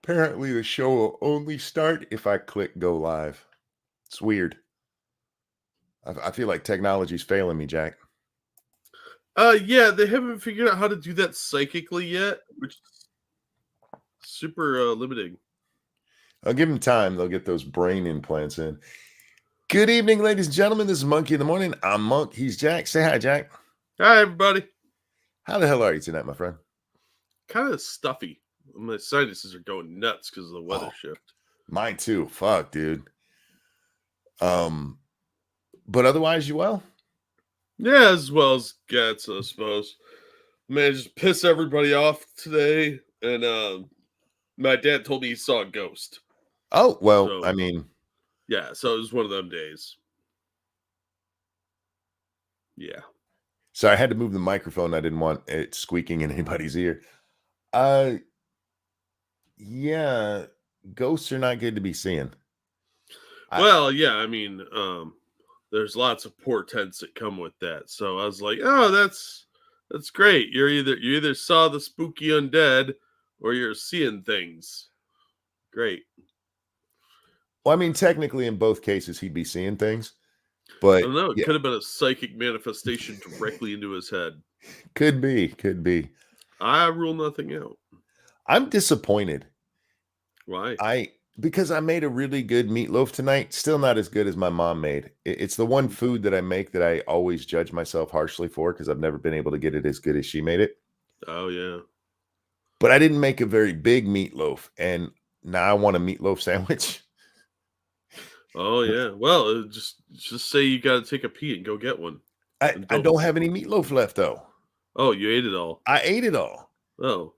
Apparently, the show will only start if I click go live. It's weird. I feel like technology's failing me, Jack. Yeah, they haven't figured out how to do that psychically yet, which is super limiting. I'll give them time. They'll get those brain implants in. Good evening, ladies and gentlemen. This is Monkey in the Morning. I'm Monk. He's Jack. Say hi, Jack. Hi, everybody. How the hell are you tonight, my friend? Kind of stuffy. My sinuses are going nuts because of the weather shift. Mine too. Fuck, dude. But otherwise, you well? Yeah, as well as gets, I suppose. Man, just piss everybody off today, and my dad told me he saw a ghost. Oh, well, So- I mean, Yeah, so it was one of them days. Yeah. so I had to move the microphone. I didn't want it squeaking in anybody's ear. Yeah, ghosts are not good to be seeing. Well, yeah, I mean, there's lots of portents that come with that. So I was like, oh, that's great. You either saw the spooky undead or you're seeing things. Great. Well, I mean, technically, in both cases, he'd be seeing things, I but don't know. It yeah, could have been a psychic manifestation directly into his head. could be. I rule nothing out. I'm disappointed. Why? Because I made a really good meatloaf tonight. Still not as good as my mom made. It's the one food that I make that I always judge myself harshly for because I've never been able to get it as good as she made it. Oh yeah. But I didn't make a very big meatloaf, and now I want a meatloaf sandwich. Oh yeah. Well, just say you got to take a pee and go get one. I don't have any meatloaf left though. Oh, you ate it all. I ate it all. Oh.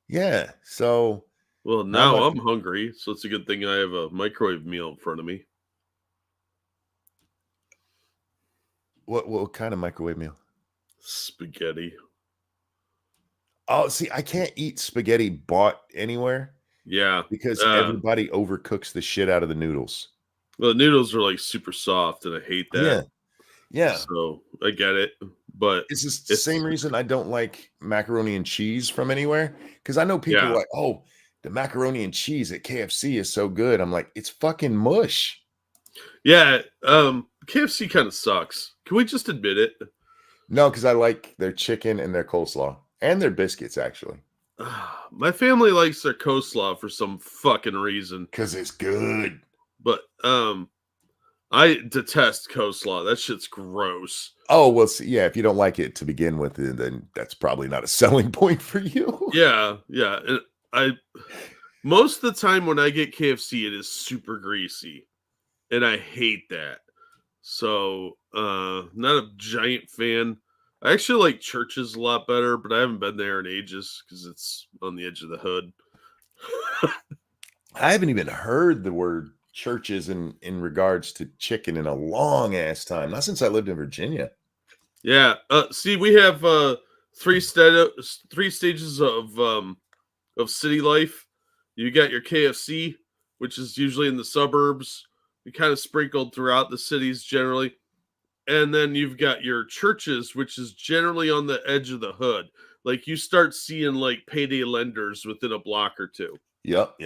Yeah. So Well, now I'm hungry, so it's a good thing I have a microwave meal in front of me. what kind of microwave meal? Spaghetti. Oh, see, I can't eat spaghetti bought anywhere Yeah. because everybody overcooks the shit out of the noodles. Well, the noodles are like super soft, and I hate that. Yeah. So I get it, but It's just the same reason I don't like macaroni and cheese from anywhere. Because I know people are like, oh, the macaroni and cheese at KFC is so good. I'm like, it's fucking mush. Yeah. KFC kind of sucks. Can we just admit it? No, because I like their chicken and their coleslaw and their biscuits, actually. My family likes their coleslaw for some fucking reason. Because it's good. But I detest coleslaw. That shit's gross. Oh, well, see, yeah, if you don't like it to begin with, then that's probably not a selling point for you. Yeah. And most of the time when I get KFC, it is super greasy. And I hate that. So, not a giant fan. I actually like Church's a lot better, but I haven't been there in ages because it's on the edge of the hood. I haven't even heard the word Church's in regards to chicken in a long ass time. Not since I lived in Virginia. Yeah. See, we have three stages of city life. You got your KFC, which is usually in the suburbs. You kind of sprinkled throughout the cities generally. And then you've got your Church's, which is generally on the edge of the hood. Like you start seeing like payday lenders within a block or two. Yep.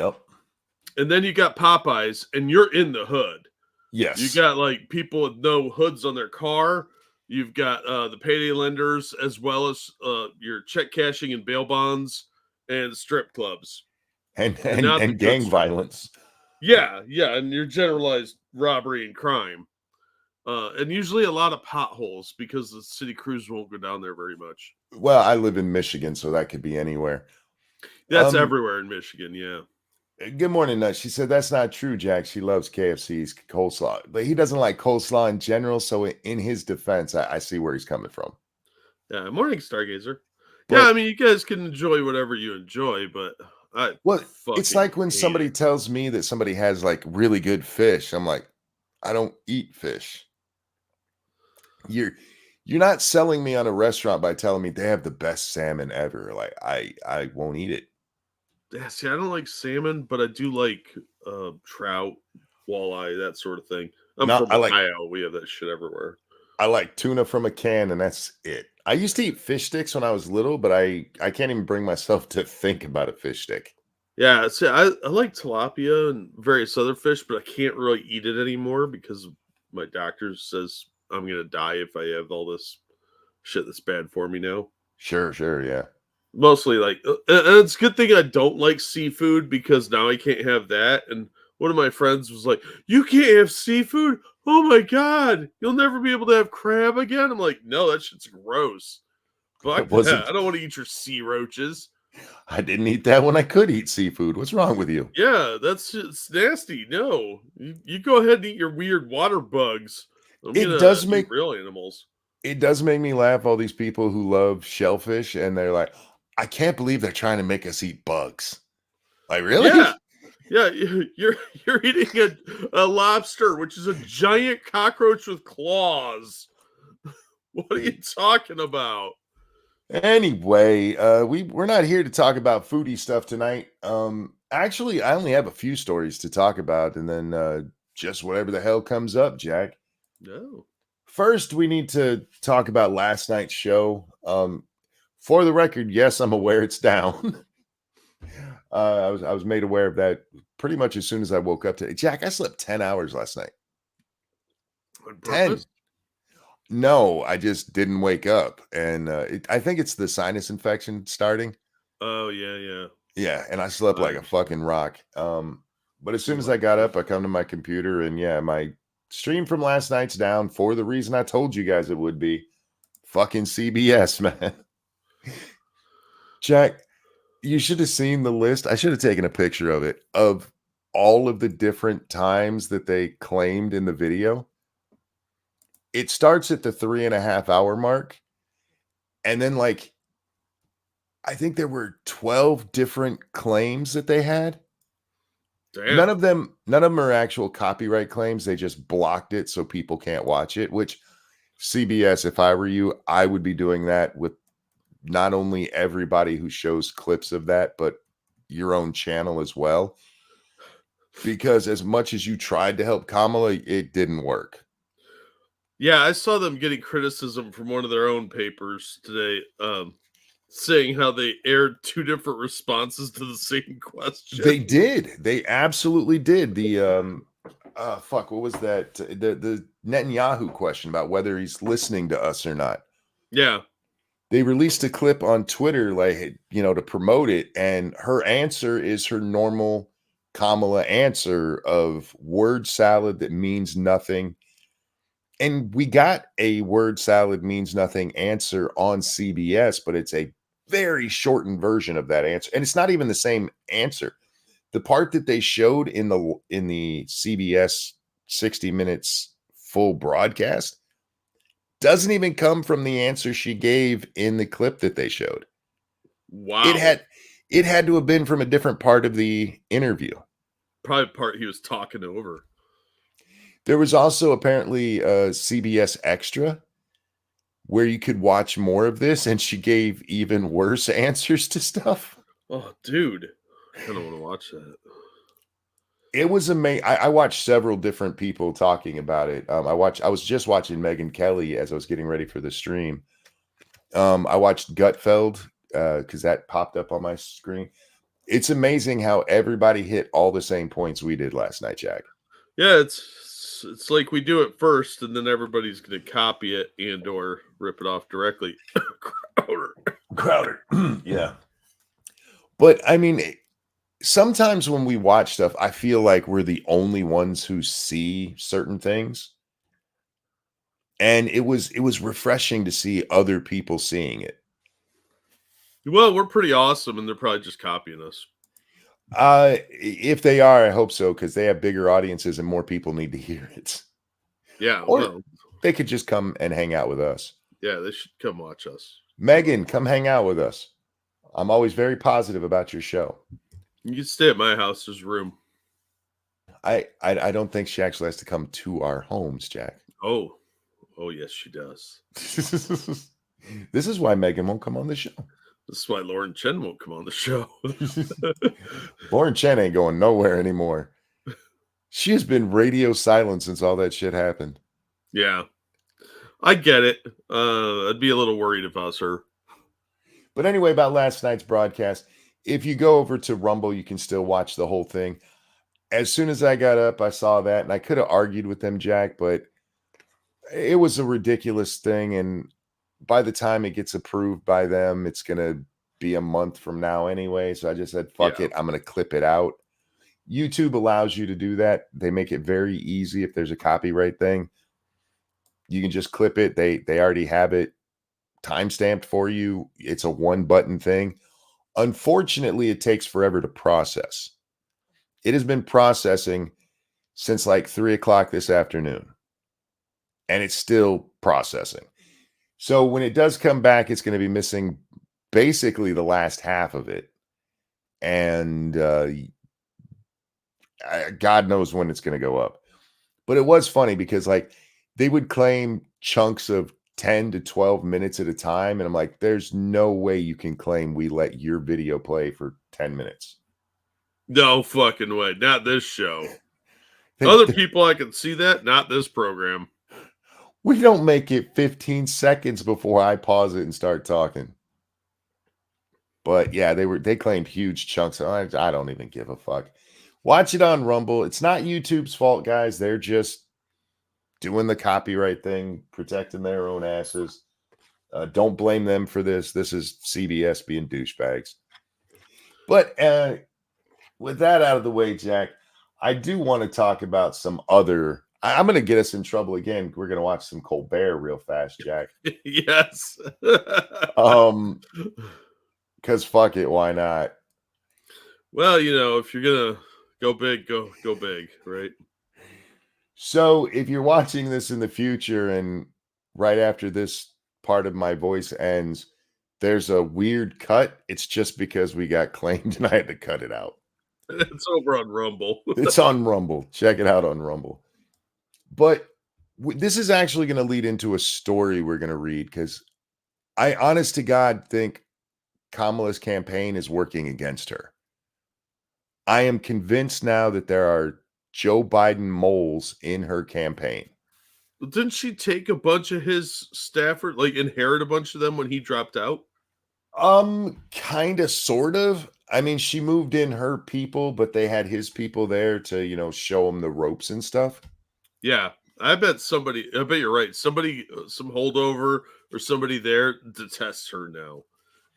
And then you got Popeyes, and you're in the hood. Yes. You got like people with no hoods on their car. You've got the payday lenders, as well as your check cashing and bail bonds and strip clubs. And gang violence. Yeah, and your generalized robbery and crime. And usually a lot of potholes because the city crews won't go down there very much. Well, I live in Michigan, so that could be anywhere. That's everywhere in Michigan, yeah. Good morning, Nut. She said that's not true, Jack. She loves KFC's coleslaw, but he doesn't like coleslaw in general. So in his defense, I see where he's coming from. Yeah, morning, Stargazer. But, yeah, I mean, you guys can enjoy whatever you enjoy, but it's like when somebody tells me that somebody has like really good fish. I'm like, I don't eat fish. You're not selling me on a restaurant by telling me they have the best salmon ever. Like I won't eat it. Yeah, see, I don't like salmon, but I do like trout, walleye, that sort of thing. I'm from Ohio. We have that shit everywhere. I like tuna from a can, and that's it. I used to eat fish sticks when I was little, but I can't even bring myself to think about a fish stick. Yeah, see, I like tilapia and various other fish, but I can't really eat it anymore because my doctor says I'm gonna die if I have all this shit that's bad for me now. Sure, yeah. Mostly like, and it's a good thing I don't like seafood because now I can't have that. And one of my friends was like, "You can't have seafood? Oh my god, you'll never be able to have crab again." I'm like, "No, that shit's gross. It Fuck that. wasn't I don't want to eat your sea roaches." I didn't eat that when I could eat seafood. What's wrong with you? Yeah, that's just nasty. No, you go ahead and eat your weird water bugs. I'm It gonna does eat make real animals. it does make me laugh, all these people who love shellfish and they're like, I can't believe they're trying to make us eat bugs. Like, Yeah, really? yeah, you're eating a lobster, which is a giant cockroach with claws. What are you talking about? Anyway, we're not here to talk about foodie stuff tonight. Actually, I only have a few stories to talk about, and then just whatever the hell comes up, Jack. No. First, we need to talk about last night's show. For the record, yes, I'm aware it's down. I was made aware of that pretty much as soon as I woke up today. Jack, I slept 10 hours last night. On 10. purpose? No, I just didn't wake up. And I think it's the sinus infection starting. Oh yeah, yeah. Yeah, and I slept I like a understand. fucking rock. But as Too soon as I much. got up, I come to my computer and yeah, my stream from last night's down for the reason I told you guys it would be. Fucking CBS, man. Jack, you should have seen the list. I should have taken a picture of it of all of the different times that they claimed in the video. It starts at the 3.5 hour mark, and then like I think there were 12 different claims that they had. None Damn. of them none of them are actual copyright claims. They just blocked it so people can't watch it, which CBS, if I were you, I would be doing that with not only everybody who shows clips of that, but your own channel as well. Because as much as you tried to help Kamala, it didn't work. Yeah, I saw them getting criticism from one of their own papers today, saying how they aired two different responses to the same They question. did. They absolutely did. The fuck, what was that? The Netanyahu question about whether he's listening to us or not. Yeah. They released a clip on Twitter, like, to promote it, and her answer is her normal Kamala answer of word salad that means nothing. And we got a word salad means nothing answer on CBS, but it's a very shortened version of that answer. And it's not even the same answer. The part that they showed in the CBS 60 minutes full broadcast doesn't even come from the answer she gave in the clip that they showed. It Wow. had it had to have been from a different part of the interview. Probably part he was talking over. There was also apparently a CBS Extra where you could watch more of this, and she gave even worse answers to stuff. Oh, dude. I kind of want to watch that. It was amazing. I watched several different people talking about it. I was just watching Megan Kelly as I was getting ready for the stream. I watched Gutfeld because that popped up on my screen. It's amazing how everybody hit all the same points we did last night, Jack. Yeah, it's like we do it first, and then everybody's going to copy it and or rip it off directly. Crowder. Yeah. But I mean, sometimes when we watch stuff, I feel like we're the only ones who see certain things. And it was refreshing to see other people seeing it. Well, we're pretty awesome, and they're probably just copying us. If they are, I hope so, because they have bigger audiences and more people need to hear it. Yeah, Or well, they could just come and hang out with us. yeah, they should come watch us. Megan, come hang out with us. I'm always very positive about your show. You can stay at my house. There's room. I don't think she actually has to come to our homes, Jack. Oh, oh yes, she does. This is why Megan won't come on the show. This is why Lauren Chen won't come on the show. Lauren Chen ain't going nowhere anymore. She has been radio silent since all that shit happened. Yeah, I get it. I'd be a little worried if I was her. But anyway, about last night's broadcast, if you go over to Rumble, you can still watch the whole thing. As soon as I got up, I saw that, and I could have argued with them, Jack, but it was a ridiculous thing. And by the time it gets approved by them, it's going to be a month from now anyway. So I just said, fuck it. I'm going to clip it out. YouTube allows you to do that. They make it very easy. If there's a copyright thing, you can just clip it. They already have it timestamped for you. It's a one button thing. Unfortunately, it takes forever to process. It has been processing since like 3:00 this afternoon, and it's still processing. So when it does come back, it's going to be missing basically the last half of it. And God knows when it's going to go up. But it was funny because like they would claim chunks of 10 to 12 minutes at a time. And I'm like, there's no way you can claim we let your video play for 10 minutes. No fucking way. Not this show. Other people, I can see that. Not this program. We don't make it 15 seconds before I pause it and start talking. But yeah, they claimed huge chunks. I don't even give a fuck. Watch it on Rumble. It's not YouTube's fault, guys. They're just doing the copyright thing, protecting their own asses. Don't blame them for this. This is CBS being douchebags. But with that out of the way, Jack, I do want to talk about some other. I'm going to get us in trouble again. We're going to watch some Colbert real fast, Jack. Yes. Because fuck it, why not? Well, if you're going to go big, go big, right? So if you're watching this in the future and right after this part of my voice ends, there's a weird cut, it's just because we got claimed and I had to cut it out. It's over on Rumble. It's on Rumble. Check it out on Rumble. But this is actually going to lead into a story we're going to read because I, honest to God, think Kamala's campaign is working against her. I am convinced now that there are Joe Biden moles in her campaign. Didn't she take a bunch of his staffers, like inherit a bunch of them when he dropped out? Kind of, sort of. I mean, she moved in her people, but they had his people there to, show him the ropes and stuff. Yeah, I bet you're right. Somebody, some holdover or somebody there detests her now.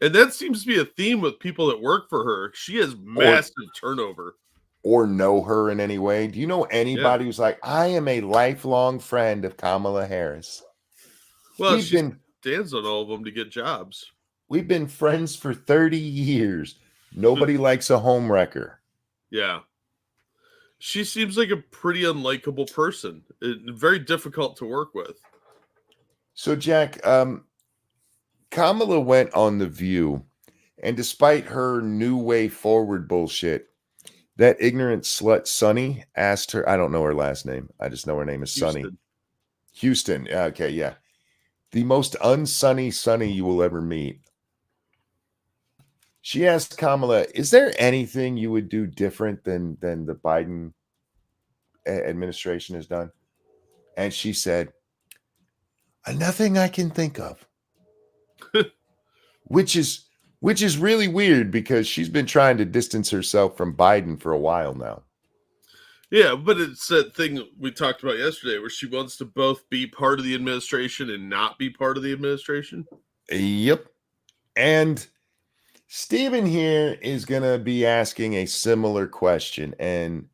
And that seems to be a theme with people that work for her. She has massive turnover. Or know her in any way. Do you know anybody who's like, I am a lifelong friend of Kamala Harris? Well, she stands on all of them to get jobs. We've been friends for 30 years. Nobody likes a homewrecker. Yeah. She seems like a pretty unlikable person. Very difficult to work with. So, Jack, Kamala went on The View, and despite her new way forward bullshit, that ignorant slut Sunny asked her, I don't know her last name. I just know her name is Sunny. Houston. Okay, yeah. The most unsunny Sunny you will ever meet. She asked Kamala, is there anything you would do different than the Biden administration has done? And she said, nothing I can think of. which is really weird because she's been trying to distance herself from Biden for a while now. Yeah, but it's that thing we talked about yesterday where she wants to both be part of the administration and not be part of the administration. Yep. And Steven here is going to be asking a similar question. And,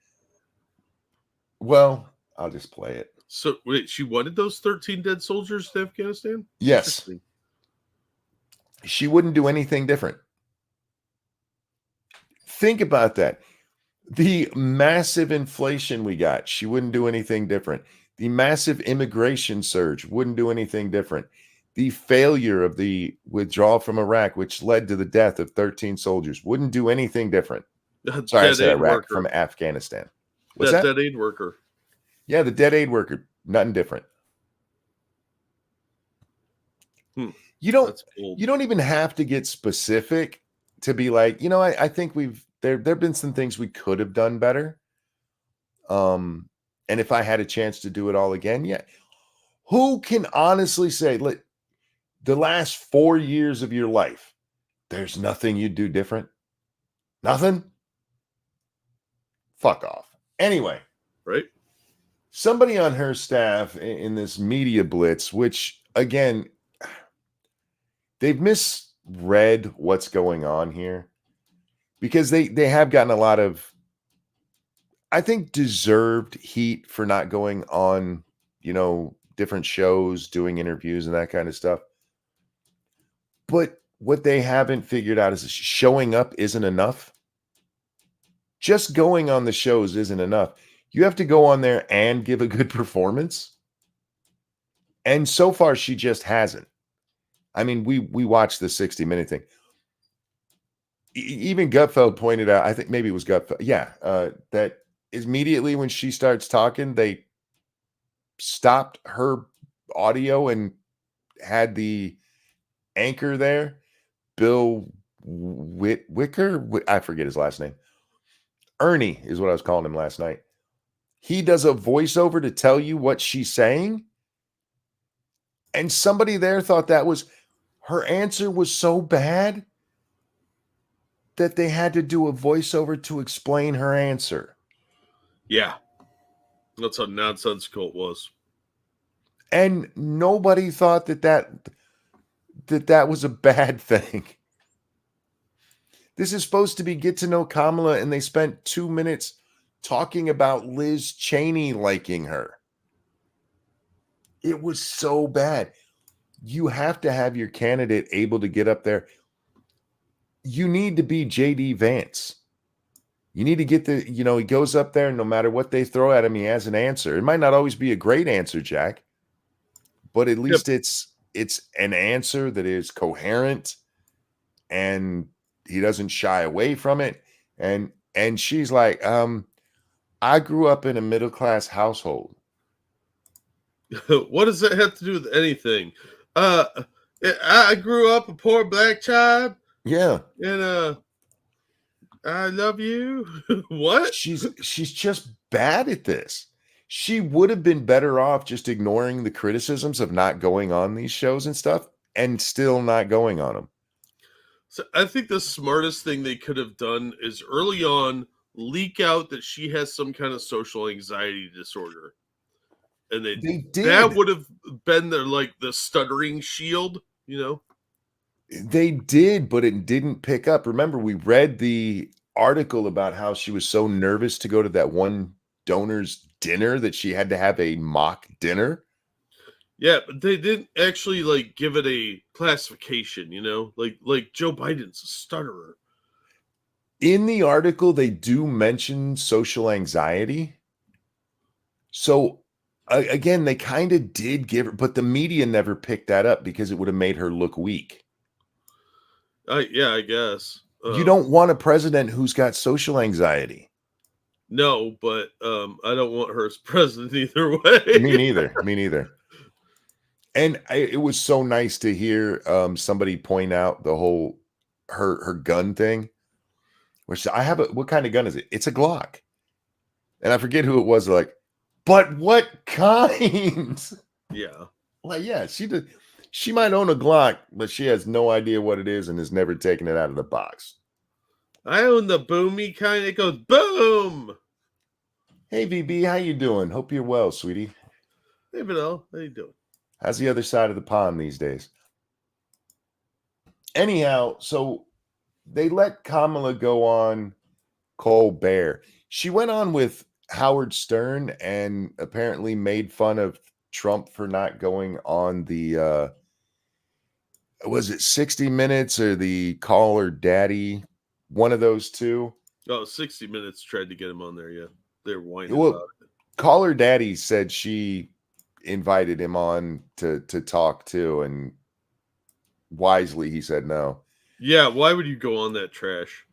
well, I'll just play it. So, wait, she wanted those 13 dead soldiers to Afghanistan? Yes. She wouldn't do anything different. Think about that. The massive inflation we got, she wouldn't do anything different. The massive immigration surge wouldn't do anything different. The failure of the withdrawal from Iraq, which led to the death of 13 soldiers, wouldn't do anything different. Sorry, I said Iraq, from Afghanistan. What's that? Dead aid worker. Yeah, the dead aid worker. Nothing different. You don't even have to get specific to be like, I think there've been some things we could have done better. And if I had a chance to do it all again, yeah. Who can honestly say, look, the last 4 years of your life, there's nothing you'd do different? Nothing? Fuck off. Anyway. Right? Somebody on her staff in this media blitz, which again, they've misread what's going on here because they have gotten a lot of, I think, deserved heat for not going on, different shows, doing interviews and that kind of stuff. But what they haven't figured out is showing up isn't enough. Just going on the shows isn't enough. You have to go on there and give a good performance. And so far, she just hasn't. I mean, we watched the 60-minute thing. Even Gutfeld pointed out, I think maybe it was Gutfeld, that immediately when she starts talking, they stopped her audio and had the anchor there, Bill Wicker, I forget his last name. Ernie is what I was calling him last night. He does a voiceover to tell you what she's saying. And somebody there thought that was, her answer was so bad that they had to do a voiceover to explain her answer. Yeah. That's how nonsensical it was. And nobody thought that was a bad thing. This is supposed to be get to know Kamala, and they spent 2 minutes talking about Liz Cheney liking her. It was so bad. You have to have your candidate able to get up there. You need to be JD Vance. You need to get he goes up there, and no matter what they throw at him, he has an answer. It might not always be a great answer, Jack, but at least it's an answer that is coherent, and he doesn't shy away from it. And she's like, I grew up in a middle-class household. What does that have to do with anything? I grew up a poor black child. Yeah. And I love you. What? She's just bad at this. She would have been better off just ignoring the criticisms of not going on these shows and stuff and still not going on them. So I think the smartest thing they could have done is early on leak out that she has some kind of social anxiety disorder. And they did. That would have been the stuttering shield, They did, but it didn't pick up. Remember, we read the article about how she was so nervous to go to that one donor's dinner that she had to have a mock dinner. Yeah, but they didn't actually give it a classification, like Joe Biden's a stutterer. In the article, they do mention social anxiety. So again, they kind of did give her, but the media never picked that up because it would have made her look weak. Yeah, I guess. You don't want a president who's got social anxiety. No, but I don't want her as president either way. Me neither. And it was so nice to hear somebody point out the whole her gun thing. Which what kind of gun is it? It's a Glock. And I forget who it was. Like, but what kind? Yeah. Yeah, she might own a Glock, but she has no idea what it is and has never taken it out of the box. I own the boomy kind. It goes boom. Hey, VB, how you doing? Hope you're well, sweetie. Hey, Vanilla, how you doing? How's the other side of the pond these days? Anyhow, so they let Kamala go on Colbert. She went on with Howard Stern and apparently made fun of Trump for not going on the was it 60 Minutes or the Call Her Daddy? One of those two. Oh, 60 Minutes tried to get him on there, yeah. They're whining about it. Call Her Daddy said she invited him on to talk too, and wisely he said no. Yeah, why would you go on that trash?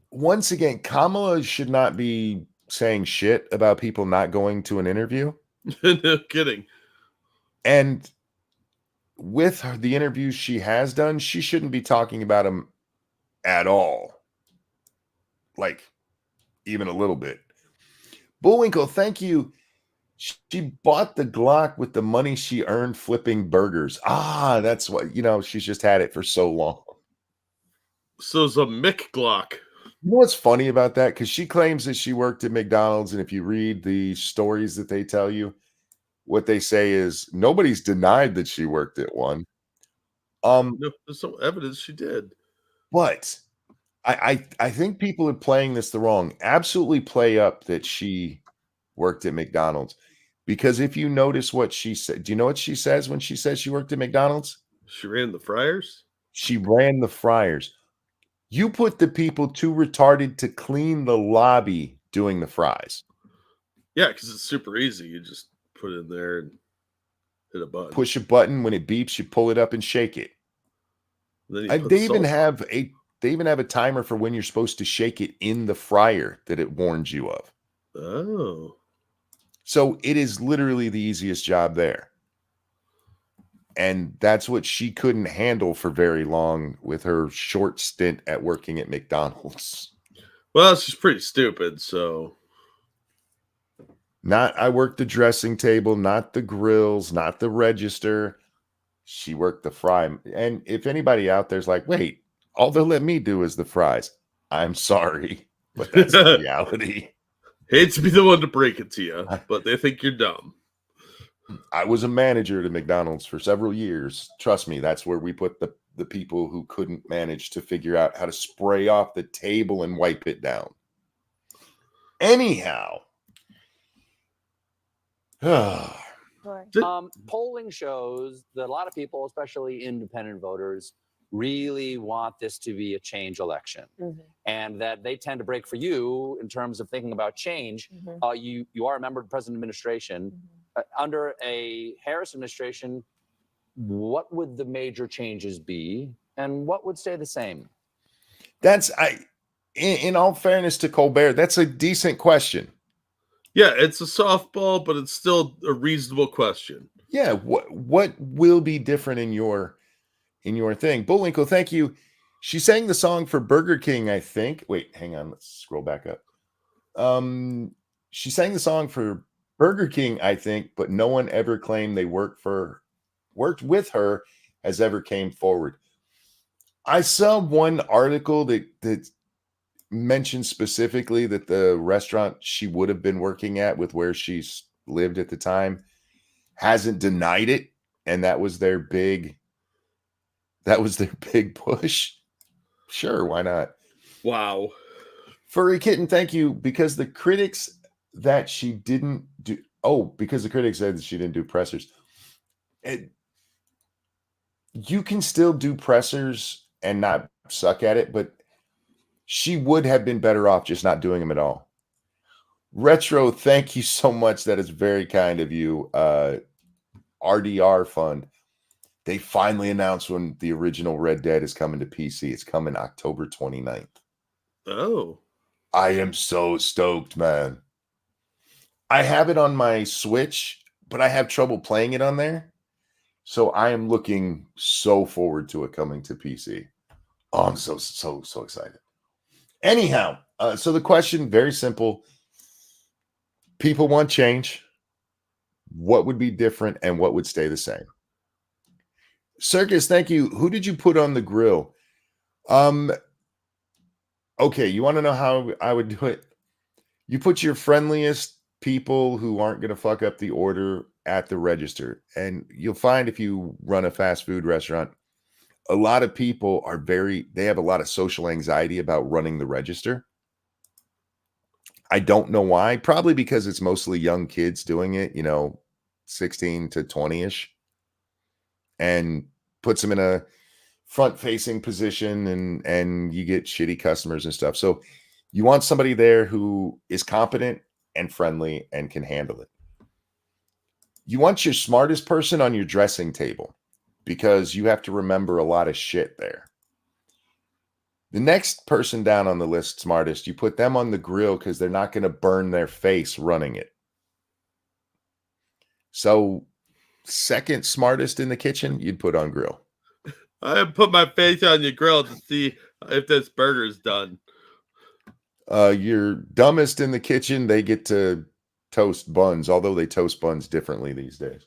Once again, Kamala should not be saying shit about people not going to an interview. No kidding. And with the interviews she has done, she shouldn't be talking about them at all. Like, even a little bit. Bullwinkle, thank you. She bought the Glock with the money she earned flipping burgers. That's what, she's just had it for so long. So it's a Mick Glock. You know what's funny about that? Because she claims that she worked at McDonald's, and if you read the stories that they tell you, what they say is nobody's denied that she worked at one. No, there's no evidence she did. But I think people are playing this the wrong. Absolutely play up that she worked at McDonald's. Because if you notice what she said, do you know what she says when she says she worked at McDonald's? She ran the fryers? She ran the fryers. You put the people too retarded to clean the lobby doing the fries. Yeah, because it's super easy. You just put it in there and hit a button. Push a button, when it beeps, you pull it up and shake it. And then you put They even salt. have a timer for when you're supposed to shake it in the fryer that it warns you of. Oh. So it is literally the easiest job there. And that's what she couldn't handle for very long with her short stint at working at McDonald's. Well, she's pretty stupid, so. Not I worked the dressing table, not the grills, not the register. She worked the fry. And if anybody out there's like, wait, all they'll let me do is the fries. I'm sorry, but that's the reality. Hate to be the one to break it to you, but they think you're dumb. I was a manager at McDonald's for several years. Trust me, that's where we put the people who couldn't manage to figure out how to spray off the table and wipe it down. Anyhow. Polling shows that a lot of people, especially independent voters, really want this to be a change election, and that they tend to break for you in terms of thinking about change. You are a member of the present administration. Under a Harris administration, what would the major changes be, and what would stay the same? In all fairness to Colbert, that's a decent question. Yeah, it's a softball, but it's still a reasonable question. Yeah, what will be different in your thing? Bullwinkle, thank you. She sang the song for Burger King, I think. Wait, hang on, let's scroll back up. She sang the song for Burger King, I think, but no one ever claimed they worked with her has ever came forward. I saw one article that mentioned specifically that the restaurant she would have been working at with where she's lived at the time hasn't denied it, and that was their big push. Sure, why not? Wow. Furry Kitten, thank you. Because the critics that she didn't do because the critics said that she didn't do pressers. You can still do pressers and not suck at it, but she would have been better off just not doing them at all. Retro, thank you so much. That is very kind of you. RDR Fund. They finally announced when the original Red Dead is coming to PC. It's coming October 29th. Oh. I am so stoked, man. I have it on my Switch, but I have trouble playing it on there. So I am looking so forward to it coming to PC. Oh, I'm so excited. Anyhow, so the question, very simple. People want change. What would be different and what would stay the same? Circus, thank you. Who did you put on the grill? Okay, you want to know how I would do it? You put your friendliest people who aren't going to fuck up the order at the register. And you'll find if you run a fast food restaurant, a lot of people they have a lot of social anxiety about running the register. I don't know why. Probably because it's mostly young kids doing it, 16 to 20-ish. And puts them in a front-facing position and you get shitty customers and stuff. So you want somebody there who is competent and friendly and can handle it. You want your smartest person on your dressing table because you have to remember a lot of shit there. The next person down on the list, smartest, you put them on the grill because they're not going to burn their face running it. So second smartest in the kitchen, you'd put on grill. I put my face on your grill to see if this burger's done. Your dumbest in the kitchen, they get to toast buns, although they toast buns differently these days.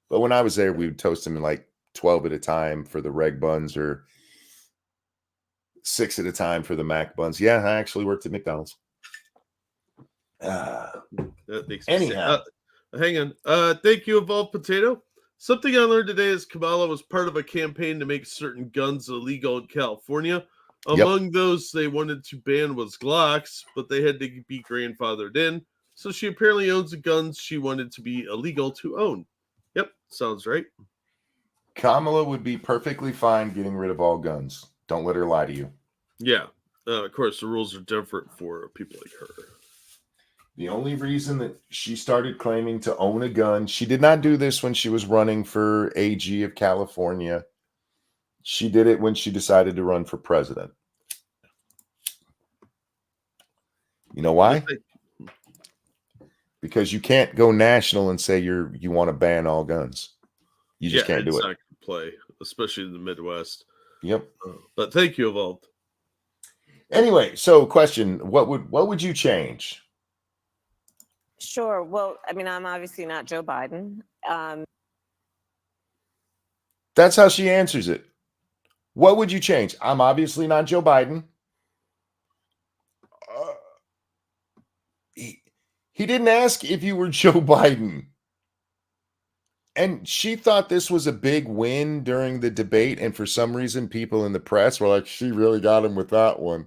But when I was there, we would toast them in like 12 at a time for the reg buns, or 6 at a time for the Mac buns. Yeah, I actually worked at McDonald's. That makes me Anyhow. hang on. Thank you, Evolved Potato. Something I learned today is Kamala was part of a campaign to make certain guns illegal in California. Among those they wanted to ban was Glocks, but they had to be grandfathered in. So she apparently owns the guns she wanted to be illegal to own. Yep, sounds right. Kamala would be perfectly fine getting rid of all guns. Don't let her lie to you. Yeah. Of course, the rules are different for people like her. The only reason that she started claiming to own a gun, she did not do this when she was running for AG of California. She did it when she decided to run for president. You know why? Because you can't go national and say you want to ban all guns. You just can't do it. It's not going to play, especially in the Midwest. Yep. But thank you, Evolved. Anyway, so question: what would you change? Sure. Well, I mean, I'm obviously not Joe Biden. That's how she answers it. What would you change? I'm obviously not Joe Biden. He didn't ask if you were Joe Biden. And she thought this was a big win during the debate. And for some reason, people in the press were like, she really got him with that one.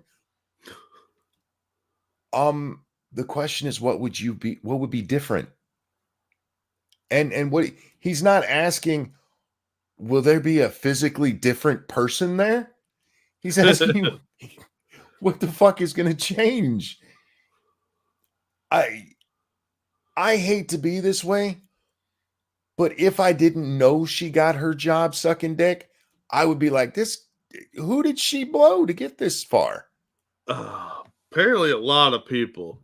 The question is, what would be different? And what he's not asking, will there be a physically different person there? He's asking you, what the fuck is going to change? I hate to be this way, but if I didn't know she got her job sucking dick, I would be like, who did she blow to get this far? Apparently a lot of people.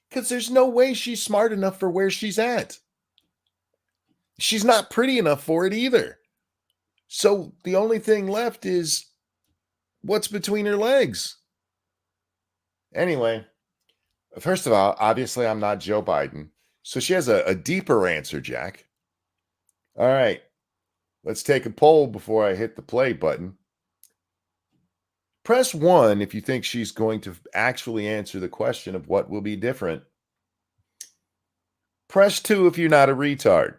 Because there's no way she's smart enough for where she's at. She's not pretty enough for it either. So the only thing left is what's between her legs. Anyway, first of all, obviously I'm not Joe Biden. So she has a deeper answer, Jack. All right. Let's take a poll before I hit the play button. Press 1 if you think she's going to actually answer the question of what will be different. Press 2 if you're not a retard.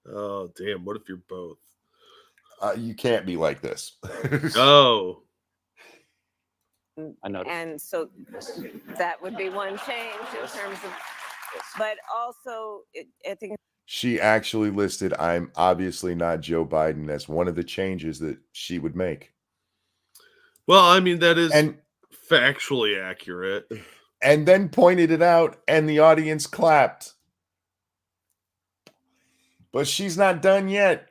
Oh, damn. What if you're both? You can't be like this. Oh. I noticed. And so that would be one change in terms of, but also I think she actually listed, I'm obviously not Joe Biden, as one of the changes that she would make. Well, I mean, that is factually accurate. And then pointed it out, and the audience clapped. But she's not done yet.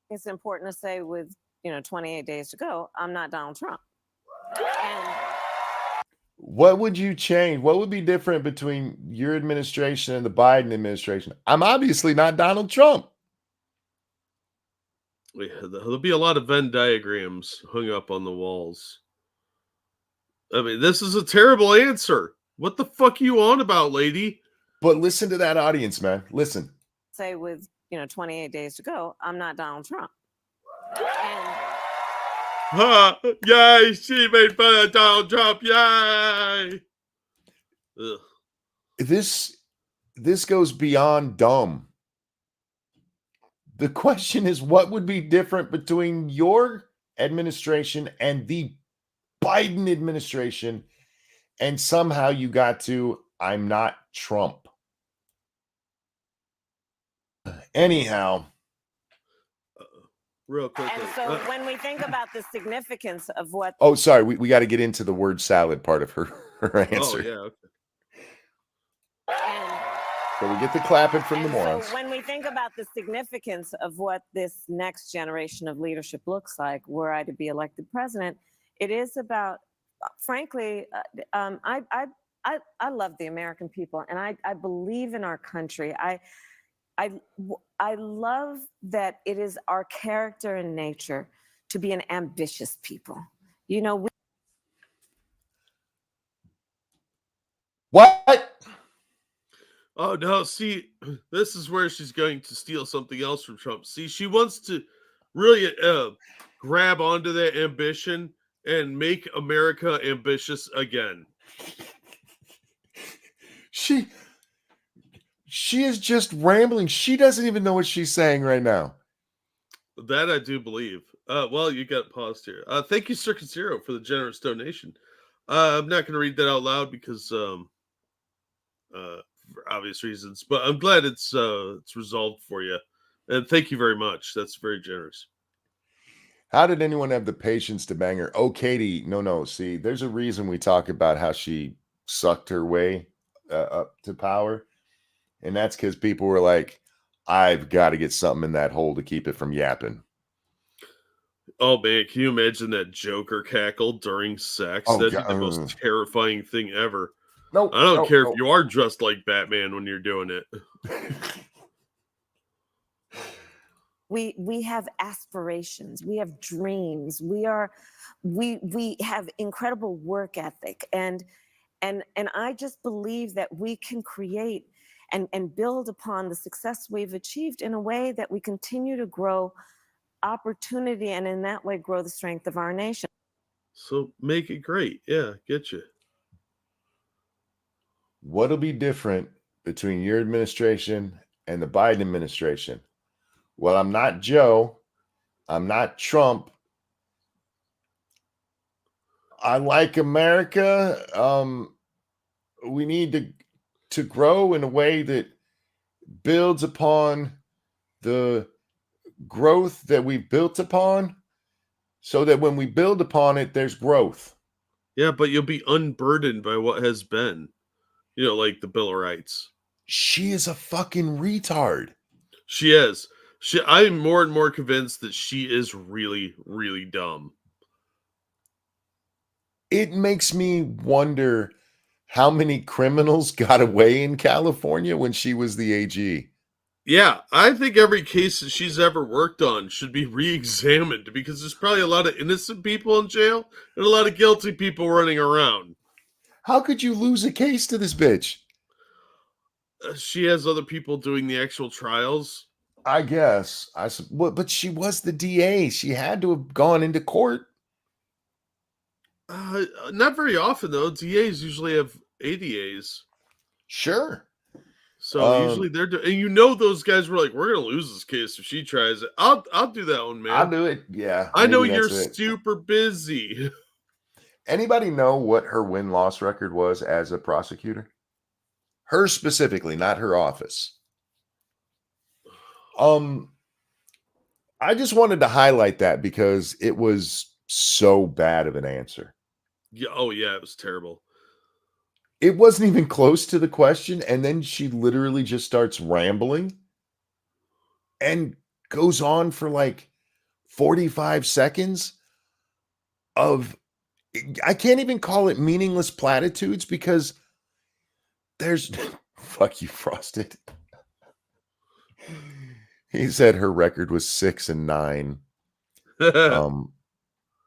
it's important to say with, 28 days to go, I'm not Donald Trump. And what would you change? What would be different between your administration and the Biden administration? I'm obviously not Donald Trump. There'll be a lot of Venn diagrams hung up on the walls. I mean, this is a terrible answer. What the fuck are you on about, lady? But listen to that audience, man. Listen. say with, 28 days to go, I'm not Donald Trump. And yay, she made fun of Donald Trump. Yay. Ugh. This goes beyond dumb. The question is, what would be different between your administration and the Biden administration? And somehow you got to, I'm not Trump. Anyhow. Real quick. And so when we think about the significance of what... Oh, sorry. We got to get into the word salad part of her answer. Oh, yeah. Okay. So we get the clapping from the morons. So when we think about the significance of what this next generation of leadership looks like, were I to be elected president, it is about, frankly, I love the American people, and I believe in our country. I love that it is our character and nature to be an ambitious people. What? Oh, no. See, this is where she's going to steal something else from Trump. See, she wants to really grab onto that ambition and make America ambitious again. She is just rambling. She doesn't even know what she's saying right now. That I do believe. Well, you got paused here. Thank you, Circus Zero, for the generous donation. I'm not going to read that out loud because for obvious reasons, but I'm glad it's resolved for you. And thank you very much. That's very generous. How did anyone have the patience to bang her? Oh, Katie, no. See, there's a reason we talk about how she sucked her way up to power. And that's because people were like, I've got to get something in that hole to keep it from yapping. Oh, man, can you imagine that Joker cackle during sex? Oh, That'd be the most terrifying thing ever. No, I don't care if you are dressed like Batman when you're doing it. We have aspirations, we have dreams, we have incredible work ethic, and I just believe that we can create and build upon the success we've achieved in a way that we continue to grow opportunity, and in that way grow the strength of our nation. So make it great. Yeah, get you. What'll be different between your administration and the Biden administration? Well, I'm not Joe. I'm not Trump. I like America. We need to grow in a way that builds upon the growth that we've built upon, so that when we build upon it, there's growth. Yeah, but you'll be unburdened by what has been. You know, like the Bill of Rights. She is a fucking retard. She is. I'm more and more convinced that she is really, really dumb. It makes me wonder how many criminals got away in California when she was the AG. Yeah, I think every case that she's ever worked on should be re-examined because there's probably a lot of innocent people in jail and a lot of guilty people running around. How could you lose a case to this bitch? She has other people doing the actual trials. I guess. But she was the DA. She had to have gone into court. Not very often, though. DAs usually have ADAs. Sure. So usually they're and you know those guys were like, we're gonna lose this case if she tries it. I'll do that one, man. I'll do it. Yeah. I know you're super busy. Anybody know what her win-loss record was as a prosecutor? Her specifically, not her office. I just wanted to highlight that because it was so bad of an answer. Yeah. Oh yeah, it was terrible. It wasn't even close to the question, and then she literally just starts rambling and goes on for like 45 seconds of, I can't even call it meaningless platitudes because there's fuck you, Frosted. He said her record was 6-9.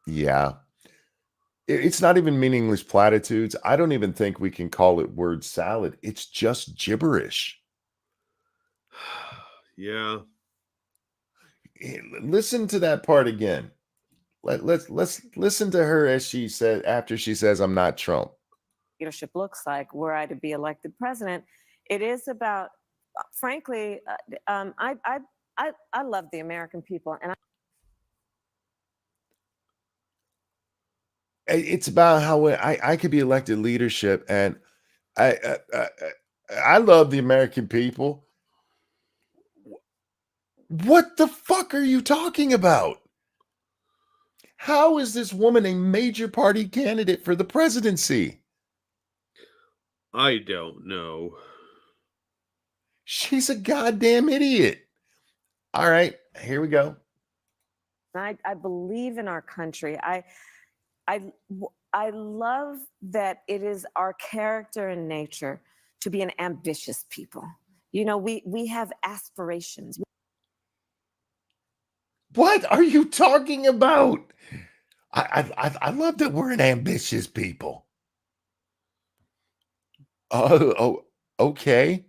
Yeah. It's not even meaningless platitudes. I don't even think we can call it word salad. It's just gibberish. Yeah. Listen to that part again. Let's listen to her as she said after she says, "I'm not Trump." Leadership looks like were I to be elected president. It is about, frankly, I love the American people, and it's about how I could be elected leadership, and I love the American people. What the fuck are you talking about? How is this woman a major party candidate for the presidency? I don't know. She's a goddamn idiot. All right, here we go. I believe in our country. I love that it is our character and nature to be an ambitious people. You know, we have aspirations. What are you talking about? I love that we're an ambitious people. Oh, okay.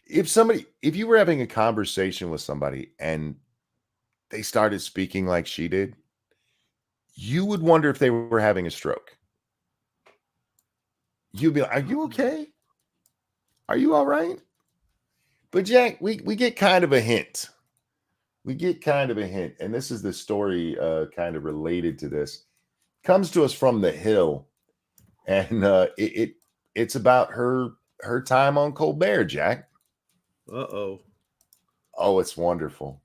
If you were having a conversation with somebody and they started speaking like she did, you would wonder if they were having a stroke. You'd be like, are you okay? Are you all right? But Jack, we get kind of a hint. We get kind of a hint. And this is the story kind of related to this. Comes to us from the Hill. And it's about her time on Colbert, Jack. Uh-oh. Oh, it's wonderful.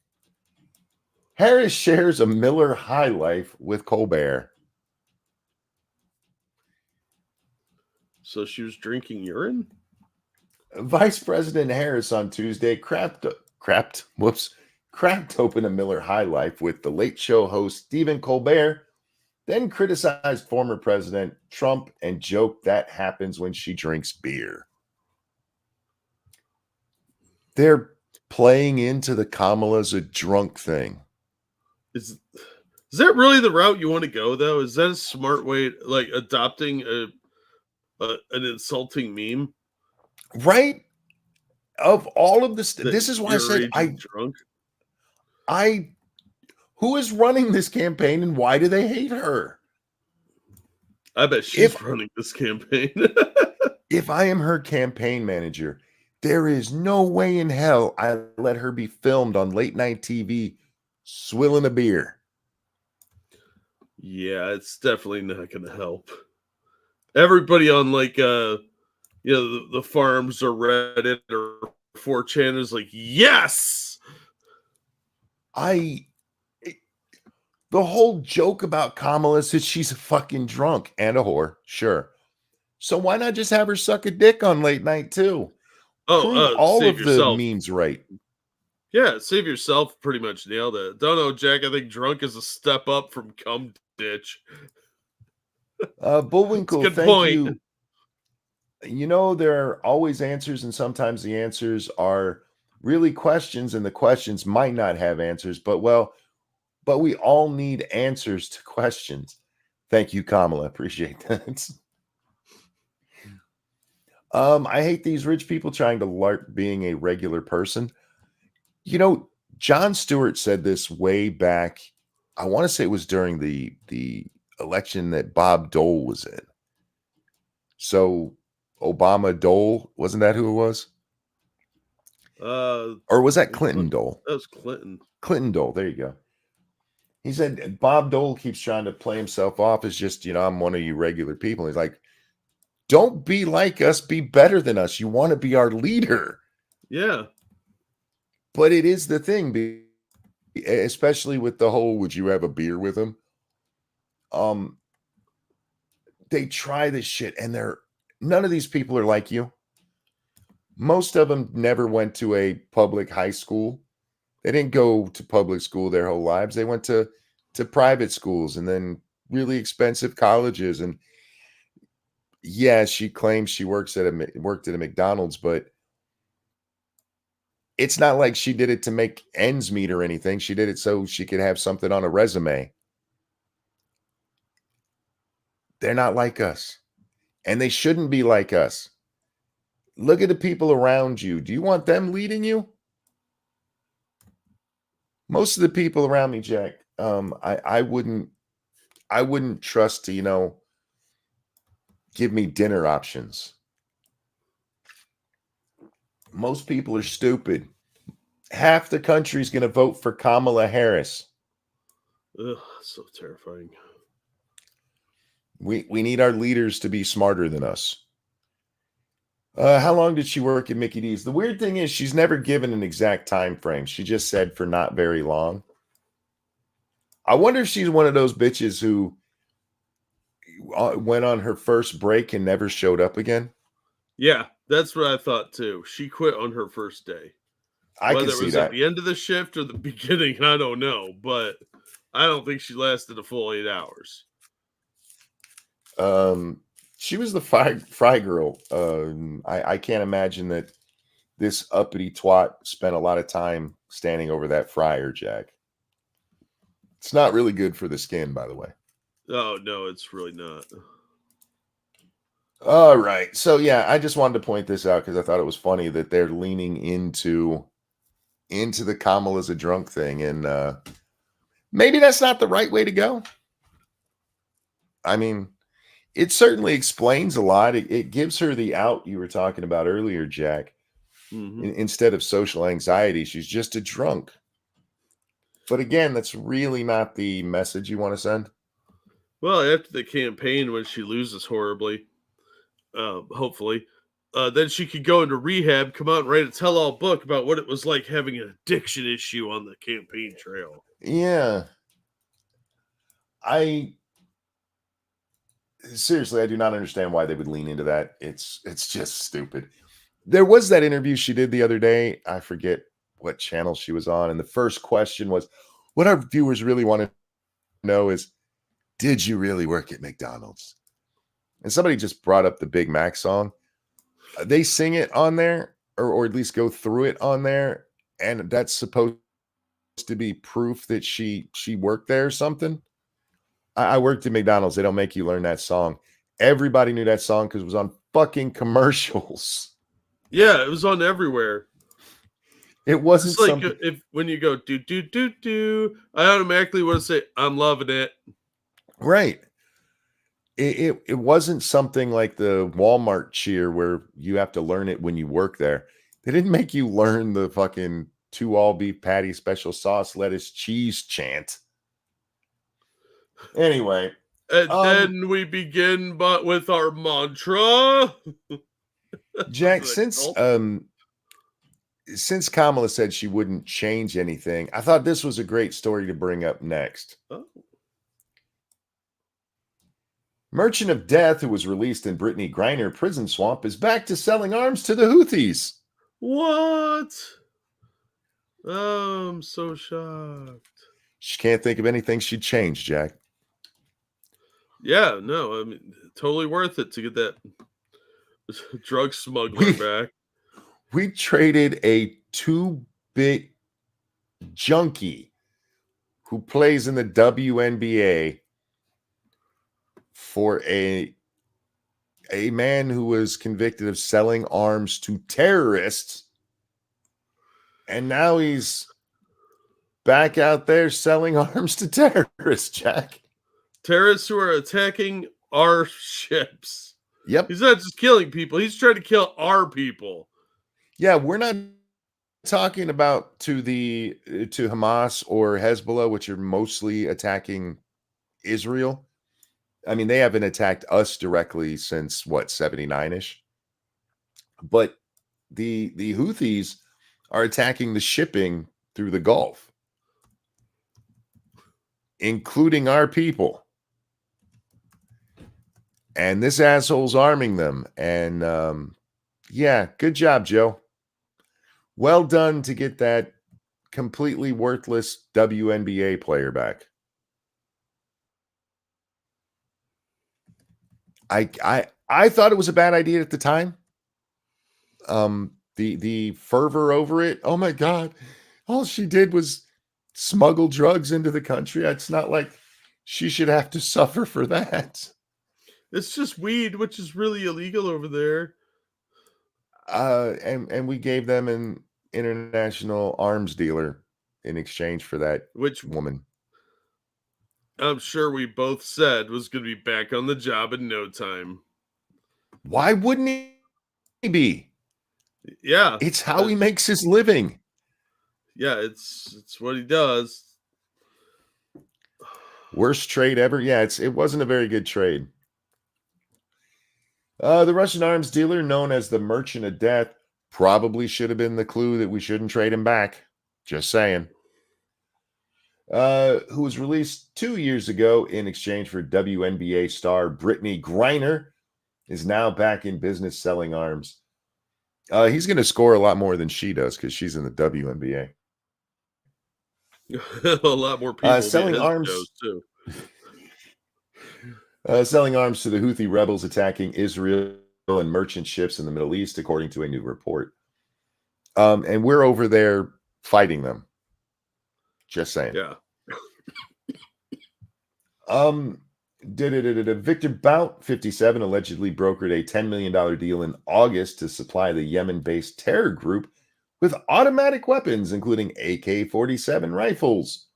Harris shares a Miller High Life with Colbert. So she was drinking urine? Vice President Harris on Tuesday cracked open a Miller High Life with the Late Show host Stephen Colbert, then criticized former President Trump and joked that happens when she drinks beer. They're playing into the Kamala's a drunk thing. Is that really the route you want to go, though? Is that a smart way, like adopting an insulting meme? Right? Of all of this, this is why I said drunk. Who is running this campaign and why do they hate her? I bet she's running this campaign. If I am her campaign manager, there is no way in hell I let her be filmed on late night TV swilling a beer. Yeah, it's definitely not going to help. Everybody on the forums or Reddit or 4chan is like, yes. The whole joke about Kamala is that she's a fucking drunk and a whore, sure. So why not just have her suck a dick on late night too? Oh, all of the memes right. Yeah, save yourself pretty much nailed it. Don't know, Jack. I think drunk is a step up from cum ditch. Bullwinkle, good thank point. you. You know, there are always answers, and sometimes the answers are really questions, and the questions might not have answers, but we all need answers to questions. Thank you, Kamala. Appreciate that. I hate these rich people trying to LARP being a regular person. You know, Jon Stewart said this way back. I want to say it was during the election that Bob Dole was in. So Obama Dole, wasn't that who it was? Or was that Clinton Dole? That was Clinton. Clinton Dole. There you go. He said Bob Dole keeps trying to play himself off as just, I'm one of you regular people. He's like, don't be like us, be better than us. You want to be our leader. Yeah. But it is the thing, especially with the whole, would you have a beer with him? They try this shit and none of these people are like you. Most of them never went to a public high school. They didn't go to public school their whole lives. They went to private schools and then really expensive colleges. And yeah, she claims she worked at a McDonald's, but it's not like she did it to make ends meet or anything. She did it so she could have something on a resume. They're not like us, and they shouldn't be like us. Look at the people around you. Do you want them leading you? Most of the people around me, Jack, I wouldn't trust to, give me dinner options. Most people are stupid. Half the country's going to vote for Kamala Harris. Ugh, so terrifying. We need our leaders to be smarter than us. How long did she work at Mickey D's? The weird thing is she's never given an exact time frame. She just said for not very long. I wonder if she's one of those bitches who went on her first break and never showed up again. Yeah, that's what I thought too. She quit on her first day. Whether it was at the end of the shift or the beginning, I don't know, but I don't think she lasted a full 8 hours. She was the fry girl. I can't imagine that this uppity twat spent a lot of time standing over that fryer, Jack. It's not really good for the skin, by the way. Oh, no, it's really not. All right. So, yeah, I just wanted to point this out because I thought it was funny that they're leaning into the Kamala's a drunk thing. And maybe that's not the right way to go. I mean, it certainly explains a lot. It gives her the out you were talking about earlier, Jack. Instead of social anxiety, she's just a drunk. But again, that's really not the message you want to send. Well, after the campaign, when she loses horribly, hopefully, then she could go into rehab, come out and write a tell-all book about what it was like having an addiction issue on the campaign trail. Yeah. Seriously, I do not understand why they would lean into that. It's just stupid. There was that interview she did the other day. I forget what channel she was on. And the first question was, what our viewers really want to know is, did you really work at McDonald's? And somebody just brought up the Big Mac song. They sing it on there, or at least go through it on there. And that's supposed to be proof that she worked there or something. I worked at McDonald's. They don't make you learn that song. Everybody knew that song because it was on fucking commercials. Yeah, it was on everywhere. It wasn't like if when you go do do do do, I automatically want to say I'm loving it. Right. It wasn't something like the Walmart cheer where you have to learn it when you work there. They didn't make you learn the fucking 2 all beef patty, special sauce, lettuce, cheese chant. Anyway, and then we begin with our mantra. Jack, since Kamala said she wouldn't change anything, I thought this was a great story to bring up next. Oh. Merchant of Death, who was released in Brittany Griner prison swamp, is back to selling arms to the Houthis. What? Oh, I'm so shocked. She can't think of anything she'd change, Jack. Yeah, no, I mean, totally worth it to get that drug smuggler back. We traded a 2-bit junkie who plays in the WNBA for a man who was convicted of selling arms to terrorists. And now he's back out there selling arms to terrorists, Jack. Terrorists who are attacking our ships. Yep. He's not just killing people. He's trying to kill our people. Yeah, we're not talking about to Hamas or Hezbollah, which are mostly attacking Israel. I mean, they haven't attacked us directly since, 79-ish? But the Houthis are attacking the shipping through the Gulf, including our people. And this asshole's arming them. And yeah, good job, Joe. Well done to get that completely worthless WNBA player back. I thought it was a bad idea at the time. The fervor over it. Oh my God. All she did was smuggle drugs into the country. It's not like she should have to suffer for that. It's just weed, which is really illegal over there. And we gave them an international arms dealer in exchange for that woman. I'm sure we both said was going to be back on the job in no time. Why wouldn't he be? Yeah. It's how he makes his living. Yeah, it's what he does. Worst trade ever? Yeah, it wasn't a very good trade. The Russian arms dealer, known as the Merchant of Death, probably should have been the clue that we shouldn't trade him back. Just saying. Who was released 2 years ago in exchange for WNBA star Brittany Griner, is now back in business selling arms. He's going to score a lot more than she does because she's in the WNBA. A lot more people selling arms too. Selling arms to the Houthi rebels attacking Israel and merchant ships in the Middle East, according to a new report. And we're over there fighting them. Just saying. Yeah. Victor Bout, 57, allegedly brokered a $10 million deal in August to supply the Yemen-based terror group with automatic weapons, including AK-47 rifles.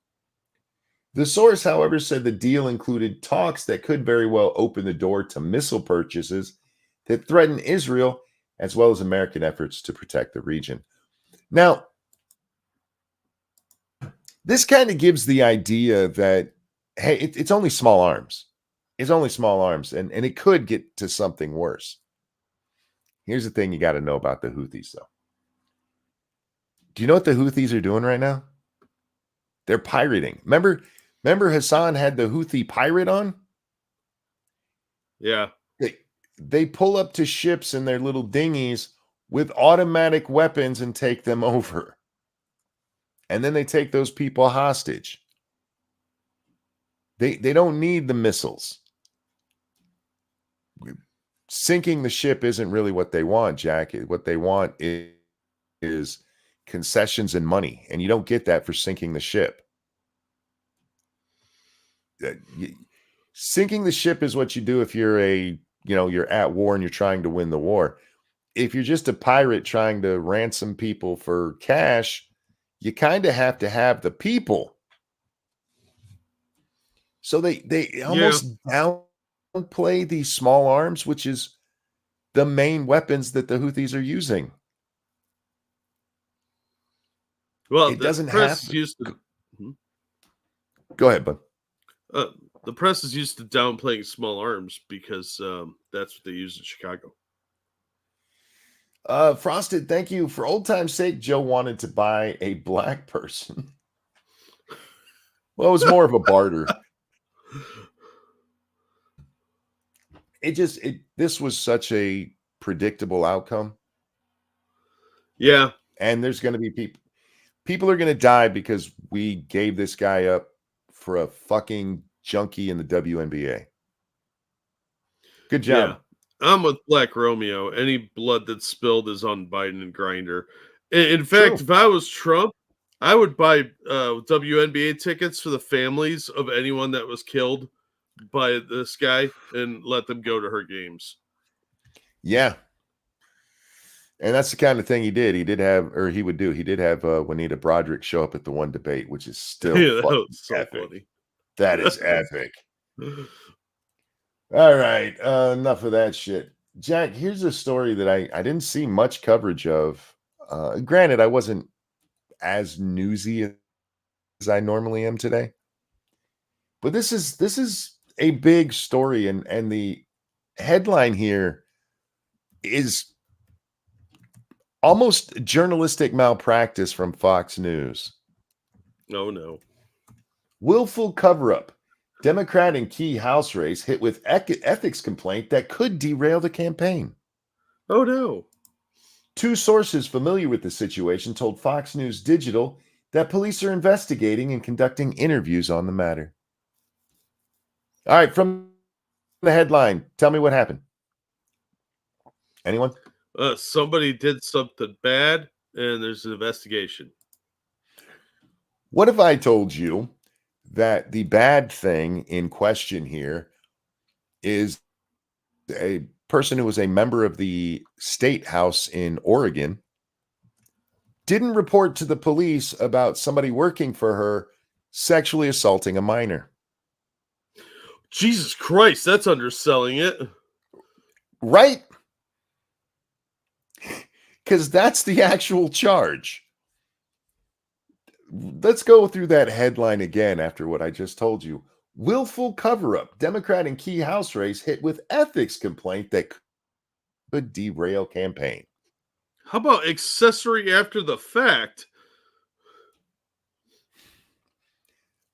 The source, however, said the deal included talks that could very well open the door to missile purchases that threaten Israel, as well as American efforts to protect the region. Now, this kind of gives the idea that, hey, it's only small arms. It's only small arms, and it could get to something worse. Here's the thing you got to know about the Houthis, though. Do you know what the Houthis are doing right now? They're pirating. Remember Hassan had the Houthi pirate on? Yeah. They pull up to ships in their little dinghies with automatic weapons and take them over. And then they take those people hostage. They don't need the missiles. Sinking the ship isn't really what they want, Jack. What they want is concessions and money, and you don't get that for sinking the ship. Sinking the ship is what you do if you're you're at war and you're trying to win the war. If you're just a pirate trying to ransom people for cash, you kind of have to have the people. So they almost downplay these small arms, which is the main weapons that the Houthis are using. Well, it doesn't have to. Used to... Go ahead, bud. The press is used to downplaying small arms because that's what they use in Chicago. Frosted, thank you. For old time's sake, Joe wanted to buy a black person. Well, it was more of a barter. This was such a predictable outcome. Yeah. And there's going to be people are going to die because we gave this guy up for a fucking junkie in the WNBA. Good job. Yeah. I'm with Black Romeo. Any blood that's spilled is on Biden and Grindr. In fact, if I was Trump, I would buy WNBA tickets for the families of anyone that was killed by this guy and let them go to her games. Yeah. And that's the kind of thing he did. He did have Juanita Broderick show up at the one debate, which is still that was so epic. Funny. That is epic. All right. Enough of that shit. Jack, here's a story that I didn't see much coverage of. Granted, I wasn't as newsy as I normally am today. But this is a big story, and the headline here is almost journalistic malpractice from Fox News. Oh, no. Willful cover-up. Democrat in key House race hit with ethics complaint that could derail the campaign. Oh, no. Two sources familiar with the situation told Fox News Digital that police are investigating and conducting interviews on the matter. All right, from the headline, tell me what happened. Anyone? Somebody did something bad, and there's an investigation. What if I told you that the bad thing in question here is a person who was a member of the state house in Oregon didn't report to the police about somebody working for her sexually assaulting a minor? Jesus Christ, that's underselling it. Right? Because that's the actual charge. Let's go through that headline again after what I just told you. Willful cover-up. Democrat in key House race hit with ethics complaint that could derail campaign. How about accessory after the fact?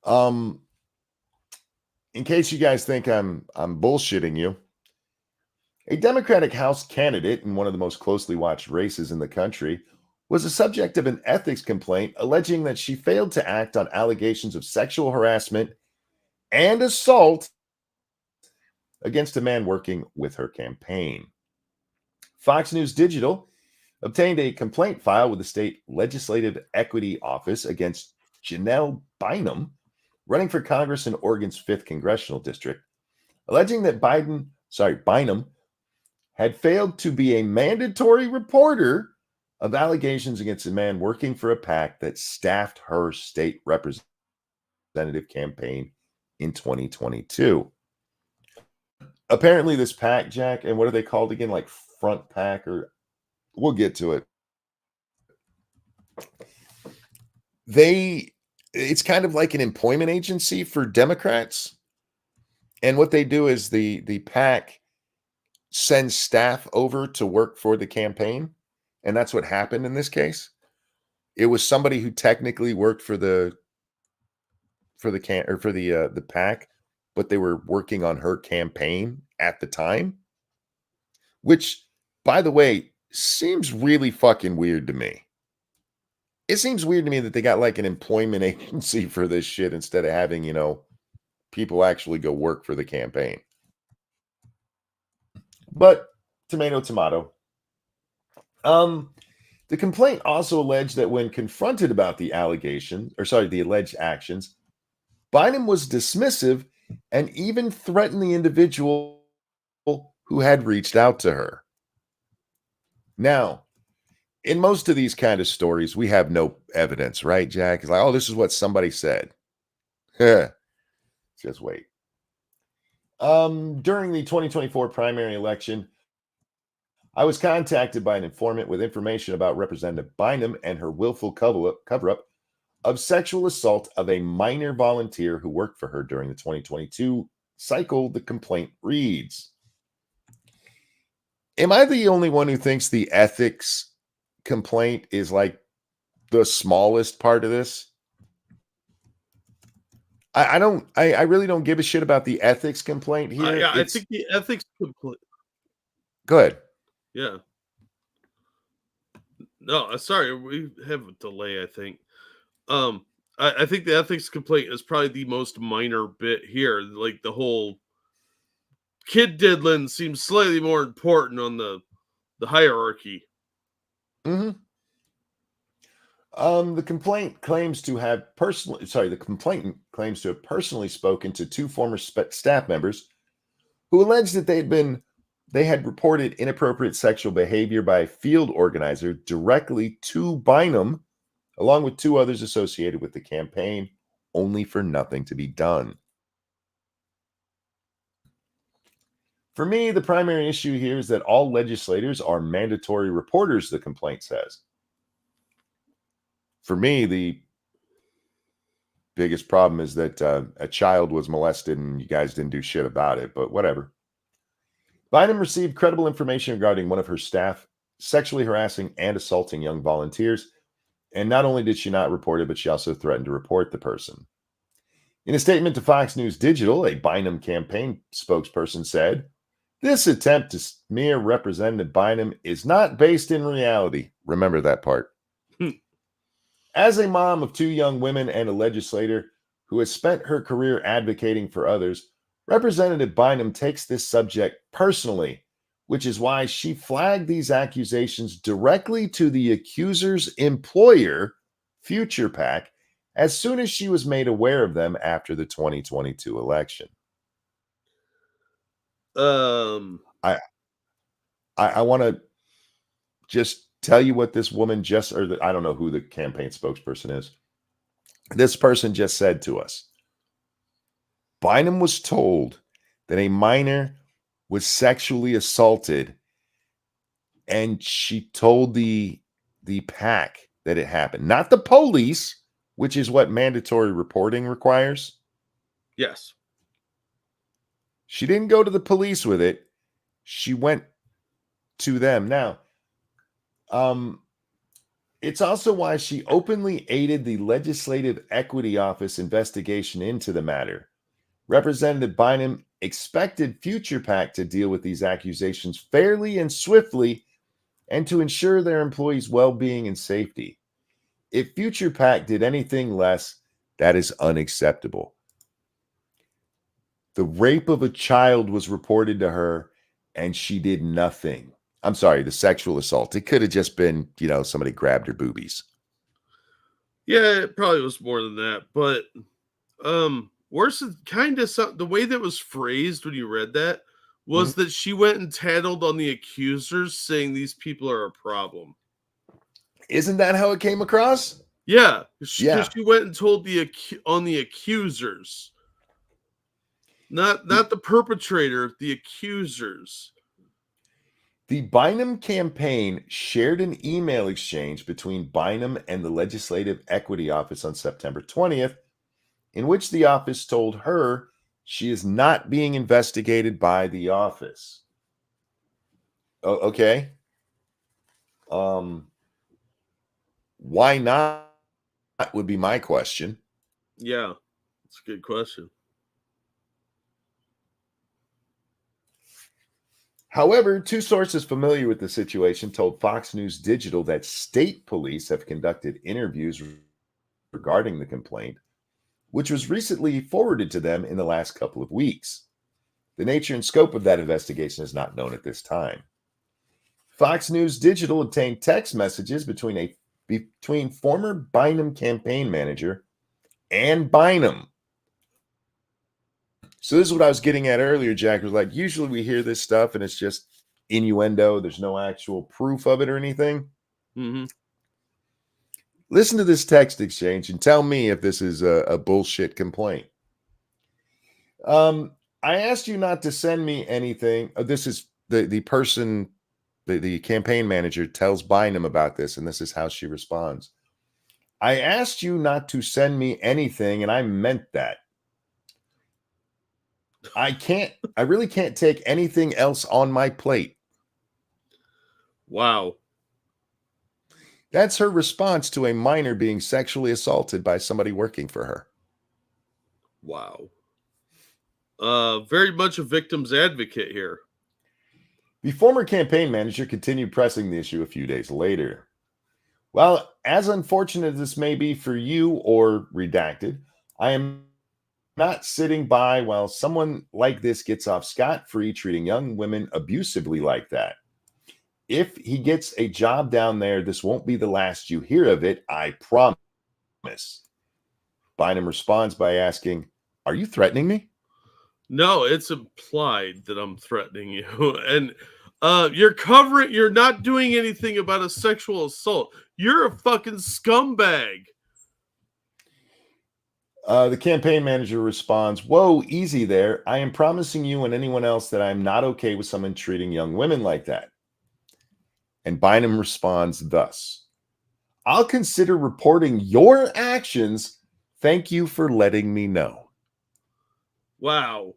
In case you guys think I'm bullshitting you, a Democratic House candidate in one of the most closely watched races in the country was the subject of an ethics complaint alleging that she failed to act on allegations of sexual harassment and assault against a man working with her campaign. Fox News Digital obtained a complaint file with the state Legislative Equity Office against Janelle Bynum, running for Congress in Oregon's 5th Congressional District, alleging that Bynum had failed to be a mandatory reporter of allegations against a man working for a PAC that staffed her state representative representative campaign in 2022. Apparently, this PAC, Jack, and what are they called again? Like Front PAC, or we'll get to it. It's kind of like an employment agency for Democrats. And what they do is the PAC sends staff over to work for the campaign. And that's what happened in this case. It was somebody who technically worked for the PAC, but they were working on her campaign at the time, which, by the way, seems really fucking weird to me. It seems weird to me that they got like an employment agency for this shit instead of having, people actually go work for the campaign. But tomato, tomato. The complaint also alleged that when confronted about the alleged actions, Bynum was dismissive and even threatened the individual who had reached out to her. Now, in most of these kind of stories, we have no evidence, right, Jack? It's like, oh, this is what somebody said. Just wait. During the 2024 primary election, I was contacted by an informant with information about Representative Bynum and her willful cover-up of sexual assault of a minor volunteer who worked for her during the 2022 cycle, the complaint reads. Am I the only one who thinks the ethics complaint is like the smallest part of this? I really don't give a shit about the ethics complaint here. Yeah, I think the ethics complaint. Go ahead. Yeah. No, sorry, we have a delay, I think. I think the ethics complaint is probably the most minor bit here. Like the whole kid diddling seems slightly more important on the hierarchy. Mm-hmm. The complainant claims to have personally spoken to two former staff members who alleged that they had reported inappropriate sexual behavior by a field organizer directly to Bynum, along with two others associated with the campaign, only for nothing to be done. For me, the primary issue here is that all legislators are mandatory reporters, the complaint says. For me, the biggest problem is that a child was molested and you guys didn't do shit about it, but whatever. Bynum received credible information regarding one of her staff sexually harassing and assaulting young volunteers, and not only did she not report it, but she also threatened to report the person. In a statement to Fox News Digital, a Bynum campaign spokesperson said, "This attempt to smear Representative Bynum is not based in reality." Remember that part. As a mom of two young women and a legislator who has spent her career advocating for others, Representative Bynum takes this subject personally, which is why she flagged these accusations directly to the accuser's employer, Future PAC, as soon as she was made aware of them after the 2022 election. I want to just tell you what this woman I don't know who the campaign spokesperson is. This person just said to us, Bynum was told that a minor was sexually assaulted, and she told the PAC that it happened, not the police, which is what mandatory reporting requires. Yes. She didn't go to the police with it. She went to them. Now, it's also why she openly aided the Legislative Equity Office investigation into the matter. Representative Bynum expected Future PAC to deal with these accusations fairly and swiftly and to ensure their employees' well-being and safety. If Future PAC did anything less, that is unacceptable. The rape of a child was reported to her, and she did nothing. I'm sorry, the sexual assault. It could have just been, somebody grabbed her boobies. Yeah, it probably was more than that. But worse, kind of the way that was phrased when you read that was that she went and tattled on the accusers, saying these people are a problem. Isn't that how it came across? Yeah, because Yeah. she went and told on the accusers, not the perpetrator, the accusers. The Bynum campaign shared an email exchange between Bynum and the Legislative Equity Office on September 20th, in which the office told her she is not being investigated by the office. Okay. Why not would be my question. Yeah, that's a good question. However, two sources familiar with the situation told Fox News Digital that state police have conducted interviews regarding the complaint, which was recently forwarded to them in the last couple of weeks. The nature and scope of that investigation is not known at this time. Fox News Digital obtained text messages between former Bynum campaign manager and Bynum. So this is what I was getting at earlier, Jack. Was like, usually we hear this stuff and it's just innuendo. There's no actual proof of it or anything. Mm-hmm. Listen to this text exchange and tell me if this is a bullshit complaint. I asked you not to send me anything. This is the person, the campaign manager tells Bynum about this, and this is how she responds. I asked you not to send me anything, and I meant that. I really can't take anything else on my plate. Wow. That's her response to a minor being sexually assaulted by somebody working for her. Wow. Very much a victim's advocate here. The former campaign manager continued pressing the issue a few days later. Well, as unfortunate as this may be for you or redacted, I am not sitting by while someone like this gets off scot-free treating young women abusively like that. If he gets a job down there, this won't be the last you hear of it, I promise. Bynum responds by asking, are you threatening me? No, it's implied that I'm threatening you. And you're not doing anything about a sexual assault. You're a fucking scumbag. The campaign manager responds, whoa, easy there. I am promising you and anyone else that I'm not okay with someone treating young women like that. And Bynum responds thus, I'll consider reporting your actions. Thank you for letting me know. Wow.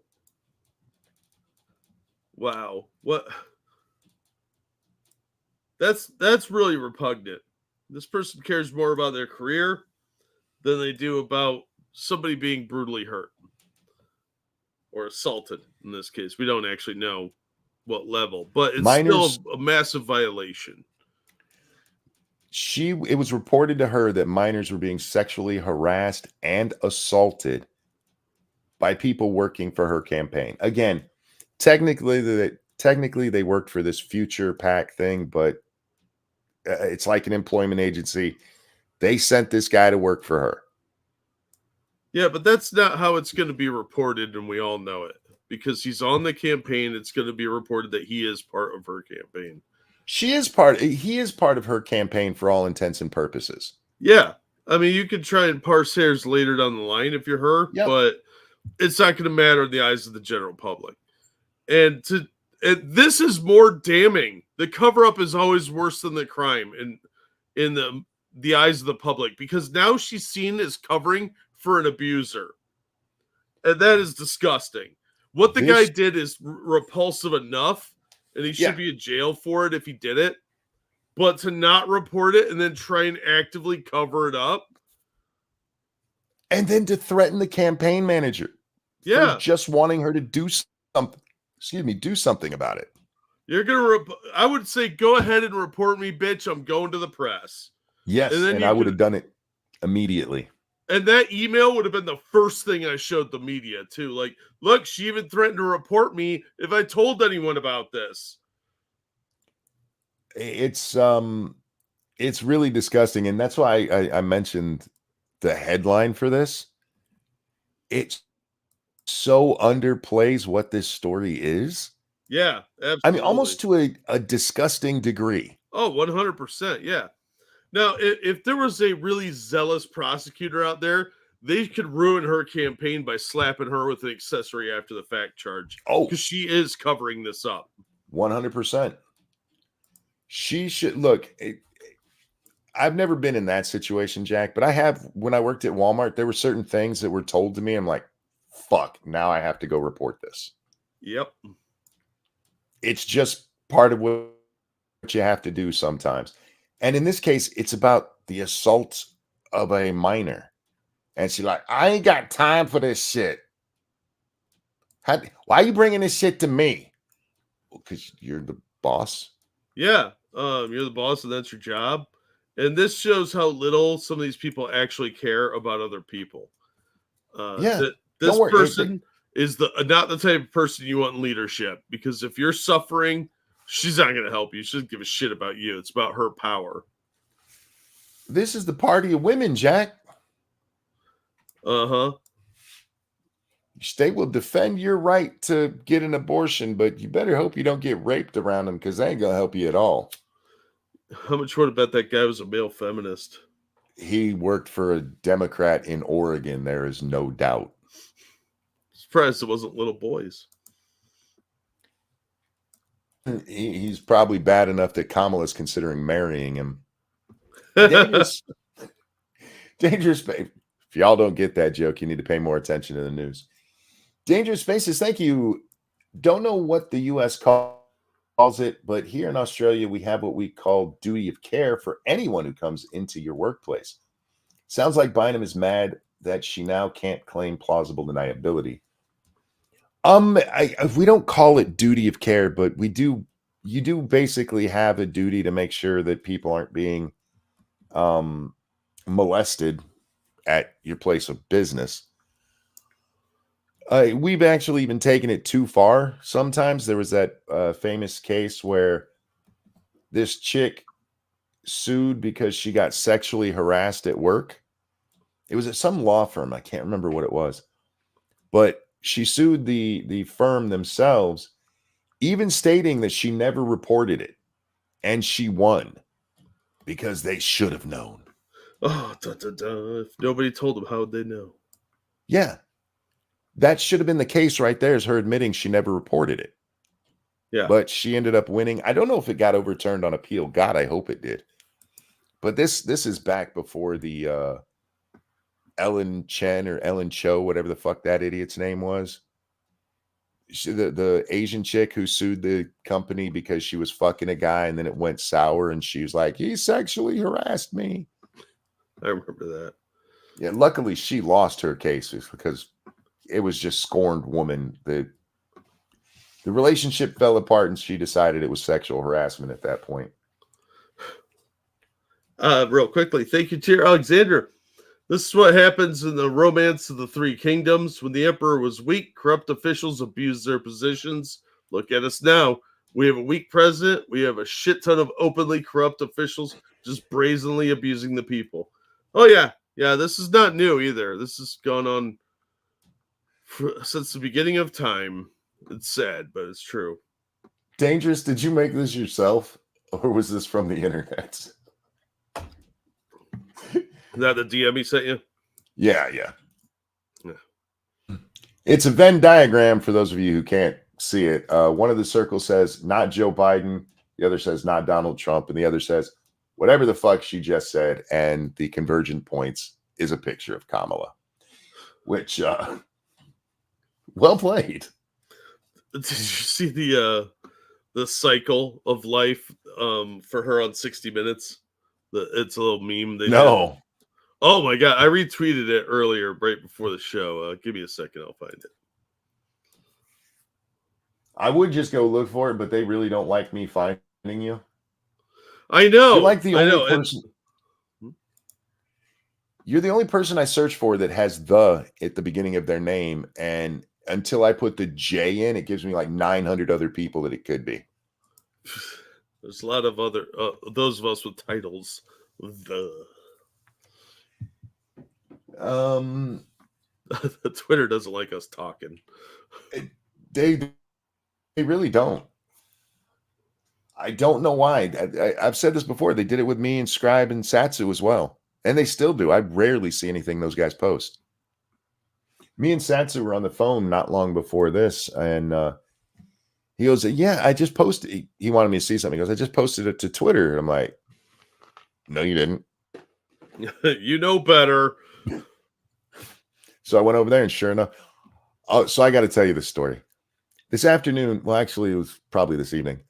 Wow. What? That's really repugnant. This person cares more about their career than they do about somebody being brutally hurt or assaulted. In this case, we don't actually know what level, but it's still a massive violation. It was reported to her that minors were being sexually harassed and assaulted by people working for her campaign. Again, technically they worked for this Future PAC thing, but it's like an employment agency. They sent this guy to work for her. Yeah, but that's not how it's going to be reported, and we all know it. Because he's on the campaign, it's going to be reported that he is part of her campaign. He is part of her campaign for all intents and purposes. Yeah. I mean, you could try and parse hairs later down the line if you're her, but it's not going to matter in the eyes of the general public. And this is more damning. The cover-up is always worse than the crime in the eyes of the public, because now she's seen as covering for an abuser. And that is disgusting. What the guy did is repulsive enough, and he should be in jail for it if he did it. But to not report it and then try and actively cover it up. And then to threaten the campaign manager for just wanting her to do something about it. You're going to, I would say, go ahead and report me, bitch. I'm going to the press. Yes, and I would have done it immediately. And that email would have been the first thing I showed the media, too. Like, look, she even threatened to report me if I told anyone about this. It's really disgusting. And that's why I mentioned the headline for this. It so underplays what this story is. Yeah, absolutely. I mean, almost to a disgusting degree. Oh, 100%. Yeah. Now, if there was a really zealous prosecutor out there, they could ruin her campaign by slapping her with an accessory after the fact charge. Oh, because she is covering this up. 100%. She should look. I've never been in that situation, Jack, but I have. When I worked at Walmart, there were certain things that were told to me. I'm like, fuck, now I have to go report this. Yep. It's just part of what you have to do sometimes. And in this case, it's about the assault of a minor. And she's like, I ain't got time for this shit. Why are you bringing this shit to me? Because you're the boss. Yeah. You're the boss and that's your job. And this shows how little some of these people actually care about other people. This person is not the type of person you want in leadership, because if you're suffering, she's not going to help you. She doesn't give a shit about you. It's about her power. This is the party of women, Jack. Uh-huh. They will defend your right to get an abortion, but you better hope you don't get raped around them, because they ain't going to help you at all. How much would I bet that guy was a male feminist? He worked for a Democrat in Oregon. There is no doubt. Surprised it wasn't little boys. He's probably bad enough that Kamala's considering marrying him. Dangerous. If y'all don't get that joke, you need to pay more attention to the news. Dangerous Spaces, thank you. Don't know what the U.S. calls it, but here in Australia, we have what we call duty of care for anyone who comes into your workplace. Sounds like Bynum is mad that she now can't claim plausible deniability. We don't call it duty of care, but we do. You do basically have a duty to make sure that people aren't being molested at your place of business. We've actually even taken it too far. Sometimes there was that famous case where this chick sued because she got sexually harassed at work. It was at some law firm. I can't remember what it was, but she sued the firm themselves, even stating that she never reported it, and she won because they should have known. Oh, if nobody told them, how would they know? Yeah. That should have been the case right there, is her admitting she never reported it. Yeah. But she ended up winning. I don't know if it got overturned on appeal. God, I hope it did. But this is back before the Ellen Chen or Ellen Cho, whatever the fuck that idiot's name was. The Asian chick who sued the company because she was fucking a guy and then it went sour and she was like, he sexually harassed me. I remember that. Yeah, luckily she lost her case because it was just scorned woman. The relationship fell apart and she decided it was sexual harassment at that point. Real quickly, thank you, Tyr Alexander. This is what happens in the romance of the Three Kingdoms. When the emperor was weak, corrupt officials abused their positions. Look at us now. We have a weak president. We have a shit ton of openly corrupt officials just brazenly abusing the people. Oh, yeah. Yeah, this is not new either. This has gone on since the beginning of time. It's sad, but it's true. Dangerous, did you make this yourself? Or was this from the internet? Is that the DM he sent you? Yeah. It's a Venn diagram for those of you who can't see it. One of the circles says, not Joe Biden. The other says, not Donald Trump. And the other says, whatever the fuck she just said. And the convergent points is a picture of Kamala. Which, well played. Did you see the cycle of life for her on 60 Minutes? It's a little meme. No. Did. Oh my God. I retweeted it earlier, right before the show. Give me a second. I'll find it. I would just go look for it, but they really don't like me finding you. I know. You're like the only person. You're the only person I search for that has the at the beginning of their name. And until I put the J in, it gives me like 900 other people that it could be. There's a lot of other, those of us with titles. Twitter doesn't like us talking. They really don't. I don't know why. I've said this before. They did it with me and Scribe and Satsu as well. And they still do. I rarely see anything those guys post. Me and Satsu were on the phone not long before this. And he goes, yeah, I just posted. He wanted me to see something. He goes, I just posted it to Twitter. And I'm like, no, you didn't. You know better. So I went over there and sure enough. Oh, so I got to tell you this story. This afternoon, well, actually, it was probably this evening.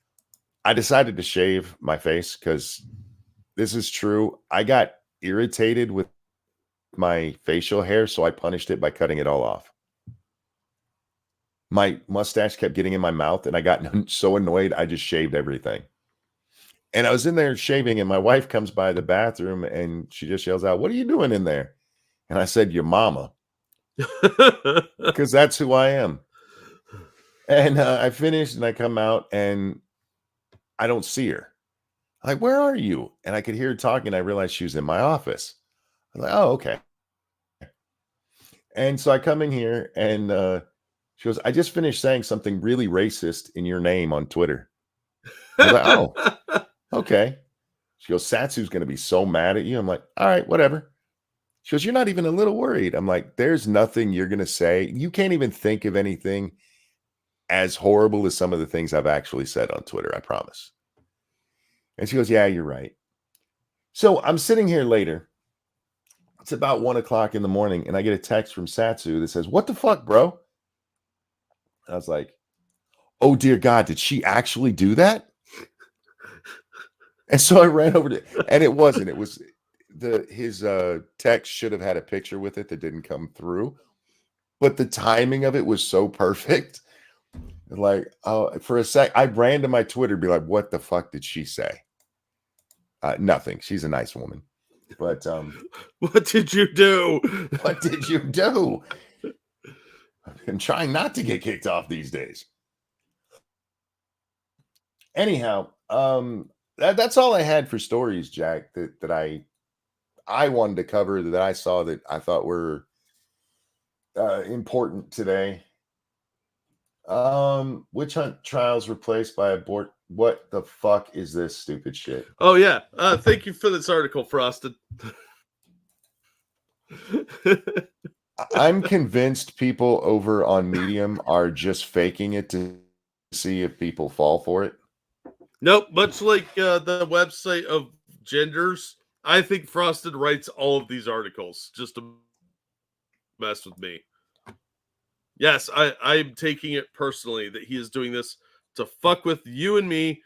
I decided to shave my face because this is true. I got irritated with my facial hair, so I punished it by cutting it all off. My mustache kept getting in my mouth, and I got so annoyed, I just shaved everything. And I was in there shaving, and my wife comes by the bathroom, and she just yells out, "What are you doing in there?" And I said, "Your mama," because that's who I am. And I finished, and I come out, and I don't see her. I'm like, "Where are you?" And I could hear her talking. I realized she was in my office. I'm like, "Oh, okay." And so I come in here, and she goes, "I just finished saying something really racist in your name on Twitter." I was like, "Oh, okay." She goes, "Satsu's going to be so mad at you." I'm like, "All right, whatever." She goes, "You're not even a little worried." I'm like, "There's nothing you're going to say. You can't even think of anything as horrible as some of the things I've actually said on Twitter, I promise." And she goes, "Yeah, you're right." So I'm sitting here later. It's about 1:00 in the morning, and I get a text from Satsu that says, "What the fuck, bro?" I was like, "Oh, dear God, did she actually do that?" And so I ran over to, and it wasn't. It was his text should have had a picture with it that didn't come through, but the timing of it was so perfect. Like, oh, for a sec, I ran to my Twitter, be like, "What the fuck did she say?" Nothing. She's a nice woman, but what did you do? what did you do? I'm trying not to get kicked off these days. Anyhow, that's all I had for stories, Jack, that I wanted to cover, that I saw, that I thought were important today. Witch hunt trials replaced by abort. What the fuck is this stupid shit? Oh yeah. Thank you for this article, Frosted. I'm convinced people over on Medium are just faking it to see if people fall for it. Nope. Much like the website of genders, I think Frosted writes all of these articles just to mess with me. Yes, I'm taking it personally that he is doing this to fuck with you and me,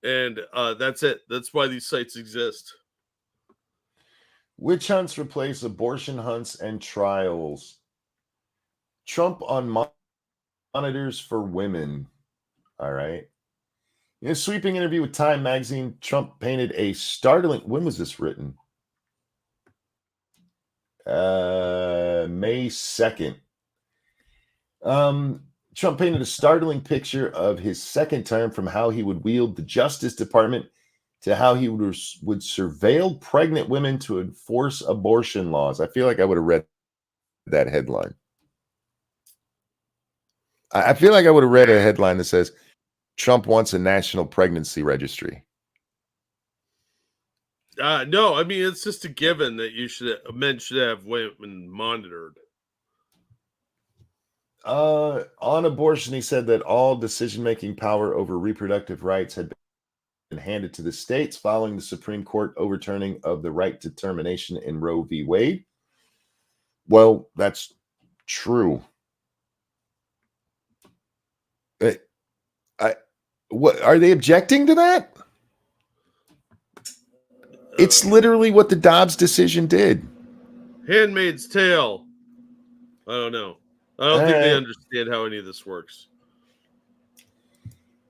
and that's it. That's why these sites exist. Witch hunts replace abortion hunts and trials. Trump on monitors for women. All right. In a sweeping interview with Time magazine, Trump painted a startling. When was this written? May 2nd. Trump painted a startling picture of his second term, from how he would wield the Justice Department to how he would surveil pregnant women to enforce abortion laws. I feel like I would have read that headline. I feel like I would have read a headline that says, "Trump wants a national pregnancy registry." No, I mean, it's just a given that men should have women monitored. On abortion, he said that all decision-making power over reproductive rights had been handed to the states following the Supreme Court overturning of the right to termination in Roe v. Wade. Well, that's true. What are they objecting to that? It's literally what the Dobbs decision did. Handmaid's Tale. I don't know. I don't think they understand how any of this works.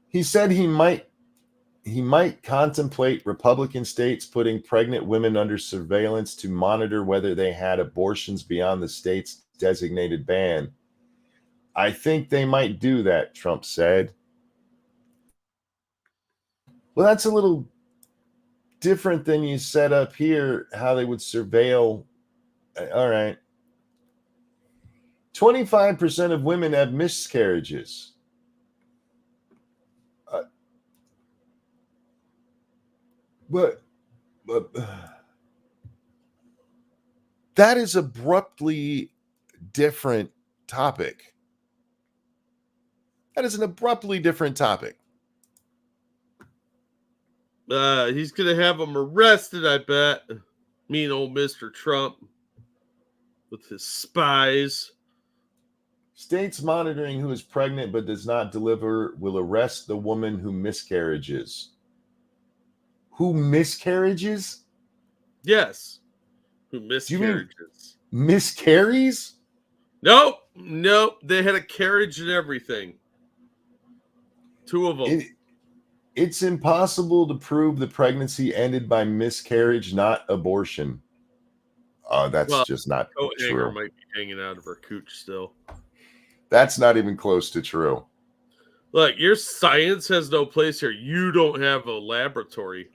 He said he might contemplate Republican states putting pregnant women under surveillance to monitor whether they had abortions beyond the state's designated ban. "I think they might do that," Trump said. Well, that's a little different than you set up here, how they would surveil. All right. 25% of women have miscarriages. But that is abruptly different topic. That is an abruptly different topic. He's gonna have him arrested, I bet. Mean old Mr. Trump with his spies. States monitoring who is pregnant but does not deliver will arrest the woman who miscarriages. Who miscarriages? Yes. Who miscarriages? Miscarries? Nope. They had a carriage and everything. 2 of them. It's impossible to prove the pregnancy ended by miscarriage, not abortion. That's just not true. Might be hanging out of her cooch still. That's not even close to true. Look, your science has no place here. You don't have a laboratory.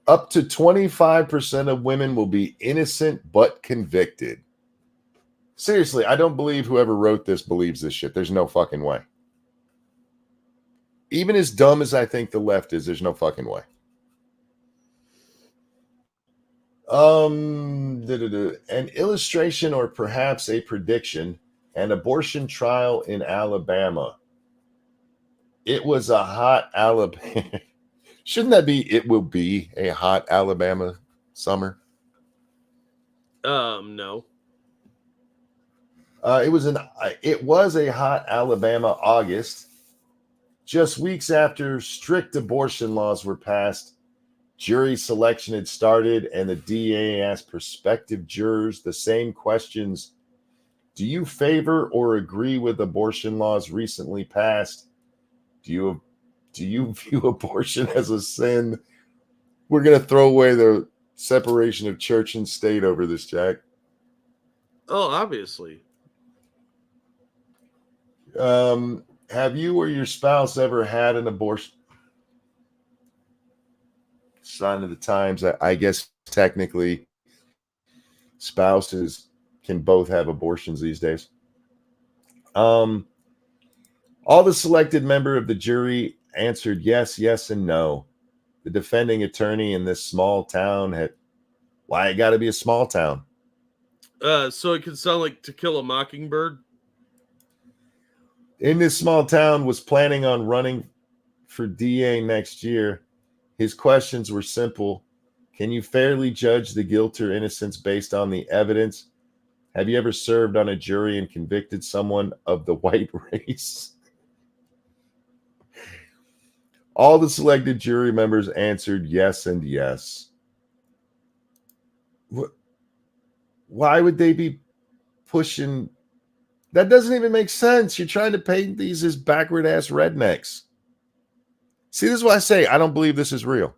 Up to 25% of women will be innocent but convicted. Seriously, I don't believe whoever wrote this believes this shit. There's no fucking way. Even as dumb as I think the left is, there's no fucking way. An illustration or perhaps a prediction, an abortion trial in Alabama. It was a hot Alabama. Shouldn't that be, it will be a hot Alabama summer? No. It was a hot Alabama August. Just weeks after strict abortion laws were passed, jury selection had started, and the DA asked prospective jurors the same questions. Do you favor or agree with abortion laws recently passed? Do you view abortion as a sin? We're going to throw away the separation of church and state over this, Jack. Oh, obviously. Have you or your spouse ever had an abortion? Sign of the times. I guess technically spouses can both have abortions these days. All the selected member of the jury answered yes, yes, and no. The defending attorney in this small town had, why it got to be a small town? So it could sound like To Kill a Mockingbird. In this small town, was planning on running for DA next year. His questions were simple. Can you fairly judge the guilt or innocence based on the evidence? Have you ever served on a jury and convicted someone of the white race? All the selected jury members answered yes and yes. Why would they be pushing? That doesn't even make sense. You're trying to paint these as backward ass rednecks. See, this is why I say I don't believe this is real.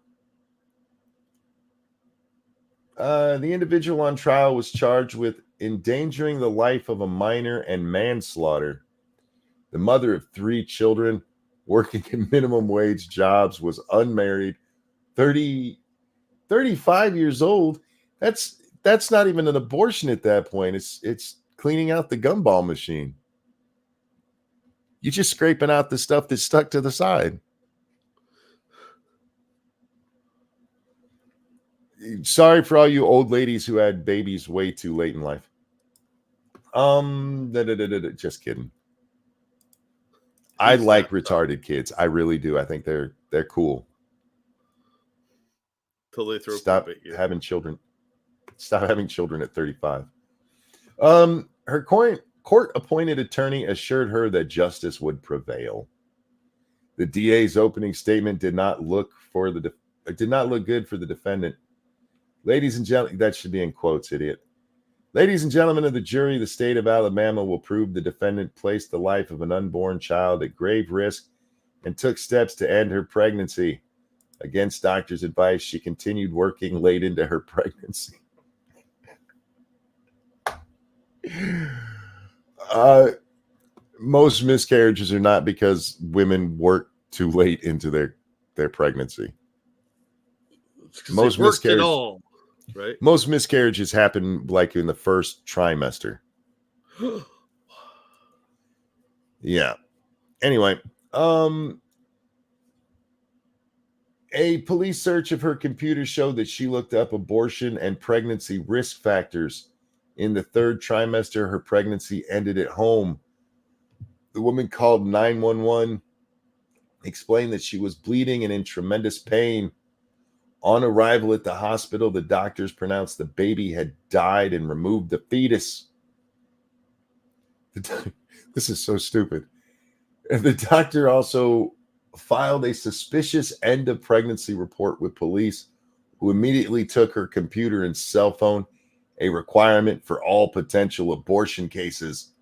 The individual on trial was charged with endangering the life of a minor and manslaughter. The mother of 3 children, working in minimum wage jobs, was unmarried, 35 years old. That's not even an abortion at that point. It's cleaning out the gumball machine. You're just scraping out the stuff that's stuck to the side. Sorry for all you old ladies who had babies way too late in life. Just kidding. I like retarded kids. I really do. I think they're cool. Till they throw Stop having children. Stop having children at 35. Her court-appointed attorney assured her that justice would prevail. The DA's opening statement did not look good for the defendant. Ladies and gentlemen, that should be in quotes, idiot. Ladies and gentlemen of the jury, the state of Alabama will prove the defendant placed the life of an unborn child at grave risk and took steps to end her pregnancy. Against doctor's advice, she continued working late into her pregnancy. Most miscarriages are not because women work too late into their pregnancy. Most miscarriages, right? Most miscarriages happen like in the first trimester. Yeah. Anyway, A police search of her computer showed that she looked up abortion and pregnancy risk factors. In the third trimester, her pregnancy ended at home. The woman called 911, explained that she was bleeding and in tremendous pain. On arrival at the hospital, the doctors pronounced the baby had died and removed the fetus. This is so stupid. The doctor also filed a suspicious end of pregnancy report with police, who immediately took her computer and cell phone, a requirement for all potential abortion cases.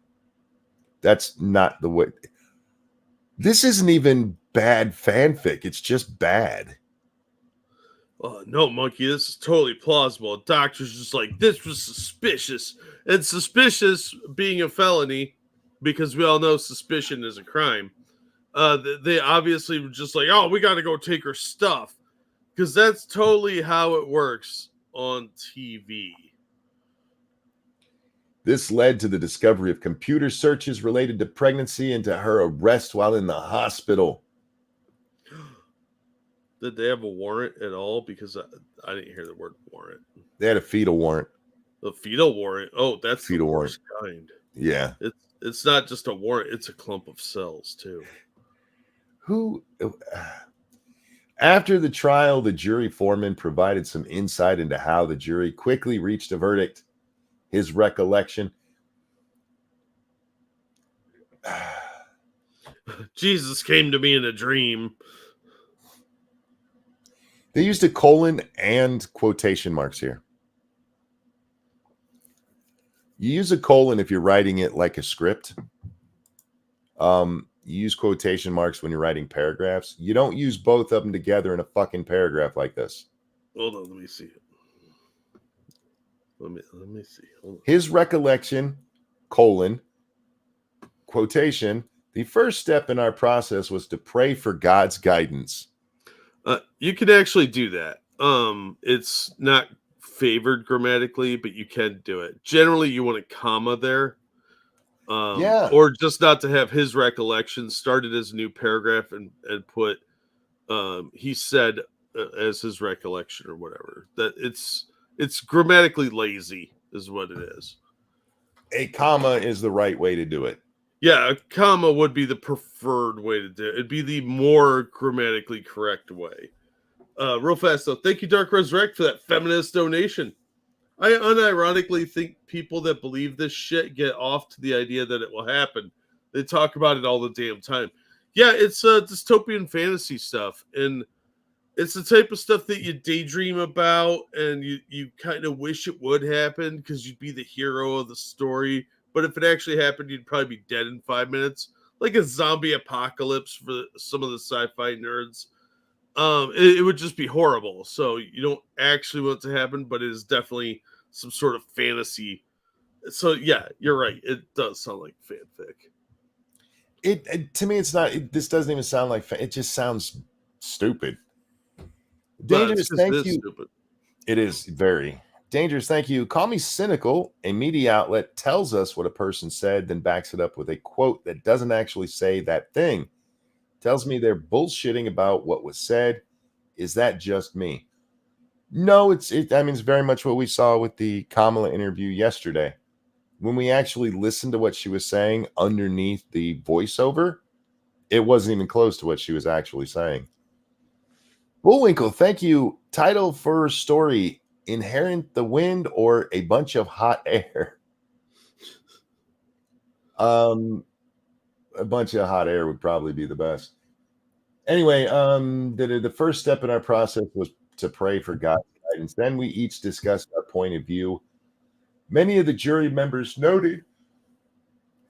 That's not the way. This isn't even bad fanfic. It's just bad. No, Monkey, this is totally plausible. A doctor's just like, this was suspicious. And suspicious being a felony, because we all know suspicion is a crime. They obviously were just like, oh, we got to go take her stuff. Because that's totally how it works on TV. This led to the discovery of computer searches related to pregnancy and to her arrest while in the hospital. Did they have a warrant at all? Because I didn't hear the word warrant. They had a fetal warrant. The fetal warrant? Oh, that's fetal the worst kind. Yeah. It's not just a warrant. It's a clump of cells, too. After the trial, the jury foreman provided some insight into how the jury quickly reached a verdict. His recollection. Jesus came to me in a dream. They used a colon and quotation marks here. You use a colon if you're writing it like a script. You use quotation marks when you're writing paragraphs. You don't use both of them together in a fucking paragraph like this. Hold on, let me see it. Let me see. Hold on. His recollection, colon, quotation. The first step in our process was to pray for God's guidance. You can actually do that. It's not favored grammatically, but you can do it. Generally, you want a comma there. Or just not to have his recollection started as a new paragraph and put he said as his recollection or whatever. That it's grammatically lazy is what it is. A comma is the right way to do it. Yeah, a comma would be the preferred way to do it. It'd be the more grammatically correct way. Real fast though, thank you, Dark Resurrect, for that feminist donation. I unironically think people that believe this shit get off to the idea that it will happen. They talk about it all the damn time. Yeah, it's dystopian fantasy stuff, and it's the type of stuff that you daydream about, and you kind of wish it would happen because you'd be the hero of the story. But if it actually happened, you'd probably be dead in 5 minutes, like a zombie apocalypse for some of the sci-fi nerds. It would just be horrible. So you don't actually want it to happen, but it is definitely some sort of fantasy. So yeah, you're right. It does sound like fanfic. It to me, it's not. This doesn't even sound like. It just sounds stupid. Dangerous. Thank you. Stupid. It is very dangerous. Thank you. Call me cynical. A media outlet tells us what a person said, then backs it up with a quote that doesn't actually say that thing. Tells me they're bullshitting about what was said. Is that just me? No, it's very much what we saw with the Kamala interview yesterday. When we actually listened to what she was saying underneath the voiceover, it wasn't even close to what she was actually saying. Bullwinkle, thank you. Title for story: Inherent the Wind or A Bunch of Hot Air? A bunch of hot air would probably be the best. Anyway, the first step in our process was to pray for God's guidance. Then we each discussed our point of view. Many of the jury members noted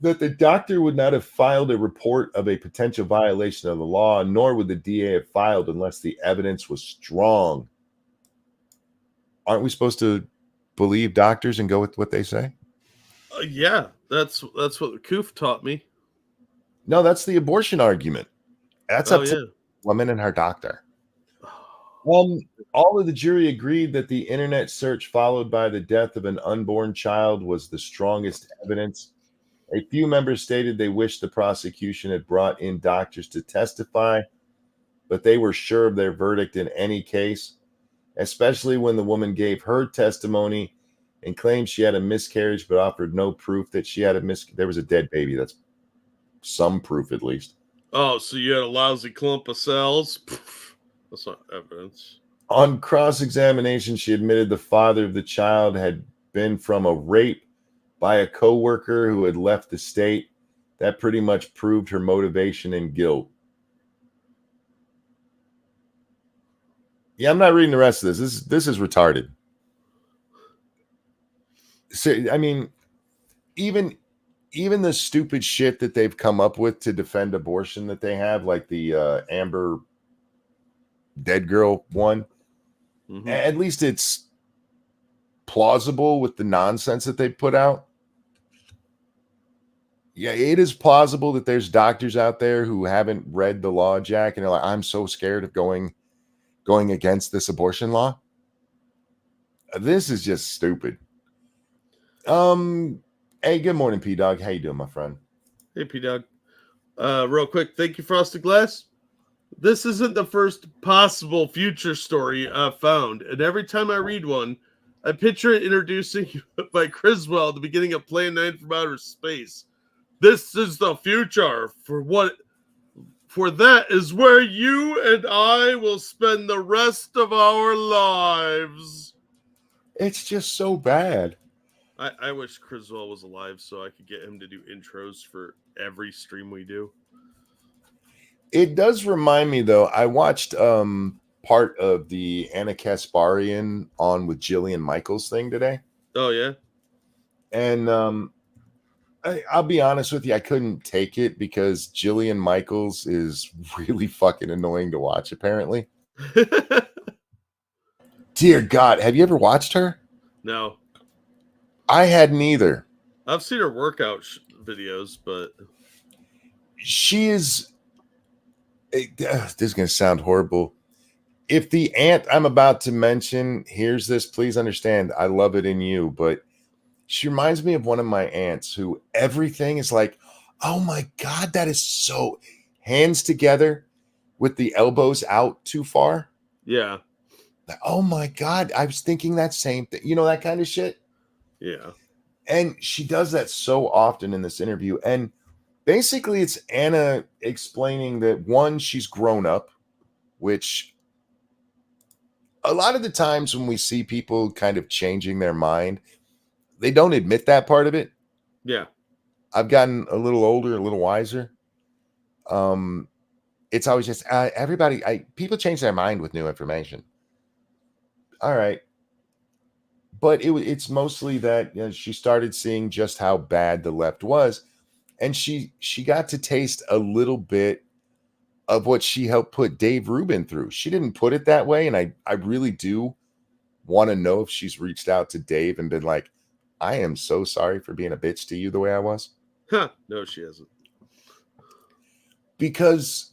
that the doctor would not have filed a report of a potential violation of the law, nor would the DA have filed unless the evidence was strong. Aren't we supposed to believe doctors and go with what they say? Yeah, that's what the Koof taught me. No, that's the abortion argument. That's up to the woman and her doctor. All of the jury agreed that the internet search followed by the death of an unborn child was the strongest evidence. A few members stated they wished the prosecution had brought in doctors to testify. but they were sure of their verdict in any case, especially when the woman gave her testimony and claimed she had a miscarriage, but offered no proof that she had a there was a dead baby. That's some proof, at least. Oh, so you had a lousy clump of cells? That's not evidence. On cross-examination, she admitted the father of the child had been from a rape by a coworker who had left the state. That pretty much proved her motivation and guilt. Yeah, I'm not reading the rest of this. This is retarded. So, I mean, even the stupid shit that they've come up with to defend abortion that they have, like the Amber dead girl one, at least it's plausible with the nonsense that they put out. Yeah, it is plausible that there's doctors out there who haven't read the law, Jack, and they're like, I'm so scared of going against this abortion law. This is just stupid. Hey, good morning, P-Dog. How you doing, my friend? Hey, P-Dog. Real quick, thank you, Frosted Glass. This isn't the first possible future story I've found, and every time I read one, I picture it introducing by Criswell at the beginning of Plan 9 from Outer Space. This is the future for that is where you and I will spend the rest of our lives. It's just so bad. I wish Criswell was alive so I could get him to do intros for every stream we do. It does remind me, though. I watched part of the Anna Kasparian on with Jillian Michaels thing today. Oh, yeah? And I'll be honest with you, I couldn't take it because Jillian Michaels is really fucking annoying to watch, apparently. Dear God, have you ever watched her? No. I hadn't either. I've seen her workout videos, but she is. This is going to sound horrible. If the aunt I'm about to mention hears this, please understand I love it in you, but she reminds me of one of my aunts who everything is like, oh my God, that is so hands together with the elbows out too far. Yeah. Oh my God, I was thinking that same thing. You know, that kind of shit. Yeah. And she does that so often in this interview. And basically it's Anna explaining that, one, she's grown up, which a lot of the times when we see people kind of changing their mind, they don't admit that part of it. Yeah. I've gotten a little older, a little wiser. It's always just people change their mind with new information. All right. But it's mostly that she started seeing just how bad the left was. And she got to taste a little bit of what she helped put Dave Rubin through. She didn't put it that way. And I really do want to know if she's reached out to Dave and been like, I am so sorry for being a bitch to you the way I was. Huh. No, she hasn't. Because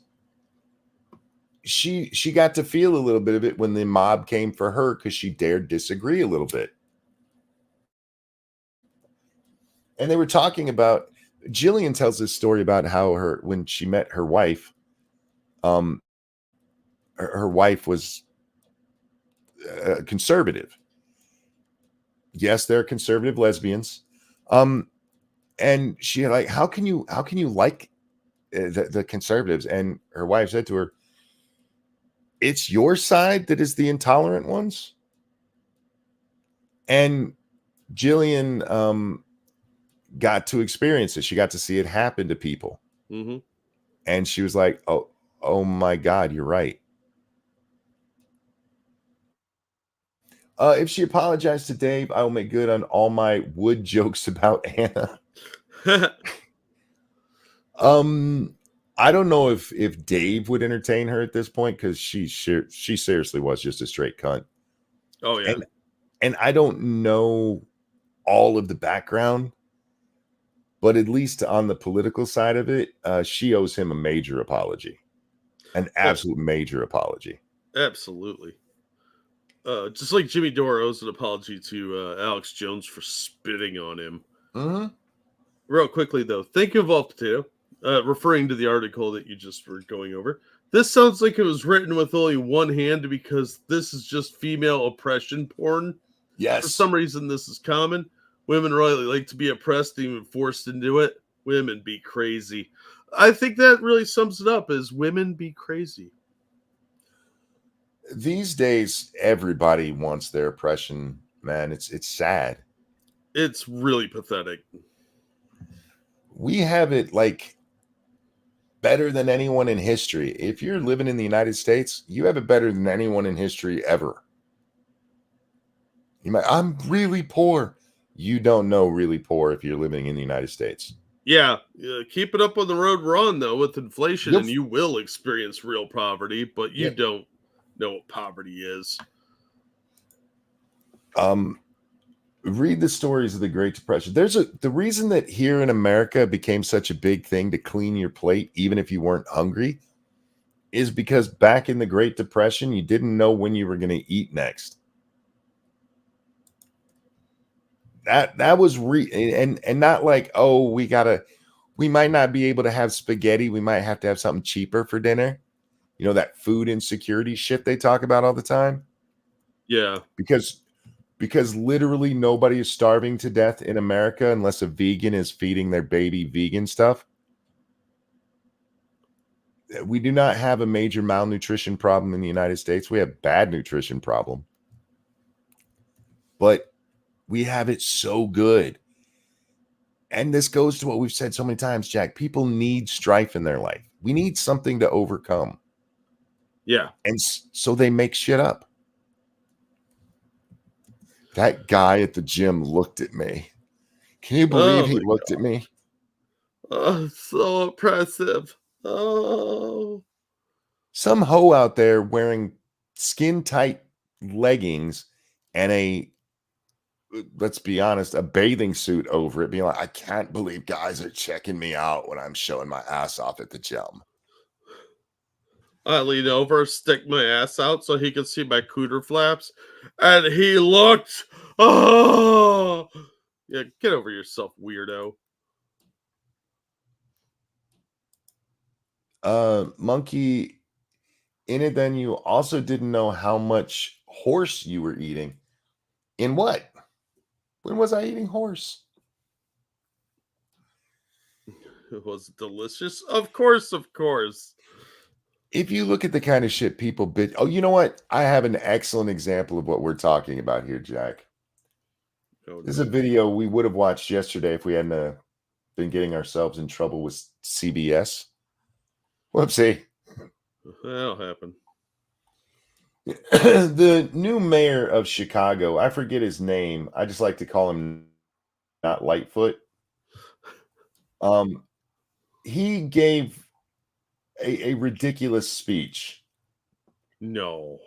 she got to feel a little bit of it when the mob came for her because she dared disagree a little bit. And they were talking about, Jillian tells this story about how when she met her wife, her wife was conservative. Yes, they're conservative lesbians. And she like, how can you like the conservatives? And her wife said to her, it's your side that is the intolerant ones. And Jillian got to experience it. She got to see it happen to people. Mm-hmm. And she was like, oh my God, you're right. If she apologized to Dave, I will make good on all my wood jokes about Anna. I don't know if Dave would entertain her at this point because she seriously was just a straight cunt. Oh yeah. And I don't know all of the background, but at least on the political side of it, she owes him a major apology, an absolute major apology. Absolutely. Just like Jimmy Dore owes an apology to Alex Jones for spitting on him. Mm-hmm. Real quickly, though, thank you, Evolved Potato. referring to the article that you just were going over. This sounds like it was written with only one hand because this is just female oppression porn. Yes. For some reason, this is common. Women really like to be oppressed, even forced into it. Women be crazy. I think that really sums it up as women be crazy. These days, everybody wants their oppression, man. It's sad. It's really pathetic. We have it like better than anyone in history. If you're living in the United States, you have it better than anyone in history ever. You might, I'm really poor. You don't know really poor if you're living in the United States. Yeah, keep it up on the road we're on, though, with inflation, You'll and you will experience real poverty, but you Yeah. don't know what poverty is. Read the stories of the Great Depression. The reason that here in America became such a big thing to clean your plate, even if you weren't hungry, is because back in the Great Depression, you didn't know when you were going to eat next. That was and not like, oh, we might not be able to have spaghetti. We might have to have something cheaper for dinner. You know, that food insecurity shit they talk about all the time. Yeah. Because literally nobody is starving to death in America unless a vegan is feeding their baby vegan stuff. We do not have a major malnutrition problem in the United States. We have bad nutrition problem. But we have it so good. And this goes to what we've said so many times, Jack. People need strife in their life. We need something to overcome. Yeah. And so they make shit up. That guy at the gym looked at me. Can you believe he looked at me? Oh, so oppressive. Oh. Some hoe out there wearing skin tight leggings and let's be honest, a bathing suit over it, being like, I can't believe guys are checking me out when I'm showing my ass off at the gym. I lean over, stick my ass out so he could see my cooter flaps, and he looked. Oh, yeah, get over yourself, weirdo. Monkey, in it, then you also didn't know how much horse you were eating. In what? When was I eating horse? It was delicious. Of course, of course. If you look at the kind of shit people bitch. Oh, you know what? I have an excellent example of what we're talking about here, Jack. Oh, This is a video we would have watched yesterday if we hadn't been getting ourselves in trouble with CBS. Whoopsie. That'll happen. The new mayor of Chicago, I forget his name. I just like to call him not Lightfoot. He gave a ridiculous speech. No.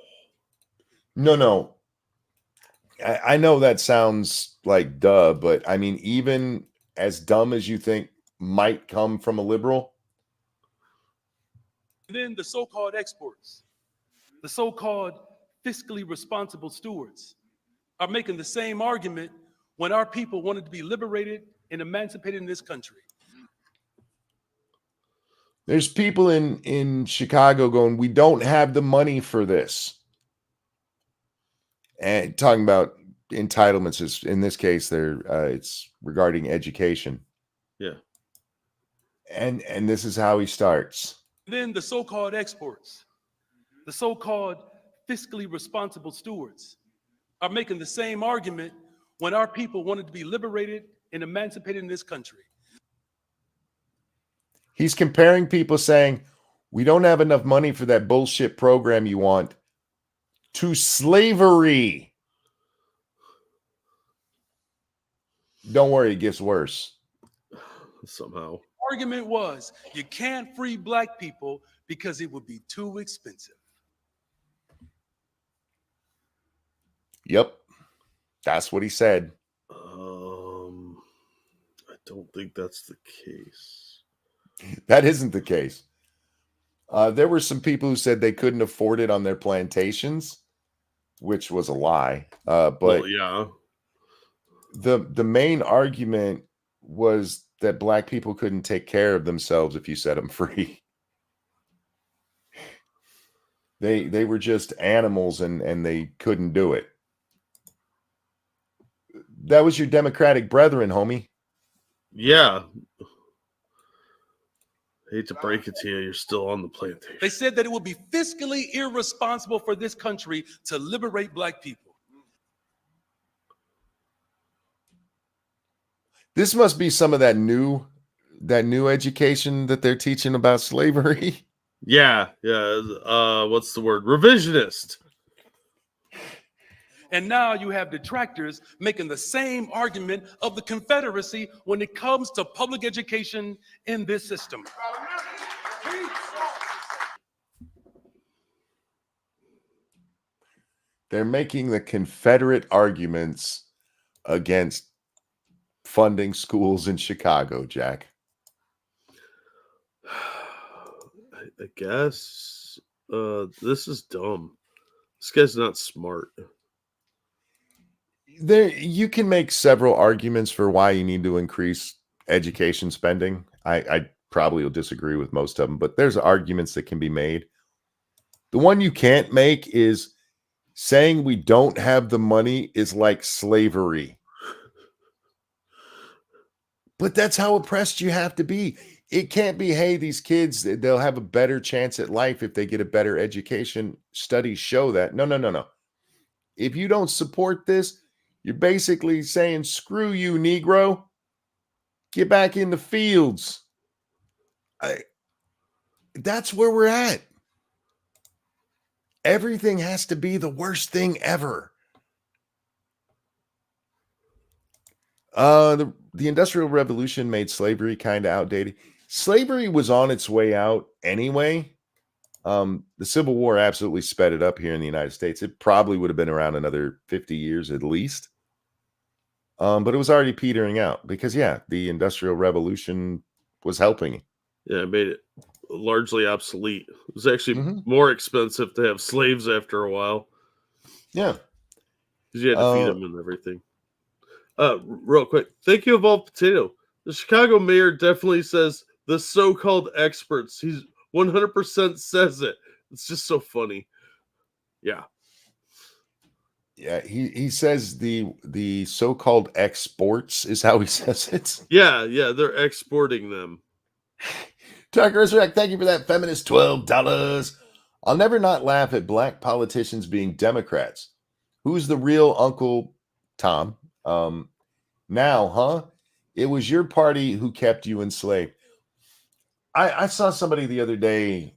I know that sounds like duh, but I mean, even as dumb as you think might come from a liberal. And then the so-called exports, the so-called fiscally responsible stewards, are making the same argument when our people wanted to be liberated and emancipated in this country. There's people in Chicago going, we don't have the money for this. And talking about entitlements is, in this case, it's regarding education. Yeah. And this is how he starts. Then the so-called exports, the so-called fiscally responsible stewards, are making the same argument when our people wanted to be liberated and emancipated in this country. He's comparing people saying, we don't have enough money for that bullshit program you want, to slavery. Don't worry, it gets worse. Somehow. Argument was, you can't free black people because it would be too expensive. Yep. That's what he said. I don't think that's the case. That isn't the case. There were some people who said they couldn't afford it on their plantations, which was a lie. But well, yeah. The main argument was that black people couldn't take care of themselves if you set them free. They were just animals and they couldn't do it. That was your Democratic brethren, homie. Yeah. Hate to break it to you, you're still on the plantation. They said that it would be fiscally irresponsible for this country to liberate black people. This must be some of that new education that they're teaching about slavery. Yeah. What's the word? Revisionist. And now you have detractors making the same argument of the Confederacy when it comes to public education in this system. They're making the Confederate arguments against funding schools in Chicago, Jack. I guess this is dumb. This guy's not smart. You can make several arguments for why you need to increase education spending. I probably will disagree with most of them, but there's arguments that can be made. The one you can't make is saying we don't have the money is like slavery. But that's how oppressed you have to be. It can't be, hey, these kids, they'll have a better chance at life if they get a better education. Studies show that. No. If you don't support this, you're basically saying, screw you, Negro. Get back in the fields. That's where we're at. Everything has to be the worst thing ever. The Industrial Revolution made slavery kind of outdated. Slavery was on its way out anyway. The Civil War absolutely sped it up here in the United States. It probably would have been around another 50 years at least. But it was already petering out because, the Industrial Revolution was helping. Yeah, it made it largely obsolete. It was actually more expensive to have slaves after a while. Yeah. Because you had to feed them and everything. Real quick. Thank you, Evolved Potato. The Chicago mayor definitely says the so-called experts. He's 100% says it. It's just so funny. Yeah. Yeah, he says the so-called exports is how he says it. Yeah, they're exporting them. Tucker Resurrect, thank you for that feminist $12. I'll never not laugh at black politicians being Democrats. Who's the real Uncle Tom? Now, huh? It was your party who kept you enslaved. I saw somebody the other day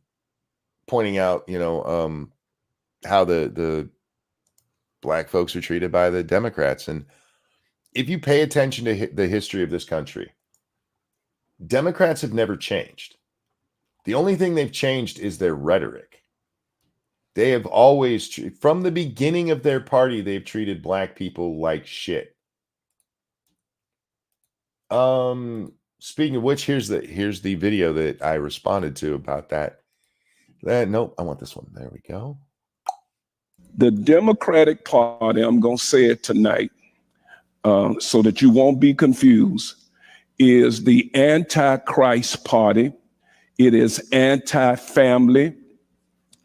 pointing out, how the black folks are treated by the Democrats. And if you pay attention to the history of this country, Democrats have never changed. The only thing they've changed is their rhetoric. They have always, from the beginning of their party, they've treated black people like shit. Speaking of which, here's the video that I responded to about that. Nope, I want this one. There we go. The Democratic Party, I'm going to say it tonight so that you won't be confused, is the Antichrist Party. It is anti-family.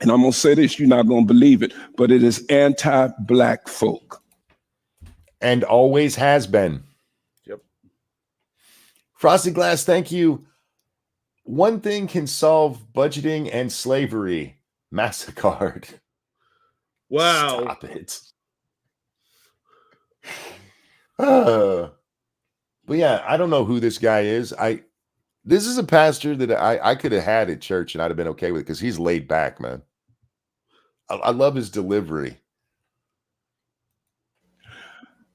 And I'm going to say this, you're not going to believe it, but it is anti-black folk. And always has been. Yep. Frosted Glass, thank you. One thing can solve budgeting and slavery. MasterCard. Wow. Stop it. But yeah, I don't know who this guy is. This is a pastor that I could have had at church and I'd have been okay with it because he's laid back, man. I love his delivery.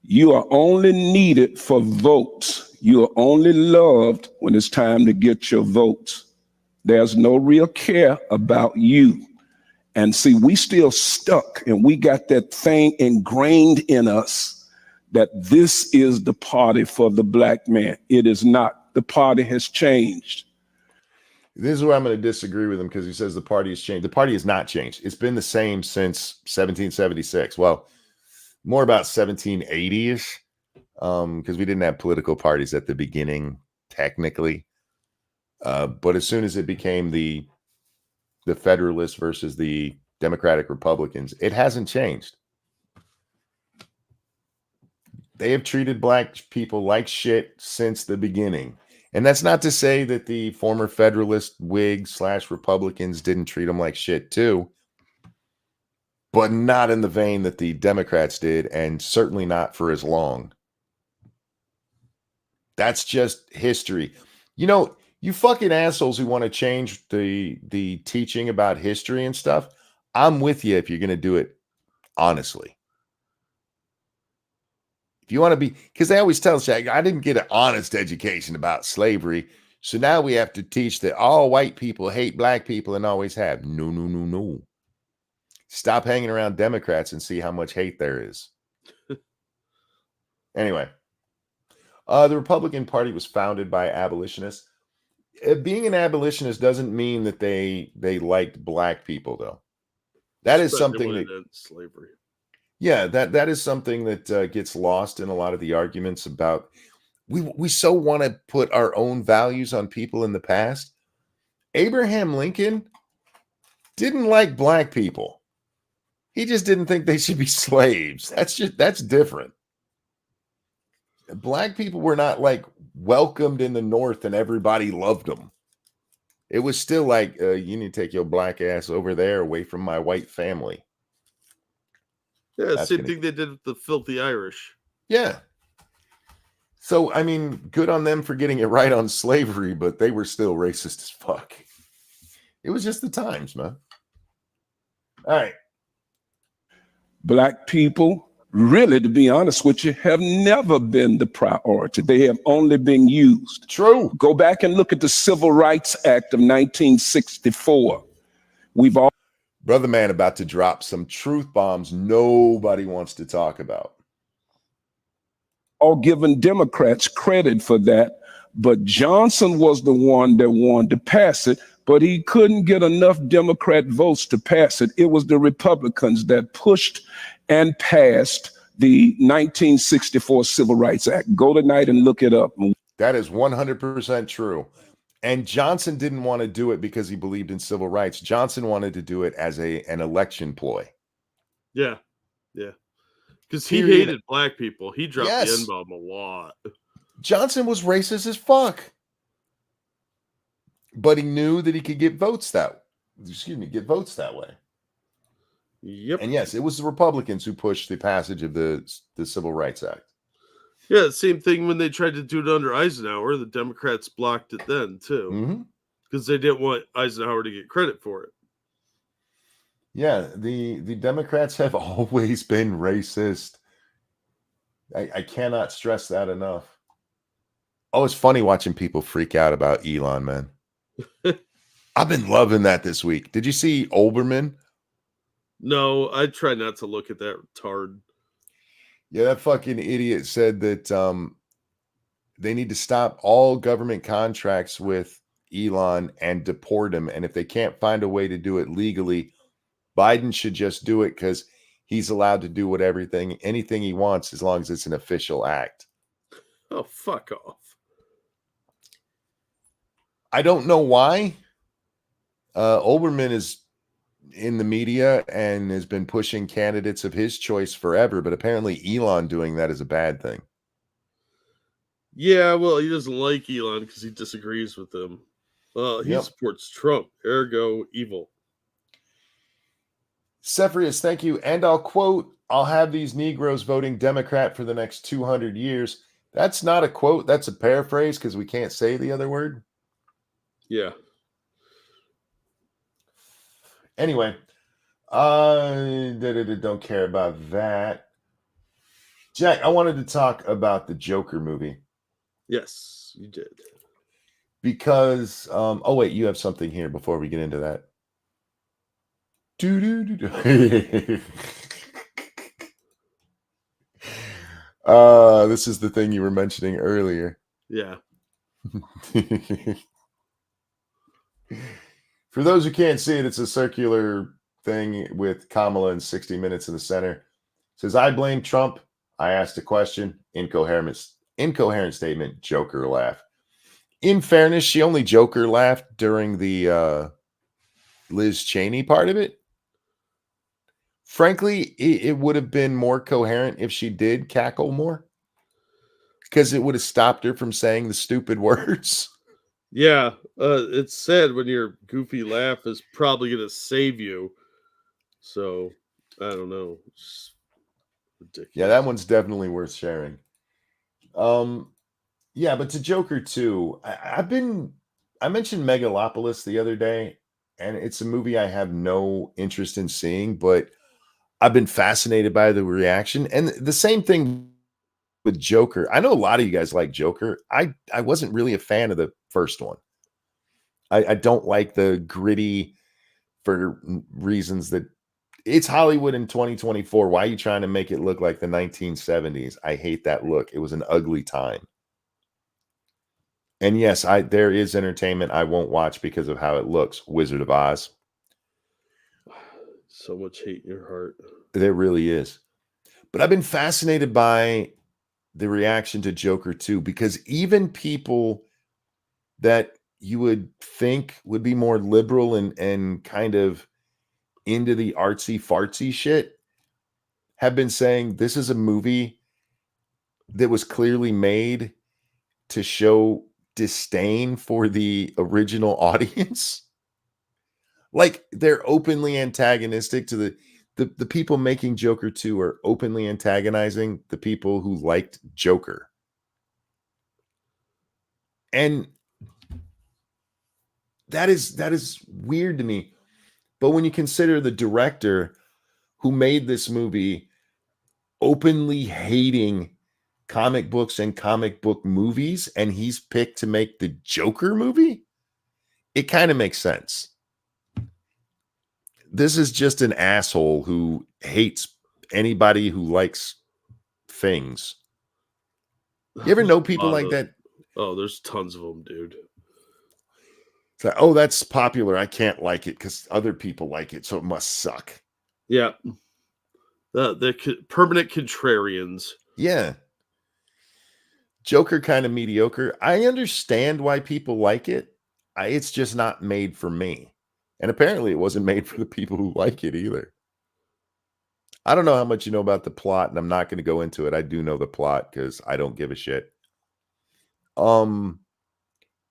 You are only needed for votes. You are only loved when it's time to get your votes. There's no real care about you. And see, we still stuck and we got that thing ingrained in us that this is the party for the black man. It is not. The party has changed. This is where I'm going to disagree with him because he says the party has changed. The party has not changed. It's been the same since 1776. Well, more about 1780-ish because we didn't have political parties at the beginning technically. But as soon as it became the Federalists versus the Democratic Republicans, it hasn't changed. They have treated black people like shit since the beginning. And that's not to say that the former Federalist Whigs / Republicans didn't treat them like shit too, but not in the vein that the Democrats did, and certainly not for as long. That's just history. You know, you fucking assholes who want to change the teaching about history and stuff, I'm with you if you're going to do it honestly. If you want to be, because they always tell us, I didn't get an honest education about slavery, so now we have to teach that all white people hate black people and always have. No, no, no, no. Stop hanging around Democrats and see how much hate there is. Anyway, the Republican Party was founded by abolitionists. Being an abolitionist doesn't mean that they liked black people, though. That is something that slavery. Yeah, that is something that gets lost in a lot of the arguments about we so want to put our own values on people in the past. Abraham Lincoln didn't like black people. He just didn't think they should be slaves. That's different. Black people were not like welcomed in the North and everybody loved them. It was still like, you need to take your black ass over there away from my white family. Yeah, same thing they did with the filthy Irish. Yeah. So, I mean, good on them for getting it right on slavery, but they were still racist as fuck. It was just the times, man. All right. Black people, really, to be honest with you, have never been the priority. They have only been used. True. Go back and look at the Civil Rights Act of 1964. We've all Brother man about to drop some truth bombs nobody wants to talk about. all given Democrats credit for that, but Johnson was the one that wanted to pass it, but he couldn't get enough Democrat votes to pass it. It was the Republicans that pushed and passed the 1964 Civil Rights Act. Go tonight and look it up. That is 100% true. And Johnson didn't want to do it because he believed in civil rights. Johnson wanted to do it as an election ploy. Yeah. Yeah. Because he hated black people. He dropped the N-bomb a lot. Johnson was racist as fuck. But he knew that he could get votes that way. Yep. And yes, it was the Republicans who pushed the passage of the Civil Rights Act. Yeah, same thing when they tried to do it under Eisenhower. The Democrats blocked it then, too. Because they didn't want Eisenhower to get credit for it. Yeah, the Democrats have always been racist. I cannot stress that enough. Oh, it's funny watching people freak out about Elon, man. I've been loving that this week. Did you see Olbermann? No, I try not to look at that retard. Yeah, that fucking idiot said that they need to stop all government contracts with Elon and deport him. And if they can't find a way to do it legally, Biden should just do it because he's allowed to do anything he wants as long as it's an official act. Oh, fuck off. I don't know why. Olbermann is in the media and has been pushing candidates of his choice forever, but apparently Elon doing that is a bad thing. Yeah, well, he doesn't like Elon because he disagrees with him. Well, he supports Trump, ergo evil. Cephrius, thank you. And I'll quote, I'll have these Negroes voting Democrat for the next 200 years. That's not a quote. That's a paraphrase because we can't say the other word. Yeah. Anyway, don't care about that. Jack, I wanted to talk about the Joker movie. Yes, you did. Because, oh wait, you have something here before we get into that. This is the thing you were mentioning earlier. Yeah. For those who can't see it, it's a circular thing with Kamala and 60 Minutes in the center. It says, I blame Trump. I asked a question. Incoherent statement. Joker laugh. In fairness, she only Joker laughed during the Liz Cheney part of it. Frankly, it would have been more coherent if she did cackle more, because it would have stopped her from saying the stupid words. Yeah, it's sad when your goofy laugh is probably going to save you. So, I don't know. It's ridiculous. Yeah, that one's definitely worth sharing. Yeah, but to Joker 2, I mentioned Megalopolis the other day, and it's a movie I have no interest in seeing, but I've been fascinated by the reaction. And the same thing with Joker. I know a lot of you guys like Joker. I wasn't really a fan of the first one. I don't like the gritty, for reasons that it's Hollywood in 2024. Why are you trying to make it look like the 1970s? I hate that look. It was an ugly time. And yes, there is entertainment I won't watch because of how it looks. Wizard of Oz. So much hate in your heart. There really is. But I've been fascinated by the reaction to Joker 2, because even people that you would think would be more liberal and kind of into the artsy fartsy shit have been saying this is a movie that was clearly made to show disdain for the original audience. Like, they're openly antagonistic to the people making Joker 2 are openly antagonizing the people who liked Joker. And that is weird to me. But when you consider the director who made this movie openly hating comic books and comic book movies, and he's picked to make the Joker movie, it kind of makes sense. This is just an asshole who hates anybody who likes things. You ever know people like that? Oh, there's tons of them, dude. It's like, oh, that's popular. I can't like it because other people like it, so it must suck. Yeah. The permanent contrarians. Yeah. Joker kind of mediocre. I understand why people like it. It's just not made for me. And apparently it wasn't made for the people who like it either. I don't know how much you know about the plot, and I'm not going to go into it. I do know the plot because I don't give a shit.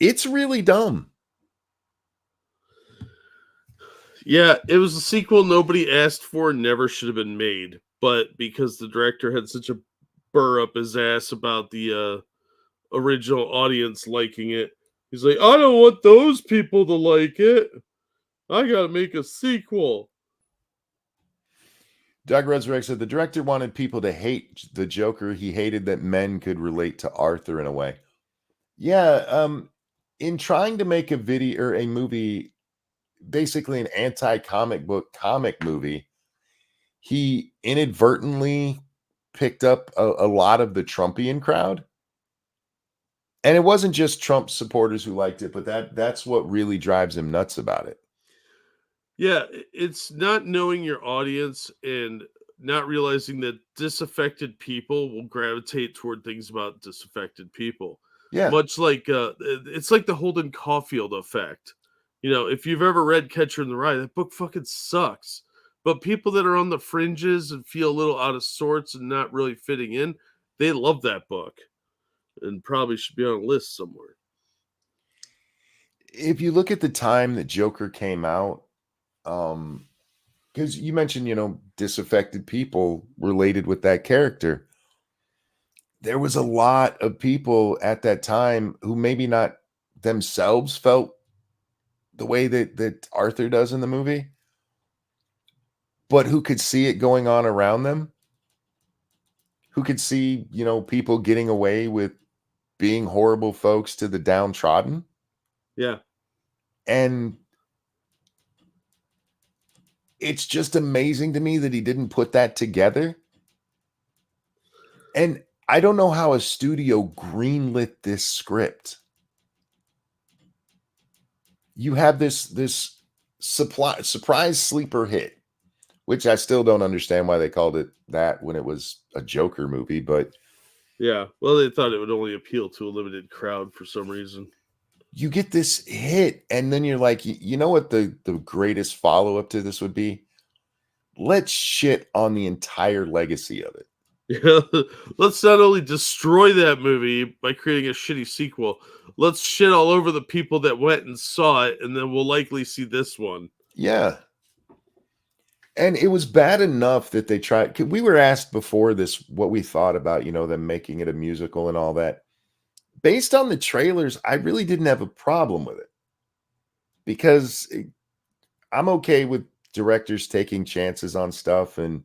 It's really dumb. Yeah, it was a sequel nobody asked for, never should have been made. But because the director had such a burr up his ass about the original audience liking it, he's like, I don't want those people to like it. I gotta make a sequel. Doug Resurrect said the director wanted people to hate the Joker. He hated that men could relate to Arthur in a way. Yeah, in trying to make a video or a movie, basically an anti-comic book comic movie, he inadvertently picked up a lot of the Trumpian crowd. And it wasn't just Trump supporters who liked it, but that's what really drives him nuts about it. Yeah, it's not knowing your audience and not realizing that disaffected people will gravitate toward things about disaffected people. Yeah. Much like it's like the Holden Caulfield effect. You know, if you've ever read Catcher in the Rye, that book fucking sucks. But people that are on the fringes and feel a little out of sorts and not really fitting in, they love that book and probably should be on a list somewhere. If you look at the time that Joker came out, because you mentioned, disaffected people related with that character. There was a lot of people at that time who maybe not themselves felt the way that Arthur does in the movie, but who could see it going on around them, who could see, people getting away with being horrible folks to the downtrodden. Yeah. And it's just amazing to me that he didn't put that together. And I don't know how a studio greenlit this script. You have this surprise sleeper hit, which I still don't understand why they called it that when it was a Joker movie, but yeah, well, they thought it would only appeal to a limited crowd for some reason. you get this hit, and then you're like, you know what the greatest follow-up to this would be? Let's shit on the entire legacy of it. Yeah, let's not only destroy that movie by creating a shitty sequel, let's shit all over the people that went and saw it, and then we'll likely see this one. Yeah. And it was bad enough that they tried. We were asked before this what we thought about, them making it a musical and all that. Based on the trailers, I really didn't have a problem with it because I'm okay with directors taking chances on stuff. And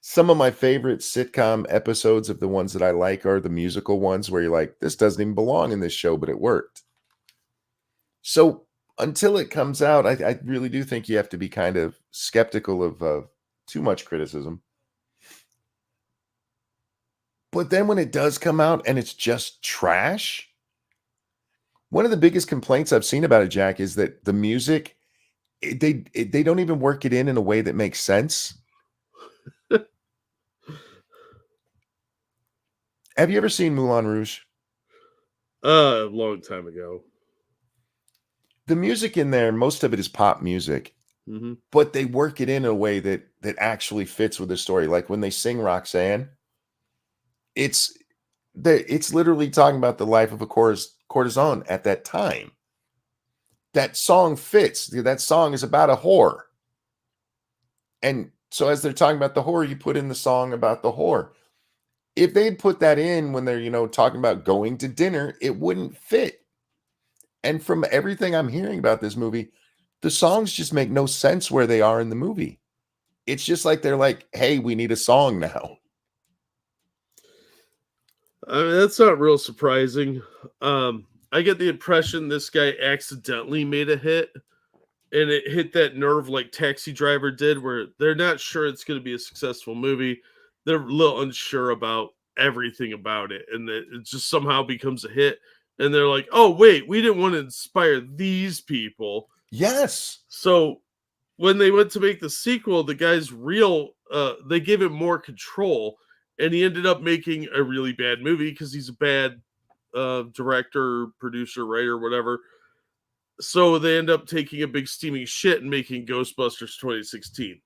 some of my favorite sitcom episodes of the ones that I like are the musical ones where you're like, this doesn't even belong in this show, but it worked. So until it comes out, I really do think you have to be kind of skeptical of too much criticism. But then when it does come out and it's just trash, one of the biggest complaints I've seen about it, Jack, is that the music, they don't even work it in a way that makes sense. Have you ever seen Moulin Rouge? A long time ago. The music in there, most of it is pop music, but they work it in a way that actually fits with the story. Like when they sing Roxanne, it's literally talking about the life of a courtesan at that time. That song fits. That song is about a whore. And so as they're talking about the whore, you put in the song about the whore. If they'd put that in when they're, talking about going to dinner, it wouldn't fit. And from everything I'm hearing about this movie, the songs just make no sense where they are in the movie. It's just like they're like, hey, we need a song now. I mean, that's not real surprising. I get the impression this guy accidentally made a hit, and it hit that nerve like Taxi Driver did, where they're not sure it's going to be a successful movie. They're a little unsure about everything about it, and it just somehow becomes a hit. And they're like, oh, wait, we didn't want to inspire these people. Yes. So when they went to make the sequel, the guy's they gave him more control, and he ended up making a really bad movie because he's a bad director, producer, writer, whatever. So they end up taking a big steaming shit and making Ghostbusters 2016.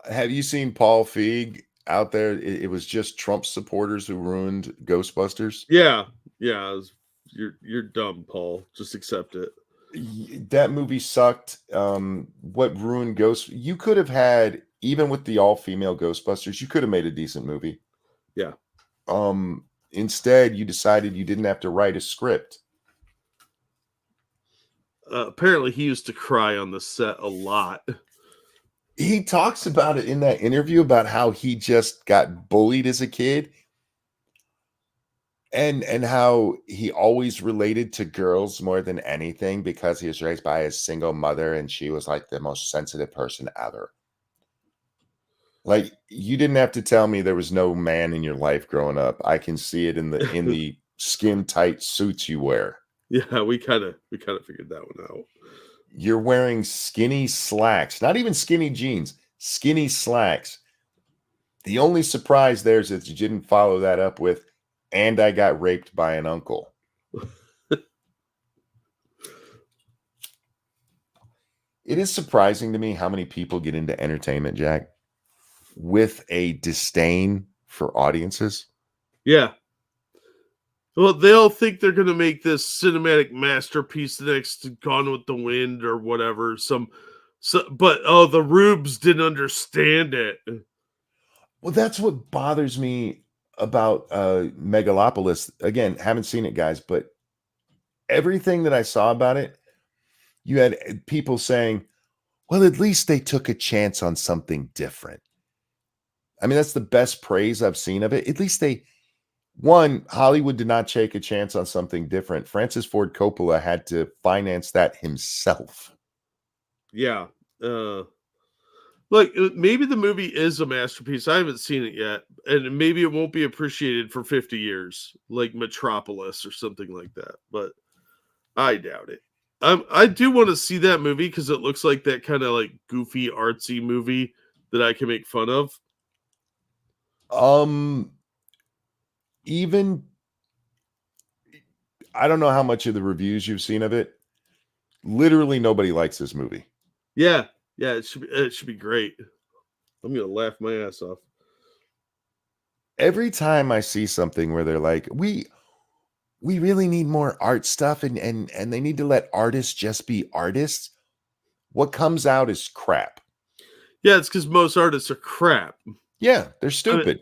Have you seen Paul Feig out there? It was just Trump supporters who ruined Ghostbusters. Yeah. You're dumb, Paul. Just accept it. That movie sucked. What ruined Ghost? You could have had, even with the all-female Ghostbusters, you could have made a decent movie. Yeah. Instead, you decided you didn't have to write a script. Apparently, he used to cry on the set a lot. He talks about it in that interview about how he just got bullied as a kid. And how he always related to girls more than anything because he was raised by a single mother and she was like the most sensitive person ever. Like, you didn't have to tell me there was no man in your life growing up. I can see it in the skin tight suits you wear. Yeah, we kind of figured that one out. You're wearing skinny slacks, not even skinny jeans, skinny slacks. The only surprise there is that you didn't follow that up with, and I got raped by an uncle. It is surprising to me how many people get into entertainment, Jack, with a disdain for audiences. Yeah. Well, they all think they're going to make this cinematic masterpiece next to Gone with the Wind or whatever. But the rubes didn't understand it. Well, that's what bothers me about Megalopolis. Again, haven't seen it, guys, but everything that I saw about it, you had people saying, well, at least they took a chance on something different. I mean, that's the best praise I've seen of it. At least Hollywood did not take a chance on something different. Francis Ford Coppola had to finance that himself. Yeah. Like, maybe the movie is a masterpiece. I haven't seen it yet. And maybe it won't be appreciated for 50 years, like Metropolis or something like that. But I doubt it. I do want to see that movie because it looks like that kind of like goofy, artsy movie that I can make fun of. Even I don't know how much of the reviews you've seen of it. Literally nobody likes this movie. Yeah, it should be great. I'm gonna laugh my ass off. Every time I see something where they're like, we really need more art stuff and they need to let artists just be artists. What comes out is crap. Yeah, it's because most artists are crap. Yeah, they're stupid.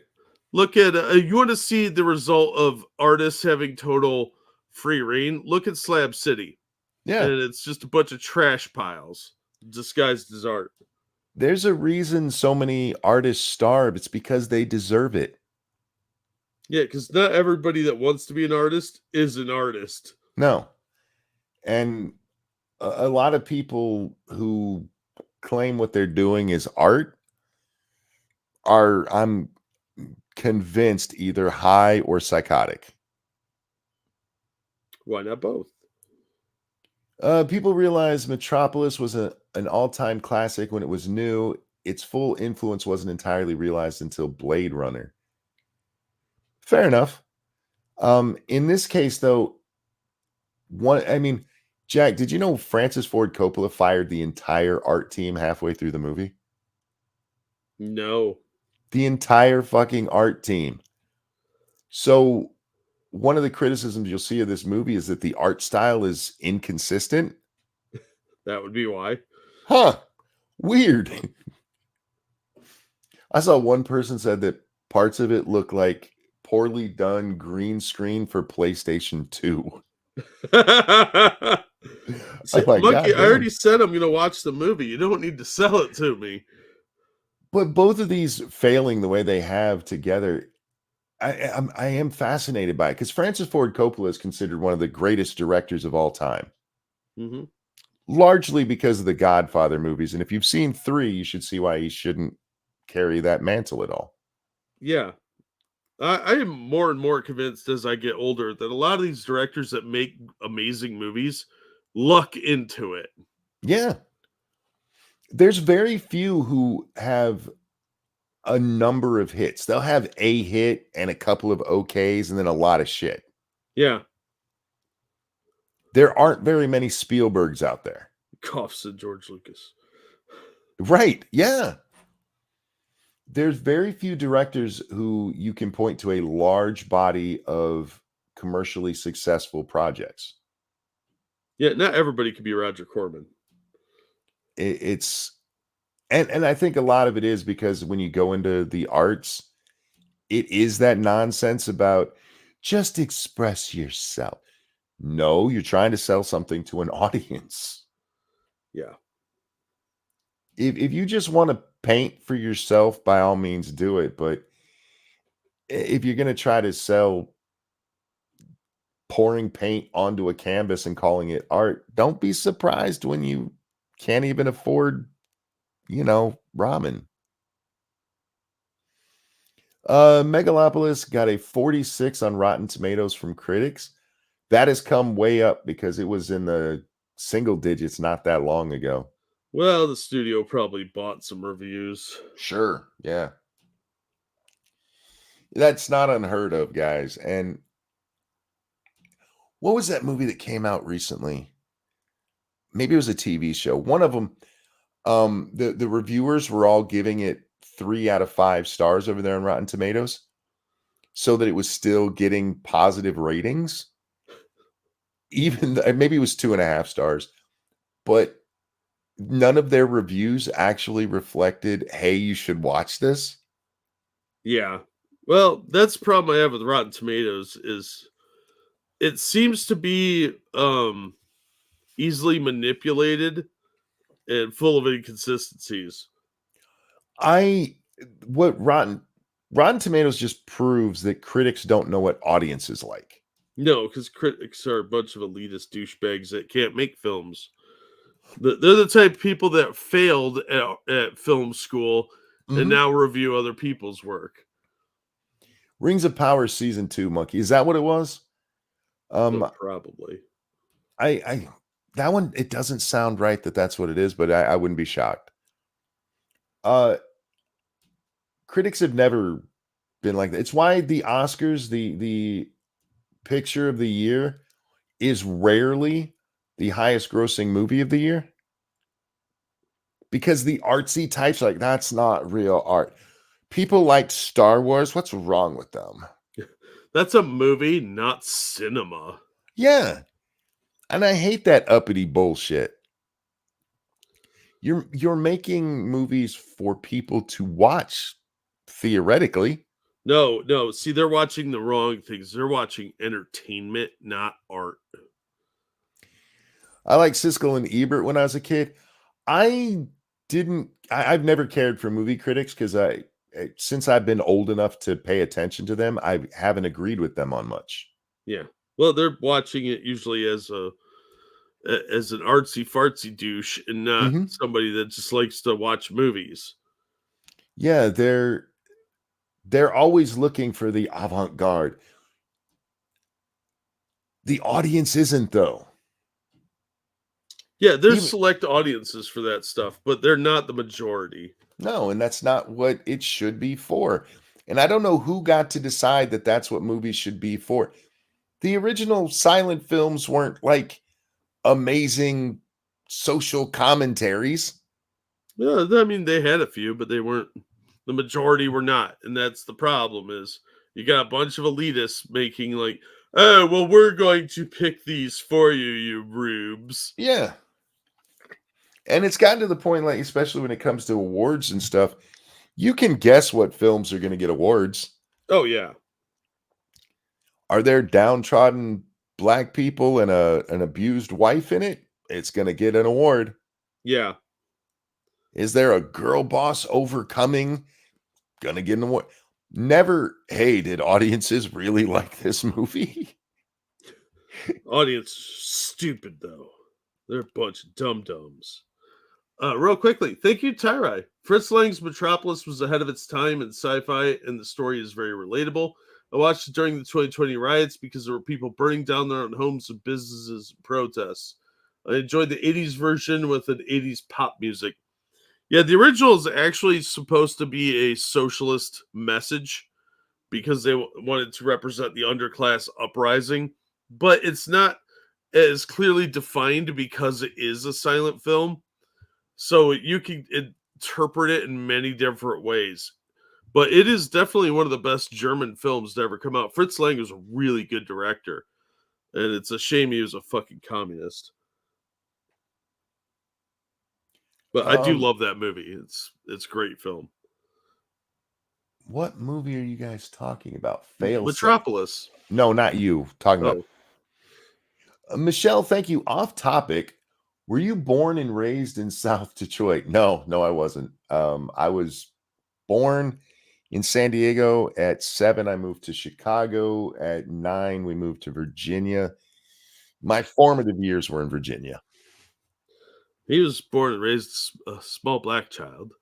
Look at you want to see the result of artists having total free reign. Look at Slab City. Yeah. And it's just a bunch of trash piles disguised as art. There's a reason so many artists starve. It's because they deserve it. Yeah, because not everybody that wants to be an artist is an artist. No. And a lot of people who claim what they're doing is art are, I'm convinced, either high or psychotic. Why not both? People realize Metropolis was an all-time classic when it was new. Its full influence wasn't entirely realized until Blade Runner. Fair enough. In this case, though, Jack, did you know Francis Ford Coppola fired the entire art team halfway through the movie? No. The entire fucking art team. So one of the criticisms you'll see of this movie is that the art style is inconsistent. That would be why. Huh. Weird. I saw one person said that parts of it look like poorly done green screen for PlayStation 2. See, like, Monkey, I goddamn. already said I'm going to watch the movie. You don't need to sell it to me. But both of these failing the way they have together, I am fascinated by it because Francis Ford Coppola is considered one of the greatest directors of all time. Mm-hmm. Largely because of the Godfather movies. And if you've seen 3, you should see why he shouldn't carry that mantle at all. Yeah. I am more and more convinced as I get older that a lot of these directors that make amazing movies luck into it. Yeah. There's very few who have a number of hits. They'll have a hit and a couple of okays and then a lot of shit. Yeah. There aren't very many Spielbergs out there. Coughs at George Lucas. Right. Yeah. There's very few directors who you can point to a large body of commercially successful projects. Yeah, not everybody could be Roger Corman. It's and I think a lot of it is because when you go into the arts, it is that nonsense about just express yourself. No, you're trying to sell something to an audience. Yeah. If you just want to paint for yourself, by all means do it. But if you're going to try to sell pouring paint onto a canvas and calling it art, don't be surprised when you can't even afford, ramen. Megalopolis got a 46 on Rotten Tomatoes from critics. That has come way up because it was in the single digits not that long ago. Well, the studio probably bought some reviews. Sure. Yeah. That's not unheard of, guys. And what was that movie that came out recently? Maybe it was a TV show. One of them, the reviewers were all giving it 3 out of 5 stars over there on Rotten Tomatoes so that it was still getting positive ratings. Even maybe it was 2.5 stars, but none of their reviews actually reflected, hey, you should watch this. Yeah. Well, that's the problem I have with Rotten Tomatoes is it seems to be easily manipulated and full of inconsistencies. What Rotten Tomatoes just proves that critics don't know what audiences like. No, because critics are a bunch of elitist douchebags that can't make films. They're the type of people that failed at film school and now review other people's work. Rings of Power season 2, Monkey. Is that what it was? Probably. I that one, it doesn't sound right that's what it is, but I wouldn't be shocked. Critics have never been like that. It's why the Oscars, the picture of the year is rarely the highest grossing movie of the year? Because the artsy types, like, that's not real art. People like Star Wars. What's wrong with them? That's a movie, not cinema. Yeah. And I hate that uppity bullshit. You're making movies for people to watch, theoretically. No. See, they're watching the wrong things. They're watching entertainment, not art. I like Siskel and Ebert when I was a kid. I've never cared for movie critics because since I've been old enough to pay attention to them, I haven't agreed with them on much. Yeah. Well, they're watching it usually as an artsy fartsy douche and not Mhm. somebody that just likes to watch movies. Yeah, they're always looking for the avant-garde. The audience isn't, though. Yeah, there's Even- select audiences for that stuff, but they're not the majority. No, and that's not what it should be for. And I don't know who got to decide that that's what movies should be for. The original silent films weren't like amazing social commentaries. Yeah, I mean they had a few, but they weren't. The majority were not, and that's the problem. Is you got a bunch of elitists making like, oh, well, we're going to pick these for you, you rubes. Yeah. And it's gotten to the point, like, especially when it comes to awards and stuff, you can guess what films are going to get awards. Oh yeah, Are there downtrodden black people and an abused wife in it? It's going to get an award. yeah. Is there a girl boss overcoming? Going to get an award. Never, hey, did audiences really like this movie? Audience stupid though. They're a bunch of dum-dums. Real quickly, thank you, Tyrai. Fritz Lang's Metropolis was ahead of its time in sci-fi, and the story is very relatable. I watched it during the 2020 riots because there were people burning down their own homes and businesses in protests. I enjoyed the 80s version with an 80s pop music. Yeah, the original is actually supposed to be a socialist message because they wanted to represent the underclass uprising, but it's not as clearly defined because it is a silent film. So you can interpret it in many different ways. But it is definitely one of the best German films to ever come out. Fritz Lang was a really good director. And it's a shame he was a fucking communist. But I do love that movie. It's a great film. What movie are you guys talking about? Fail. Metropolis. No, not you. Talking about Oh. Michelle. Thank you. Off topic. Were you born and raised in South Detroit? No, I wasn't. I was born in San Diego at 7. I moved to Chicago at 9. We moved to Virginia. My formative years were in Virginia. He was born and raised a small black child.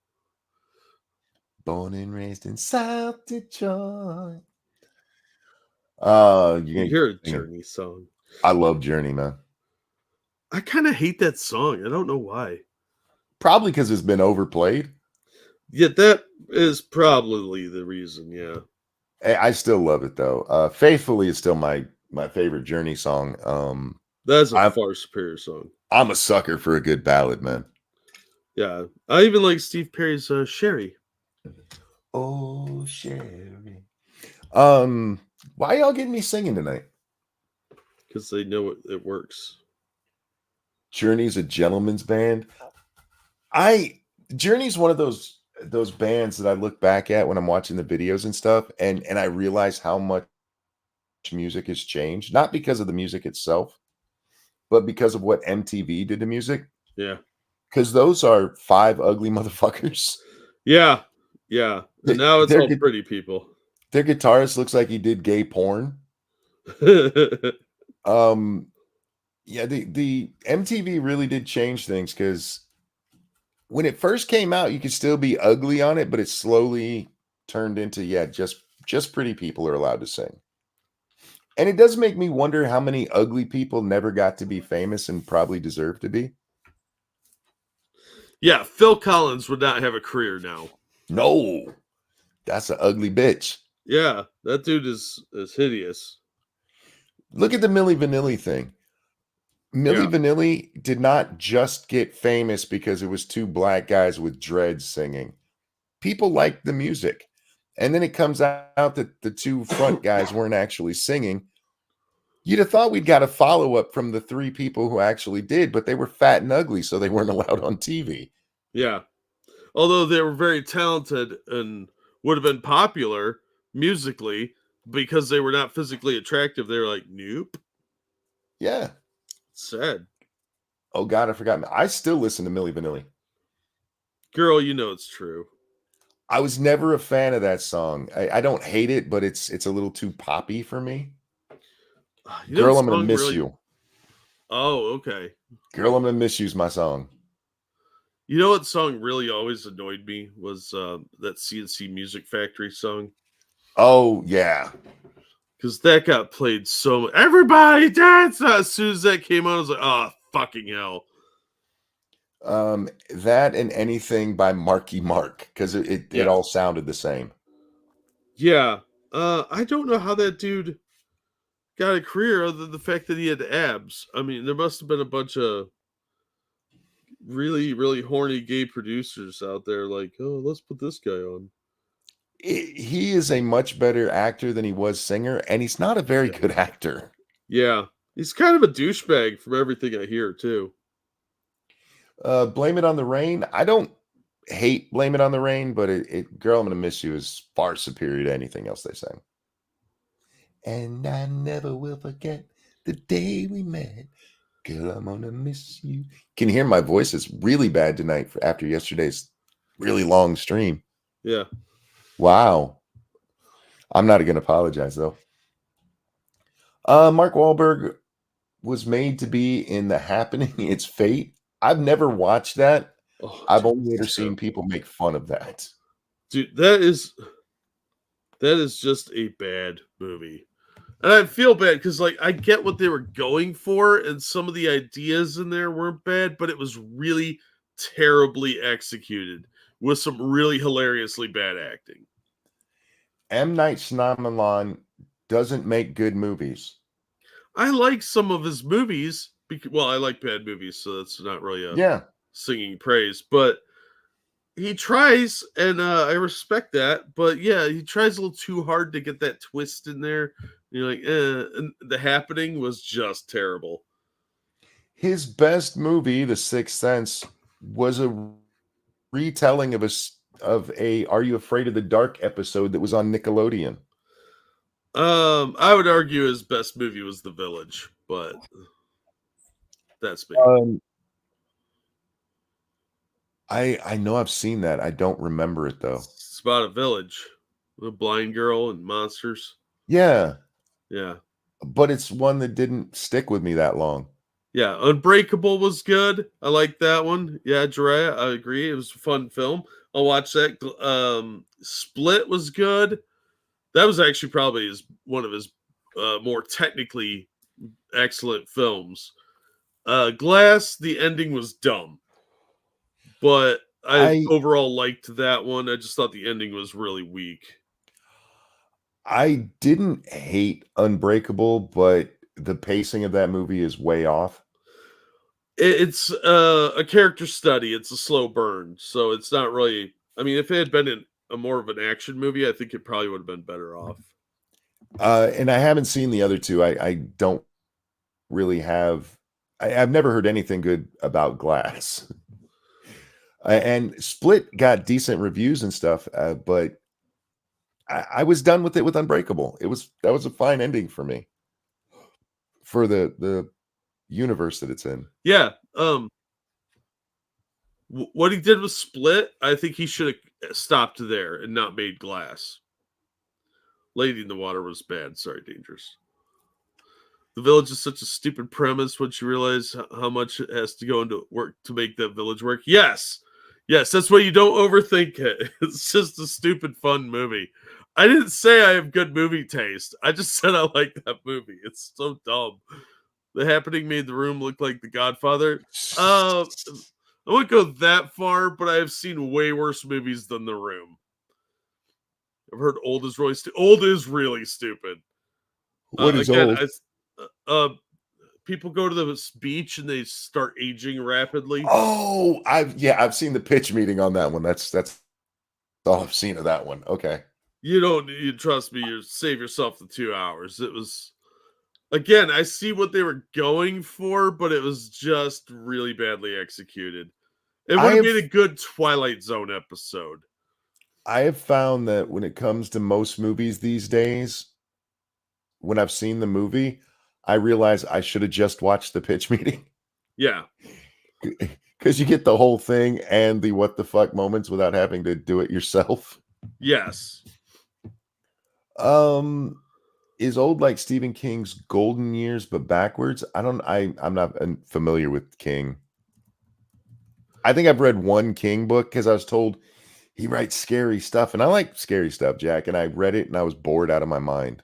Born and raised in South Detroit. You hear a Journey song. I love Journey, man. I kind of hate that song. I don't know why. Probably because it's been overplayed. Yeah, that is probably the reason. Yeah, I still love it though. Faithfully is still my favorite Journey song. that's a far superior song. I'm a sucker for a good ballad, man. Yeah, I even like Steve Perry's Sherry. Oh, Sherry. Why y'all getting me singing tonight? Because they know it works. Journey's a gentleman's band. Journey's one of those bands that I look back at when I'm watching the videos and stuff, and I realize how much music has changed. Not because of the music itself, but because of what MTV did to music. Yeah. Because those are 5 ugly motherfuckers. Yeah. And now it's all pretty people. Their guitarist looks like he did gay porn. Yeah, the MTV really did change things because when it first came out, you could still be ugly on it, but it slowly turned into, just pretty people are allowed to sing. And it does make me wonder how many ugly people never got to be famous and probably deserve to be. Yeah, Phil Collins would not have a career now. No, that's an ugly bitch. Yeah, that dude is hideous. Look at the Milli Vanilli thing. Milli Vanilli did not just get famous because it was two black guys with dreads singing. People liked the music. And then it comes out that the two front guys weren't actually singing. You'd have thought we'd got a follow-up from the three people who actually did, but they were fat and ugly, so they weren't allowed on TV. Yeah. Although they were very talented and would have been popular musically, because they were not physically attractive, they were like, nope. Yeah. Sad. Oh God, I forgot. I still listen to Milli Vanilli. Girl, you know it's true. I was never a fan of that song. I don't hate it, but it's a little too poppy for me. Girl, I'm gonna miss you. Oh, okay. Girl, I'm gonna miss you's my song. You know what song really always annoyed me was that CNC Music Factory song. Oh yeah, because that got played so much. Everybody dance! As soon as that came out, I was like, oh fucking hell. That and anything by Marky Mark, because it all sounded the same. Yeah. I don't know how that dude got a career other than the fact that he had abs. I mean, there must have been a bunch of really, really horny gay producers out there like, oh, let's put this guy on. He is a much better actor than he was singer, and he's not a very good actor. Yeah. He's kind of a douchebag from everything I hear, too. Blame It on the Rain. I don't hate Blame It on the Rain, but Girl, I'm Gonna Miss You is far superior to anything else they sang. And I never will forget the day we met. Girl, I'm gonna miss you. Can you hear my voice? It's really bad tonight after yesterday's really long stream. Yeah. Wow. I'm not going to apologize, though. Mark Wahlberg was made to be in The Happening, It's Fate. I've never watched that. Oh, I've only ever seen people make fun of that. Dude, that is just a bad movie. And I feel bad because, like, I get what they were going for, and some of the ideas in there weren't bad, but it was really terribly executed with some really hilariously bad acting. M. Night Shyamalan doesn't make good movies. I like some of his movies. Well, I like bad movies, so that's not really singing praise. But he tries, and I respect that. But yeah, he tries a little too hard to get that twist in there. You're like, and The Happening was just terrible. His best movie, The Sixth Sense, was a retelling of a Are You Afraid of the Dark episode that was on Nickelodeon. I would argue his best movie was The Village, but that's me. I know I've seen that. I don't remember it though. It's about a village, a blind girl and monsters. Yeah. Yeah. But it's one that didn't stick with me that long. Yeah, Unbreakable was good. I like that one. Yeah, Jiraiya, I agree. It was a fun film. I'll watch that. Split was good. That was actually probably one of his more technically excellent films. Glass, the ending was dumb. But I overall liked that one. I just thought the ending was really weak. I didn't hate Unbreakable, but the pacing of that movie is way off. It's a character study. It's a slow burn. So it's not really... I mean, if it had been a more of an action movie, I think it probably would have been better off. And I haven't seen the other two. I don't really have... I've never heard anything good about Glass. And Split got decent reviews and stuff, but I was done with it with Unbreakable. That was a fine ending for me, for the universe that it's in. Yeah. What he did with Split, I think he should have stopped there and not made Glass. Lady in the Water was bad. Sorry, Dangerous. The Village is such a stupid premise once you realize how much it has to go into work to make that village work. Yes, that's why you don't overthink it. It's just a stupid, fun movie. I didn't say I have good movie taste. I just said I like that movie. It's so dumb. The Happening made The Room look like The Godfather. I wouldn't go that far, but I have seen way worse movies than The Room. I've heard Old is really stupid. What is Old? people go to the beach and they start aging rapidly. Oh, I've seen the pitch meeting on that one. That's all I've seen of that one. Okay. You trust me, you save yourself the 2 hours. It was, again, I see what they were going for, but it was just really badly executed. It would have made a good Twilight Zone episode. I have found that when it comes to most movies these days, when I've seen the movie, I realize I should have just watched the pitch meeting. Yeah. Because you get the whole thing and the what the fuck moments without having to do it yourself. Yes. Is old like Stephen King's Golden Years, but backwards? I'm not familiar with King. I think I've read one King book because I was told he writes scary stuff, and I like scary stuff, Jack. And I read it and I was bored out of my mind.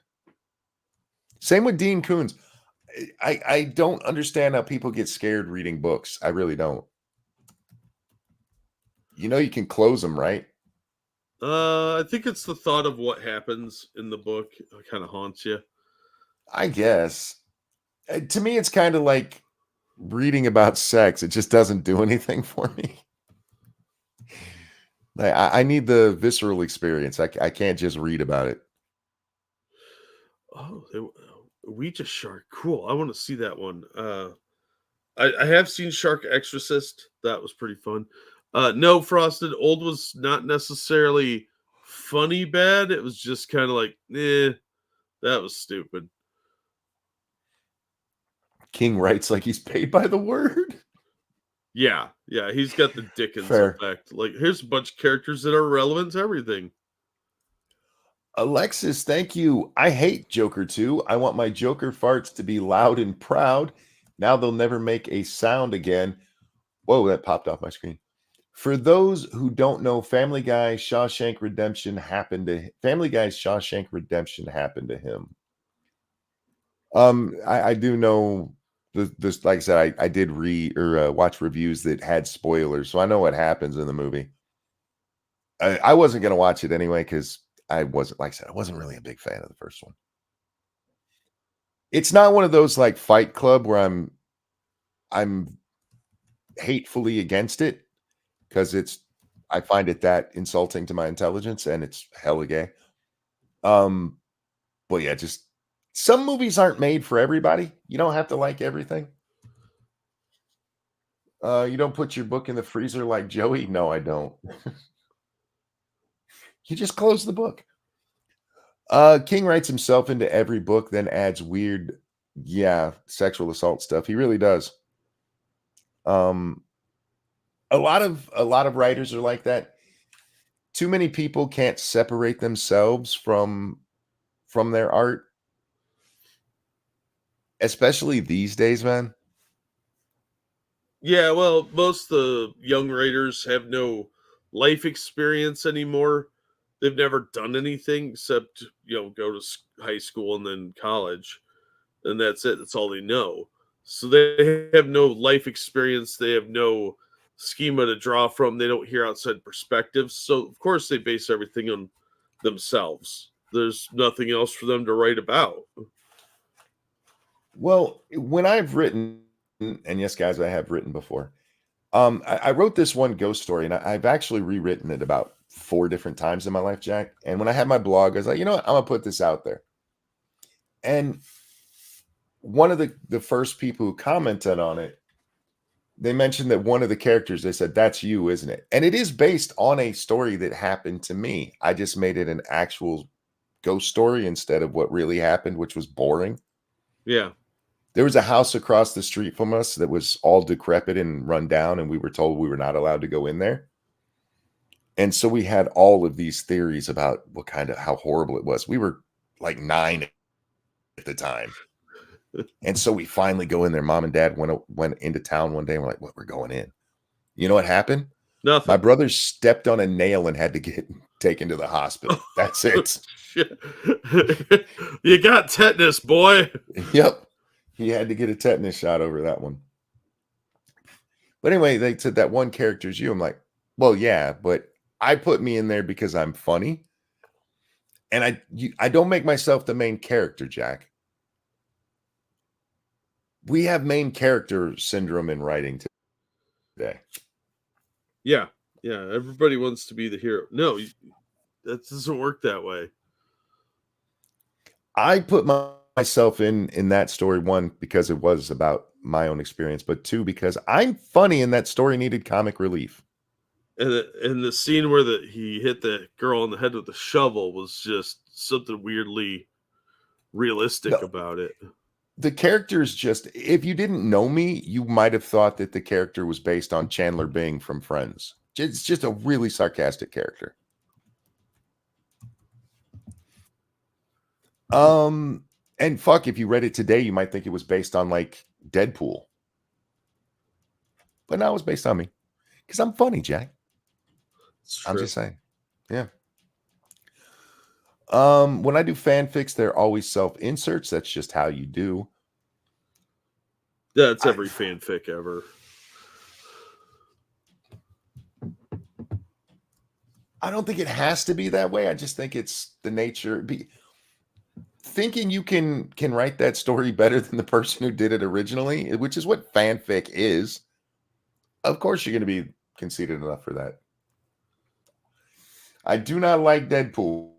Same with Dean Koontz. I don't understand how people get scared reading books. I really don't. You know, you can close them, right? I think it's the thought of what happens in the book kind of haunts you. I guess. To me, it's kind of like reading about sex. It just doesn't do anything for me. I need the visceral experience. I can't just read about it. Oh, Ouija Shark. Cool. I want to see that one. I have seen Shark Exorcist. That was pretty fun. No, Frosted. Old was not necessarily funny bad. It was just kind of like, that was stupid. King writes like he's paid by the word. Yeah, he's got the Dickens Fair. effect. Like, here's a bunch of characters that are relevant to everything. Alexis, thank you. I hate Joker 2. I want my Joker farts to be loud and proud. Now they'll never make a sound again. Whoa, that popped off my screen. For those who don't know, Family Guy's Shawshank Redemption happened to him. I do know this. Like I said, I did read or watch reviews that had spoilers, so I know what happens in the movie. I wasn't gonna watch it anyway because I wasn't, like I said, I wasn't really a big fan of the first one. It's not one of those like Fight Club where I'm hatefully against it because I find it that insulting to my intelligence and it's hella gay. But yeah, just some movies aren't made for everybody. You don't have to like everything. You don't put your book in the freezer like Joey. No, I don't. You just close the book. King writes himself into every book, then adds weird, sexual assault stuff. He really does. A lot of writers are like that. Too many people can't separate themselves from their art, especially these days, man. Yeah, well, most of the young writers have no life experience anymore. They've never done anything except, go to high school and then college. And that's it. That's all they know. So they have no life experience. They have no schema to draw from. They don't hear outside perspectives. So, of course, they base everything on themselves. There's nothing else for them to write about. Well, when I've written, and yes, guys, I have written before. I wrote this one ghost story, and I've actually rewritten it about 4 different times in my life, Jack. And when I had my blog, I was like, you know what? I'm gonna put this out there. And one of the first people who commented on it, they mentioned that one of the characters, they said, "That's you, isn't it?" And it is based on a story that happened to me. I just made it an actual ghost story instead of what really happened, which was boring. Yeah. There was a house across the street from us that was all decrepit and run down, and we were told we were not allowed to go in there. And so we had all of these theories about how horrible it was. We were like 9 at the time. And so we finally go in there. Mom and Dad went into town one day and we're like, "What, we're going in?" You know what happened? Nothing. My brother stepped on a nail and had to get taken to the hospital. That's it. You got tetanus, boy. Yep. He had to get a tetanus shot over that one. But anyway, they said that one character is you. I'm like, well, yeah, but I put me in there because I'm funny. And I don't make myself the main character, Jack. we have main character syndrome in writing today. Yeah, everybody wants to be the hero. No, that doesn't work that way. I put myself in that story, one, because it was about my own experience, but two, because I'm funny and that story needed comic relief. And the scene where he hit the girl on the head with the shovel was just something weirdly realistic about it. The character's just, if you didn't know me, you might have thought that the character was based on Chandler Bing from Friends. It's just a really sarcastic character. And fuck, if you read it today, you might think it was based on like Deadpool. But no, it was based on me. Because I'm funny, Jack. I'm just saying. Yeah. When I do fanfics, they're always self-inserts. That's just how you do. Yeah, it's every fanfic ever. I don't think it has to be that way. I just think it's the nature. Thinking you can write that story better than the person who did it originally, which is what fanfic is. Of course, you're going to be conceited enough for that. I do not like Deadpool.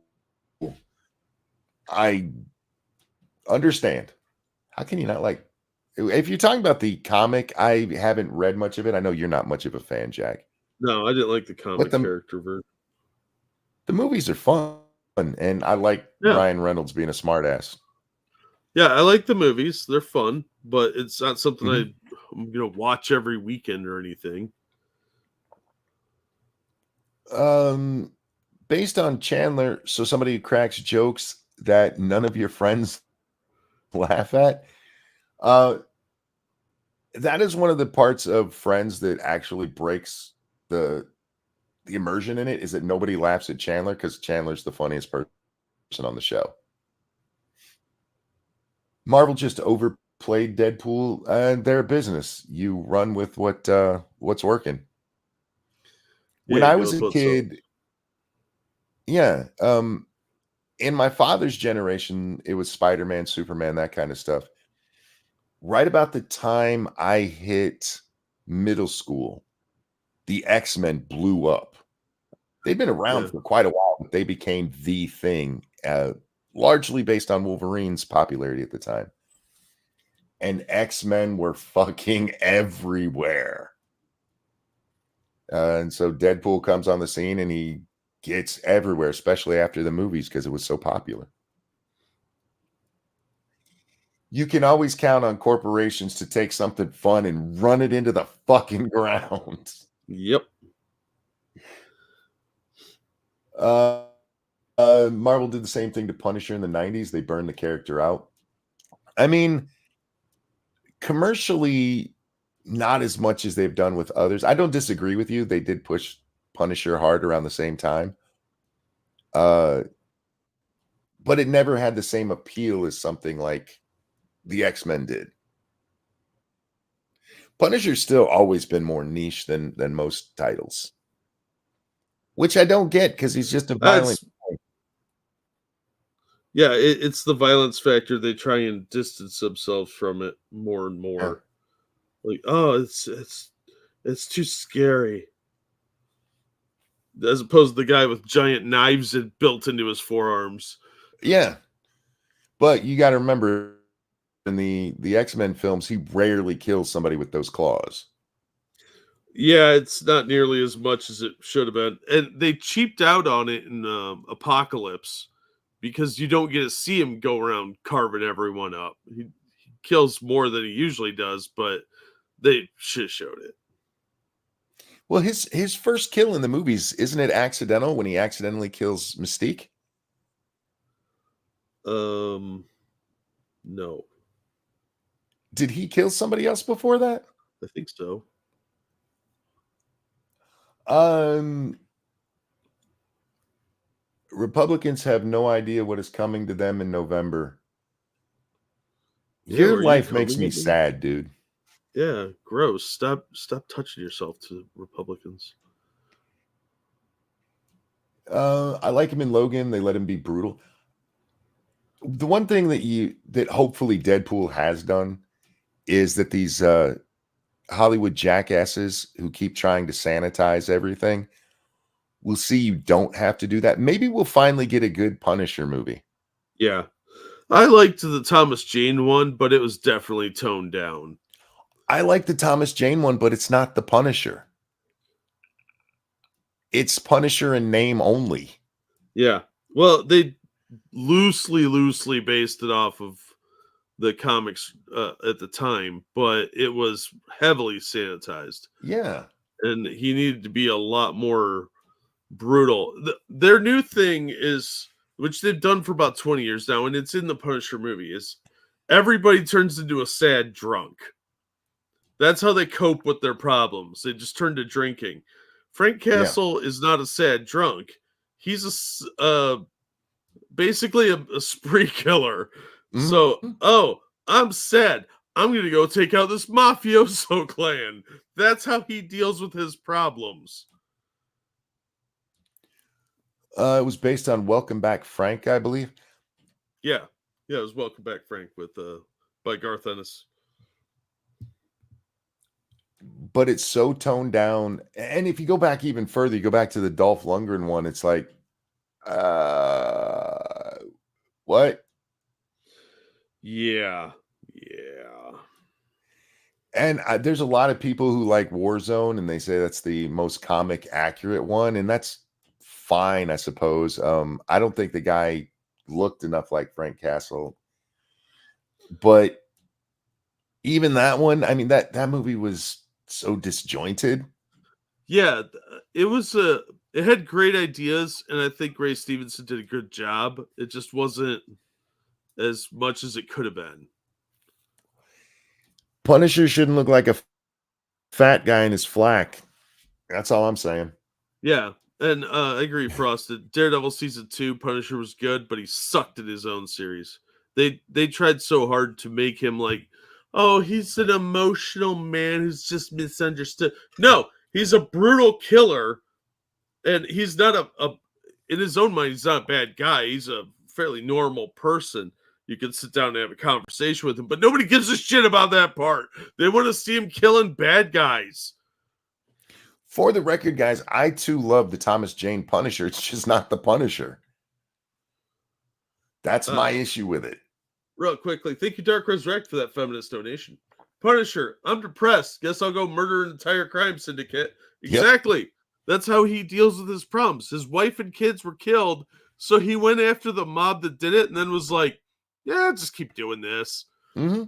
I understand. How can you not like? If you're talking about the comic, I haven't read much of it. I know you're not much of a fan, Jack. No, I didn't like the comic character version. The movies are fun, and I like Ryan Reynolds being a smartass. Yeah, I like the movies. They're fun, but it's not something I'm going to watch every weekend or anything. Based on Chandler, so somebody who cracks jokes that none of your friends laugh at, that is one of the parts of Friends that actually breaks the immersion in it, is that nobody laughs at Chandler because Chandler's the funniest person on the show. Marvel just overplayed Deadpool, and they're a business. You run with what's working. When I was a kid, in my father's generation, it was Spider-Man, Superman, that kind of stuff. Right about the time I hit middle school, the X-Men blew up. They'd been around for quite a while, but they became the thing, largely based on Wolverine's popularity at the time. And X-Men were fucking everywhere. And so Deadpool comes on the scene and he gets everywhere, especially after the movies, because it was so popular. You can always count on corporations to take something fun and run it into the fucking ground. Yep. Marvel did the same thing to Punisher in the 90s. They burned the character out. I mean, commercially, not as much as they've done with others. I don't disagree with you. They did push Punisher hard around the same time. But it never had the same appeal as something like the X-Men did. Punisher's still always been more niche than most titles, which I don't get because he's just a violent. It's the violence factor. They try and distance themselves from it more and more. Like, oh, it's too scary. As opposed to the guy with giant knives built into his forearms. Yeah, but you got to remember, in the X-Men films, he rarely kills somebody with those claws. Yeah, it's not nearly as much as it should have been. And they cheaped out on it in Apocalypse because you don't get to see him go around carving everyone up. He kills more than he usually does, but they showed it. Well, his first kill in the movies, isn't it accidental when he accidentally kills Mystique? No. Did he kill somebody else before that? I think so. Republicans have no idea what is coming to them in November. Your life makes me sad, dude. Yeah, gross. Stop touching yourself to Republicans. I like him in Logan. They let him be brutal. The one thing that hopefully Deadpool has done is that these Hollywood jackasses who keep trying to sanitize everything will see you don't have to do that. Maybe we'll finally get a good Punisher movie. Yeah. I liked the Thomas Jane one, but it was definitely toned down. I like the Thomas Jane one, but it's not the Punisher. It's Punisher in name only. Yeah. Well, they loosely based it off of the comics at the time, but it was heavily sanitized. Yeah. And he needed to be a lot more brutal. Their new thing is, which they've done for about 20 years now, and it's in the Punisher movie, is everybody turns into a sad drunk. That's how they cope with their problems. They just turn to drinking. Frank Castle is not a sad drunk. He's basically a spree killer. Mm-hmm. So, I'm sad. I'm going to go take out this mafioso clan. That's how he deals with his problems. It was based on Welcome Back, Frank, I believe. Yeah. Yeah, it was Welcome Back, Frank with by Garth Ennis. But it's so toned down. And if you go back even further, you go back to the Dolph Lundgren one, it's like, what? Yeah. And there's a lot of people who like Warzone, and they say that's the most comic accurate one, and that's fine, I suppose. I don't think the guy looked enough like Frank Castle, but even that one, I mean, that movie was so disjointed. Yeah, it was it had great ideas, and I think Ray Stevenson did a good job. It just wasn't as much as it could have been. Punisher shouldn't look like a fat guy in his flack. That's all I'm saying. Yeah, and I agree, Frosted. Daredevil season 2, Punisher was good, but he sucked at his own series. They tried so hard to make him like, oh, he's an emotional man who's just misunderstood. No, he's a brutal killer, and he's not a in his own mind, he's not a bad guy. He's a fairly normal person. You can sit down and have a conversation with him, but nobody gives a shit about that part. They want to see him killing bad guys. For the record, guys, I too love the Thomas Jane Punisher. It's just not the Punisher. That's my issue with it. Real quickly, thank you, Dark Resurrect, for that feminist donation. Punisher, I'm depressed. Guess I'll go murder an entire crime syndicate. Exactly. Yep. That's how he deals with his problems. His wife and kids were killed, so he went after the mob that did it and then was like, yeah, just keep doing this. Mm-hmm.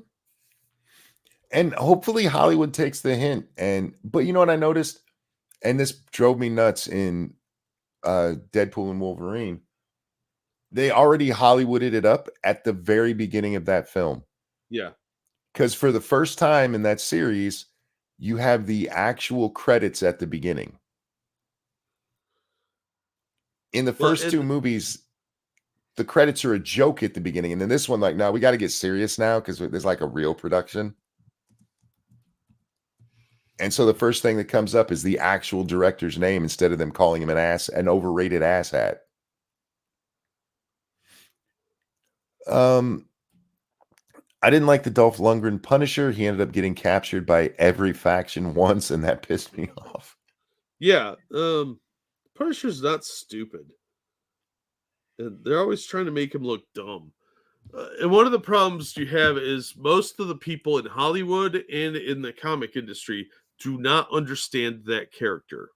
And hopefully Hollywood takes the hint. But you know what I noticed? And this drove me nuts in Deadpool and Wolverine. They already Hollywooded it up at the very beginning of that film. Yeah. Because for the first time in that series, you have the actual credits at the beginning. In the first two movies, the credits are a joke at the beginning. And then this one, like, no, we got to get serious now because there's like a real production. And so the first thing that comes up is the actual director's name instead of them calling him an overrated asshat. I didn't like the Dolph Lundgren Punisher. He ended up getting captured by every faction once, and that pissed me off. Yeah, Punisher's not stupid. And they're always trying to make him look dumb. And one of the problems you have is most of the people in Hollywood and in the comic industry do not understand that character.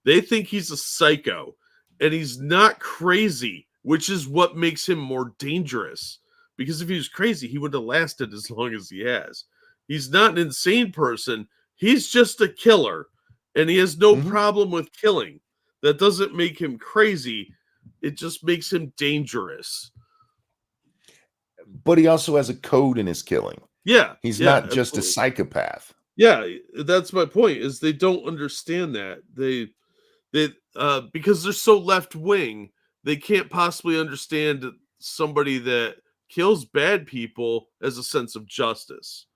They think he's a psycho, and he's not crazy, which is what makes him more dangerous. Because if he was crazy, he would have lasted as long as he has. He's not an insane person. He's just a killer, and he has no problem with killing. That doesn't make him crazy. It just makes him dangerous. But he also has a code in his killing. Yeah. He's not just a psychopath. Yeah, that's my point, is they don't understand that. They because they're so left wing, they can't possibly understand somebody that kills bad people as a sense of justice.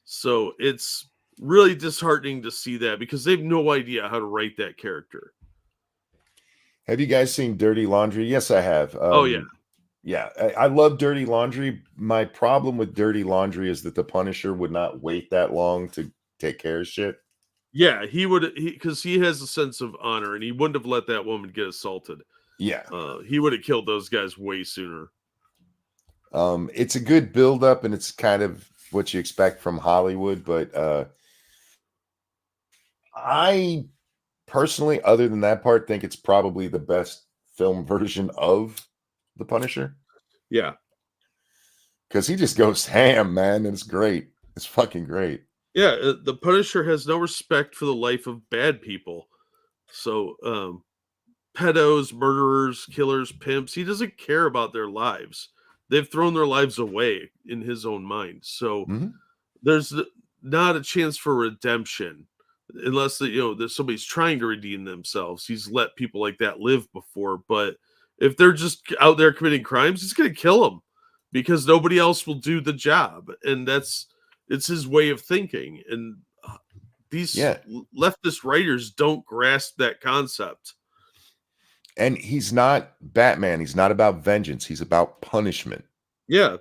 So it's really disheartening to see that because they have no idea how to write that character. Have you guys seen Dirty Laundry? Yes, I have. Oh, yeah. Yeah, I love Dirty Laundry. My problem with Dirty Laundry is that the Punisher would not wait that long to take care of shit. Yeah, he would, because he has a sense of honor, and he wouldn't have let that woman get assaulted. Yeah. He would have killed those guys way sooner. It's a good build up, and it's kind of what you expect from Hollywood, but I personally, other than that part, think it's probably the best film version of the Punisher. Yeah. Because he just goes ham, man, and it's great. It's fucking great. Yeah, the Punisher has no respect for the life of bad people. So, pedos, murderers, killers, pimps, he doesn't care about their lives. They've thrown their lives away in his own mind. So there's not a chance for redemption unless that somebody's trying to redeem themselves. He's let people like that live before, but if they're just out there committing crimes, he's going to kill them because nobody else will do the job, and it's his way of thinking. And these leftist writers don't grasp that concept. And he's not Batman. He's not about vengeance. He's about punishment. Yeah.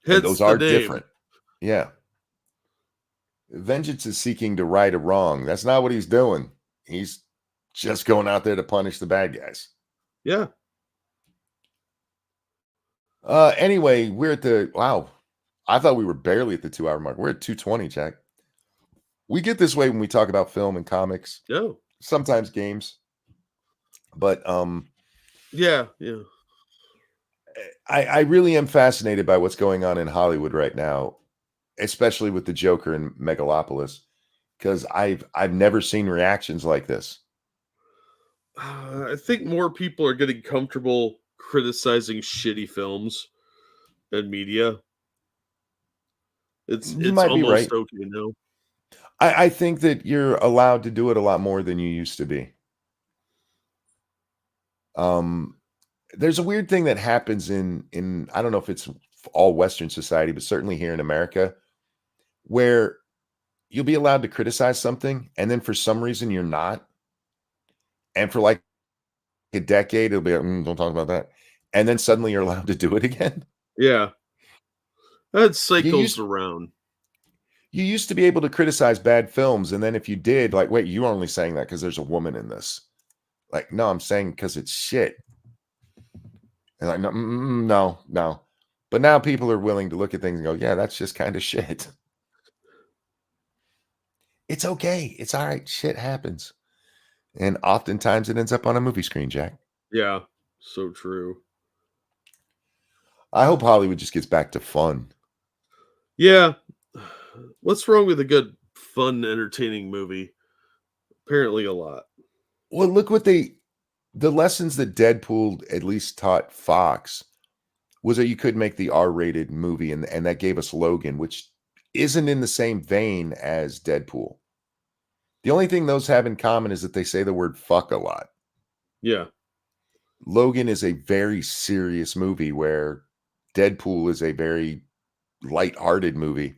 And those are different. Yeah. Vengeance is seeking to right a wrong. That's not what he's doing. He's just going out there to punish the bad guys. Yeah. Anyway, we're at the wow. I thought we were barely at the 2-hour mark. We're at 2:20, Jack. We get this way when we talk about film and comics. Yeah. Sometimes games. But yeah. I really am fascinated by what's going on in Hollywood right now, especially with the Joker and Megalopolis, because I've never seen reactions like this. I think more people are getting comfortable criticizing shitty films and media. It's almost okay now. I think that you're allowed to do it a lot more than you used to be. There's a weird thing that happens in I don't know if it's all Western society, but certainly here in America, where you'll be allowed to criticize something, and then for some reason you're not. And for like a decade, it'll be like, don't talk about that. And then suddenly you're allowed to do it again. Yeah. That cycles around. You used to be able to criticize bad films, and then if you did, like, wait, you're only saying that because there's a woman in this. Like, no, I'm saying because it's shit. And like, no. But now people are willing to look at things and go, yeah, that's just kind of shit. It's okay. It's all right. Shit happens. And oftentimes it ends up on a movie screen, Jack. Yeah, so true. I hope Hollywood just gets back to fun. Yeah. What's wrong with a good, fun, entertaining movie? Apparently a lot. Well, look what the lessons that Deadpool at least taught Fox was that you could make the R-rated movie, and that gave us Logan, which isn't in the same vein as Deadpool. The only thing those have in common is that they say the word fuck a lot. Yeah. Logan is a very serious movie where Deadpool is a very lighthearted movie.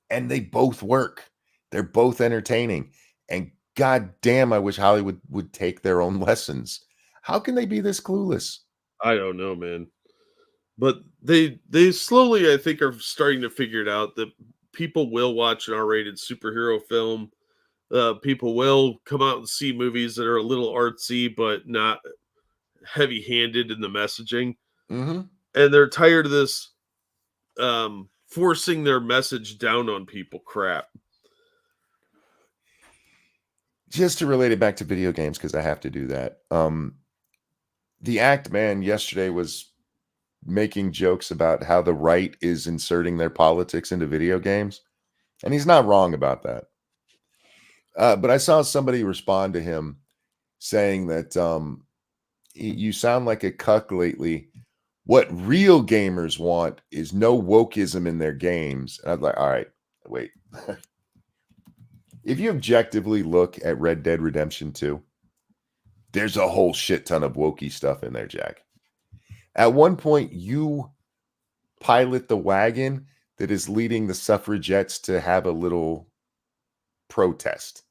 And they both work. They're both entertaining. And god damn, I wish Hollywood would take their own lessons. How can they be this clueless? I don't know, man. But they slowly, I think, are starting to figure it out that people will watch an R-rated superhero film. People will come out and see movies that are a little artsy, but not heavy-handed in the messaging. Mm-hmm. And they're tired of this forcing their message down on people crap. Just to relate it back to video games, because I have to do that. The Act Man yesterday was making jokes about how the right is inserting their politics into video games. And he's not wrong about that. But I saw somebody respond to him saying that you sound like a cuck lately. What real gamers want is no wokeism in their games. And I was like, all right, wait. If you objectively look at Red Dead Redemption 2, there's a whole shit ton of wokey stuff in there, Jack. At one point, you pilot the wagon that is leading the suffragettes to have a little protest.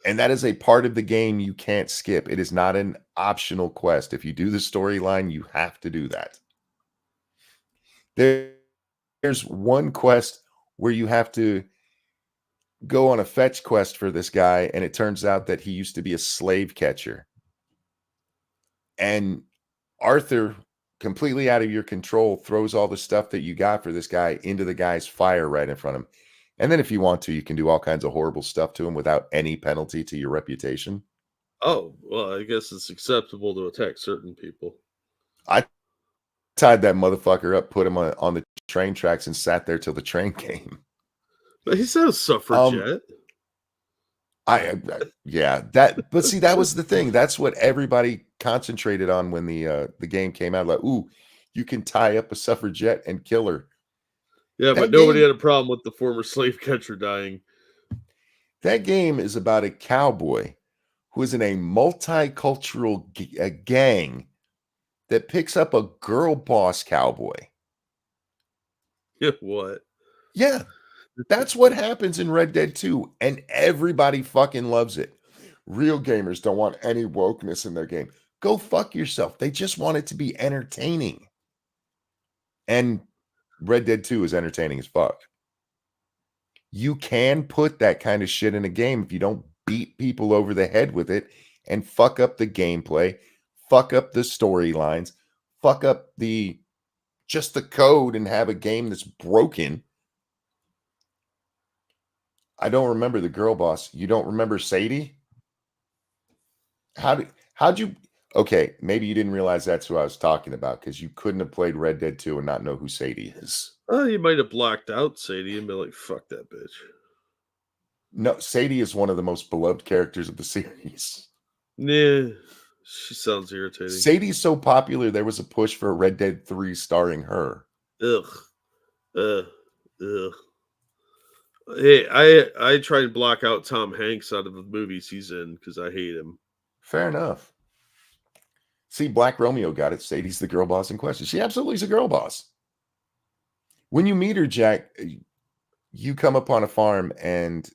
And that is a part of the game you can't skip. It is not an optional quest. If you do the storyline, you have to do that. There's one quest where you have to go on a fetch quest for this guy, and it turns out that he used to be a slave catcher. And Arthur, completely out of your control, throws all the stuff that you got for this guy into the guy's fire right in front of him. And then if you want to, you can do all kinds of horrible stuff to him without any penalty to your reputation. Oh, well, I guess it's acceptable to attack certain people. I tied that motherfucker up, put him on the train tracks, and sat there till the train came. But he's not a suffragette. But see, that was the thing. That's what everybody concentrated on when the game came out. Like, ooh, you can tie up a suffragette and kill her. Yeah, but nobody had a problem with the former slave catcher dying. That game is about a cowboy who is in a multicultural gang that picks up a girl boss cowboy. Yeah, what? Yeah, that's what happens in Red Dead 2, and everybody fucking loves it. Real gamers don't want any wokeness in their game. Go fuck yourself. They just want it to be entertaining. And Red Dead 2 is entertaining as fuck. You can put that kind of shit in a game if you don't beat people over the head with it and fuck up the gameplay, fuck up the storylines, fuck up just the code and have a game that's broken. I don't remember the girl boss. You don't remember Sadie? How'd you okay, maybe you didn't realize that's who I was talking about because you couldn't have played Red Dead 2 and not know who Sadie is. Oh, you might have blacked out Sadie and be like, fuck that bitch. No, Sadie is one of the most beloved characters of the series. Nah, she sounds irritating. Sadie's so popular, there was a push for a Red Dead 3 starring her. Ugh. Ugh. Hey, I try to block out Tom Hanks out of the movies he's in because I hate him. Fair enough. See, Black Romeo got it. Sadie's the girl boss in question. She absolutely is a girl boss. When you meet her, Jack, you come upon a farm and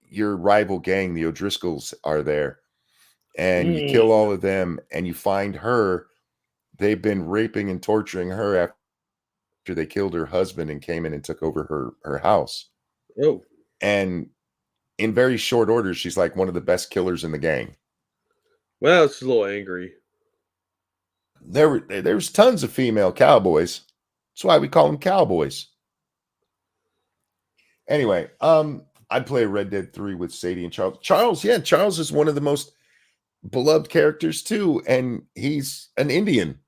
your rival gang, the O'Driscolls, are there. And you kill all of them and you find her. They've been raping and torturing her after they killed her husband and came in and took over her house. Oh. And in very short order, she's like one of the best killers in the gang. Well, it's a little angry. There's tons of female cowboys. That's why we call them cowboys. Anyway, I'd play Red Dead 3 with Sadie and Charles. Charles is one of the most beloved characters too, and he's an Indian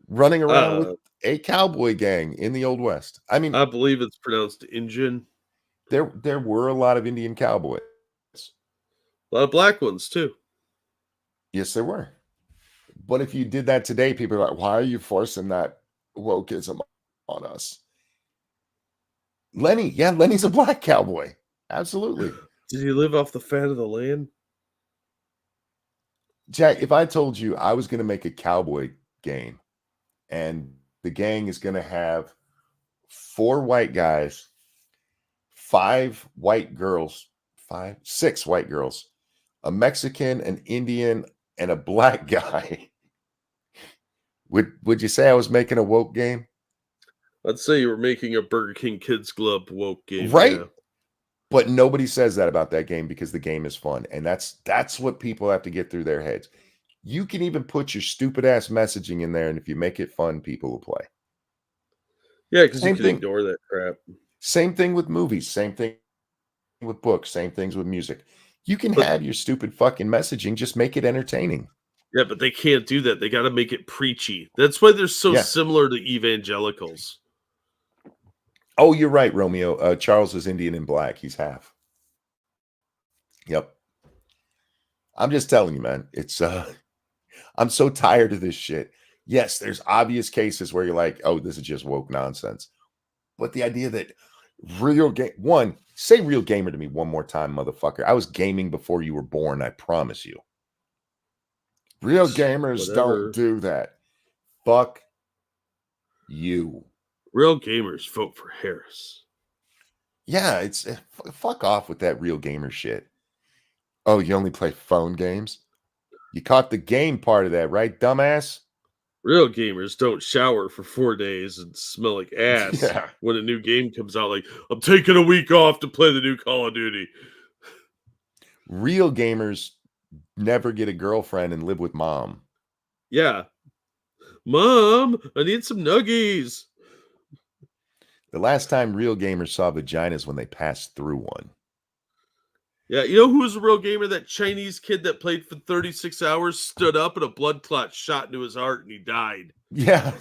running around with a cowboy gang in the Old West. I mean, I believe it's pronounced Injun. There were a lot of Indian cowboys. A lot of black ones too. Yes, there were. But if you did that today, people are like, why are you forcing that wokeism on us? Lenny's a black cowboy. Absolutely. Did he live off the fat of the land? Jack, if I told you I was going to make a cowboy game and the gang is going to have 4 white guys, 6 white girls, a Mexican, an Indian, and a black guy, would you say I was making a woke game? I'd say you were making a Burger King Kids Club woke game. Right? Yeah. But nobody says that about that game because the game is fun. And that's what people have to get through their heads. You can even put your stupid ass messaging in there, and if you make it fun, people will play. Yeah, because you can ignore that crap. Same thing with movies, same thing with books, same things with music. You can have your stupid fucking messaging, just make it entertaining. Yeah, but they can't do that. They got to make it preachy. That's why they're so similar to evangelicals. Oh, you're right, Romeo. Charles is Indian and black. He's half. Yep. I'm just telling you, man. It's I'm so tired of this shit. Yes, there's obvious cases where you're like, oh, this is just woke nonsense. But the idea that say real gamer to me one more time, motherfucker. I was gaming before you were born, I promise you. Real gamers don't do that. Fuck you. Real gamers vote for Harris. Yeah, it's fuck off with that real gamer shit. Oh, you only play phone games? You caught the game part of that, right, dumbass? Real gamers don't shower for 4 days and smell like ass Yeah. when a new game comes out. Like, I'm taking a week off to play the new Call of Duty. Real gamers never get a girlfriend and live with mom. Yeah. Mom, I need some nuggies. The last time real gamers saw vaginas when they passed through one. Yeah, you know who was a real gamer? That Chinese kid that played for 36 hours, stood up, and a blood clot shot into his heart, and he died. Yeah.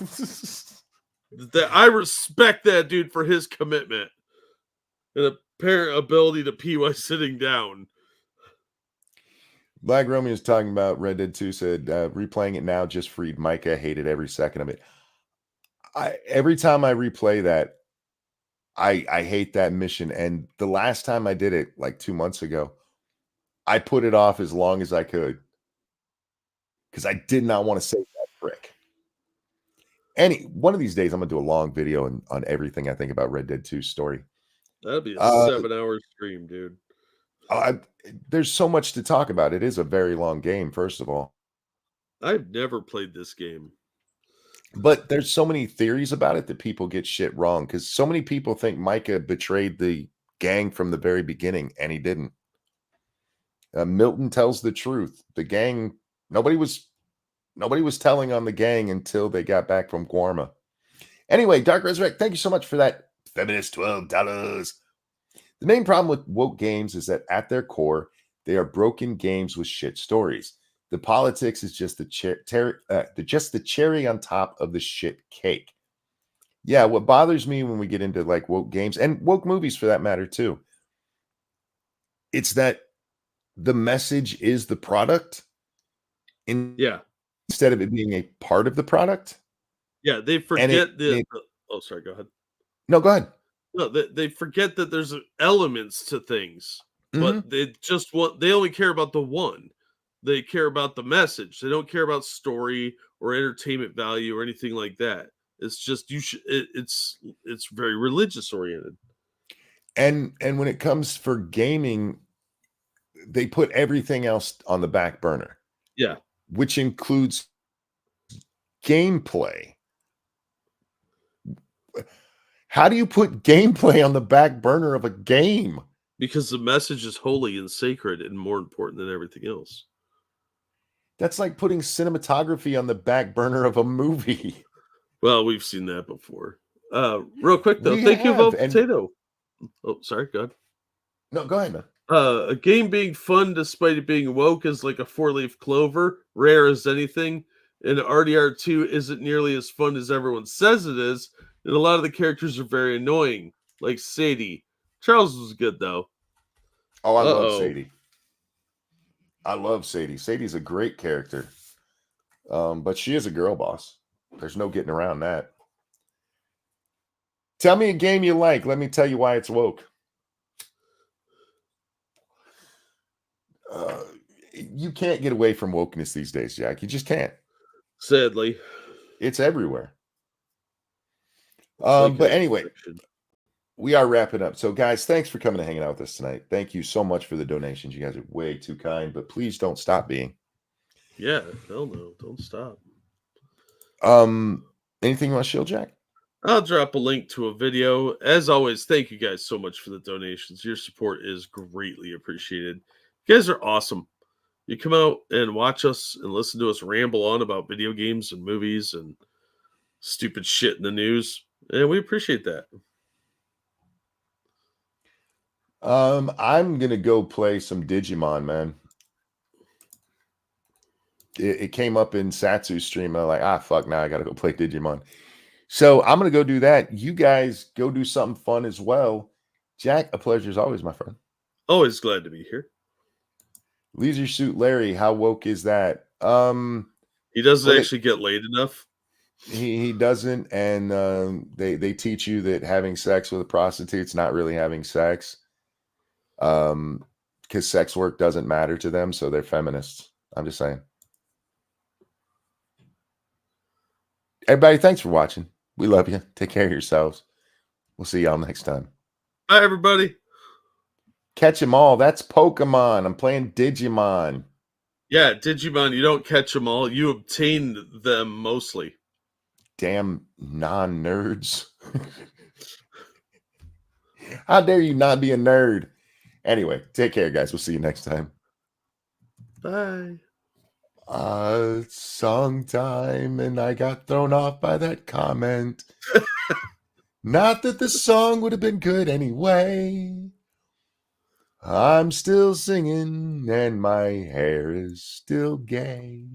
I respect that dude for his commitment and apparent ability to pee while sitting down. Black Romeo is talking about Red Dead 2, said, replaying it now just freed Micah, hated every second of it. Every time I replay that, I hate that mission. And the last time I did it, like 2 months ago, I put it off as long as I could because I did not want to save that prick. One of these days, I'm gonna do a long video on everything I think about Red Dead 2 story. That'd be a 7-hour stream, dude. There's so much to talk about. It is a very long game, first of all. I've never played this game. But there's so many theories about it that people get shit wrong because so many people think Micah betrayed the gang from the very beginning, and he didn't. Milton tells the truth. The gang, nobody was telling on the gang until they got back from Guarma. Anyway, Dark Resurrect, thank you so much for that feminist $12. The main problem with woke games is that at their core, they are broken games with shit stories. The politics is just the cherry on top of the shit cake. Yeah, what bothers me when we get into like woke games and woke movies for that matter too, it's that the message is the product instead of it being a part of the product. Yeah, they forget oh, sorry, go ahead. No, go ahead. No, they forget that there's elements to things, but they only care about the one. They care about the message. They don't care about story or entertainment value or anything like that. It's just it's very religious oriented. And when it comes for gaming, they put everything else on the back burner. Yeah. Which includes gameplay. How do you put gameplay on the back burner of a game? Because the message is holy and sacred and more important than everything else. That's like putting cinematography on the back burner of a movie. Well, we've seen that before. Real quick though, thank you, Vote Potato. Oh, sorry, go ahead. No, go ahead, man. A game being fun despite it being woke is like a 4-leaf clover, rare as anything. And RDR2 isn't nearly as fun as everyone says it is, and a lot of the characters are very annoying, like Sadie. Charles was good though. Oh, I love Sadie. I love Sadie. Sadie's a great character. But she is a girl boss. There's no getting around that. Tell me a game you like. Let me tell you why it's woke. You can't get away from wokeness these days, Jack. You just can't. Sadly. It's everywhere. But anyway, we are wrapping up. So, guys, thanks for coming and hanging out with us tonight. Thank you so much for the donations. You guys are way too kind, but please don't stop being. Yeah, hell no. Don't stop. Anything you want to shield, Jack? I'll drop a link to a video. As always, thank you guys so much for the donations. Your support is greatly appreciated. You guys are awesome. You come out and watch us and listen to us ramble on about video games and movies and stupid shit in the news, and we appreciate that. I'm gonna go play some Digimon, man. It came up in Satsu's stream. I'm like, fuck, now I gotta go play Digimon. So I'm gonna go do that. You guys go do something fun as well. Jack, a pleasure as always, my friend. Always glad to be here. Leisure Suit Larry, how woke is that? He doesn't actually get laid enough. He doesn't, and they teach you that having sex with a prostitute's not really having sex. Because sex work doesn't matter to them, so they're feminists. I'm just saying. Everybody, thanks for watching. We love you. Take care of yourselves. We'll see y'all next time. Bye, everybody. Catch 'em all. That's Pokemon. I'm playing Digimon. Yeah, Digimon, you don't catch them all. You obtain them mostly. Damn non-nerds. How dare you not be a nerd? Anyway, take care, guys. We'll see you next time. Bye. Song time, and I got thrown off by that comment. Not that the song would have been good anyway. I'm still singing, and my hair is still gay.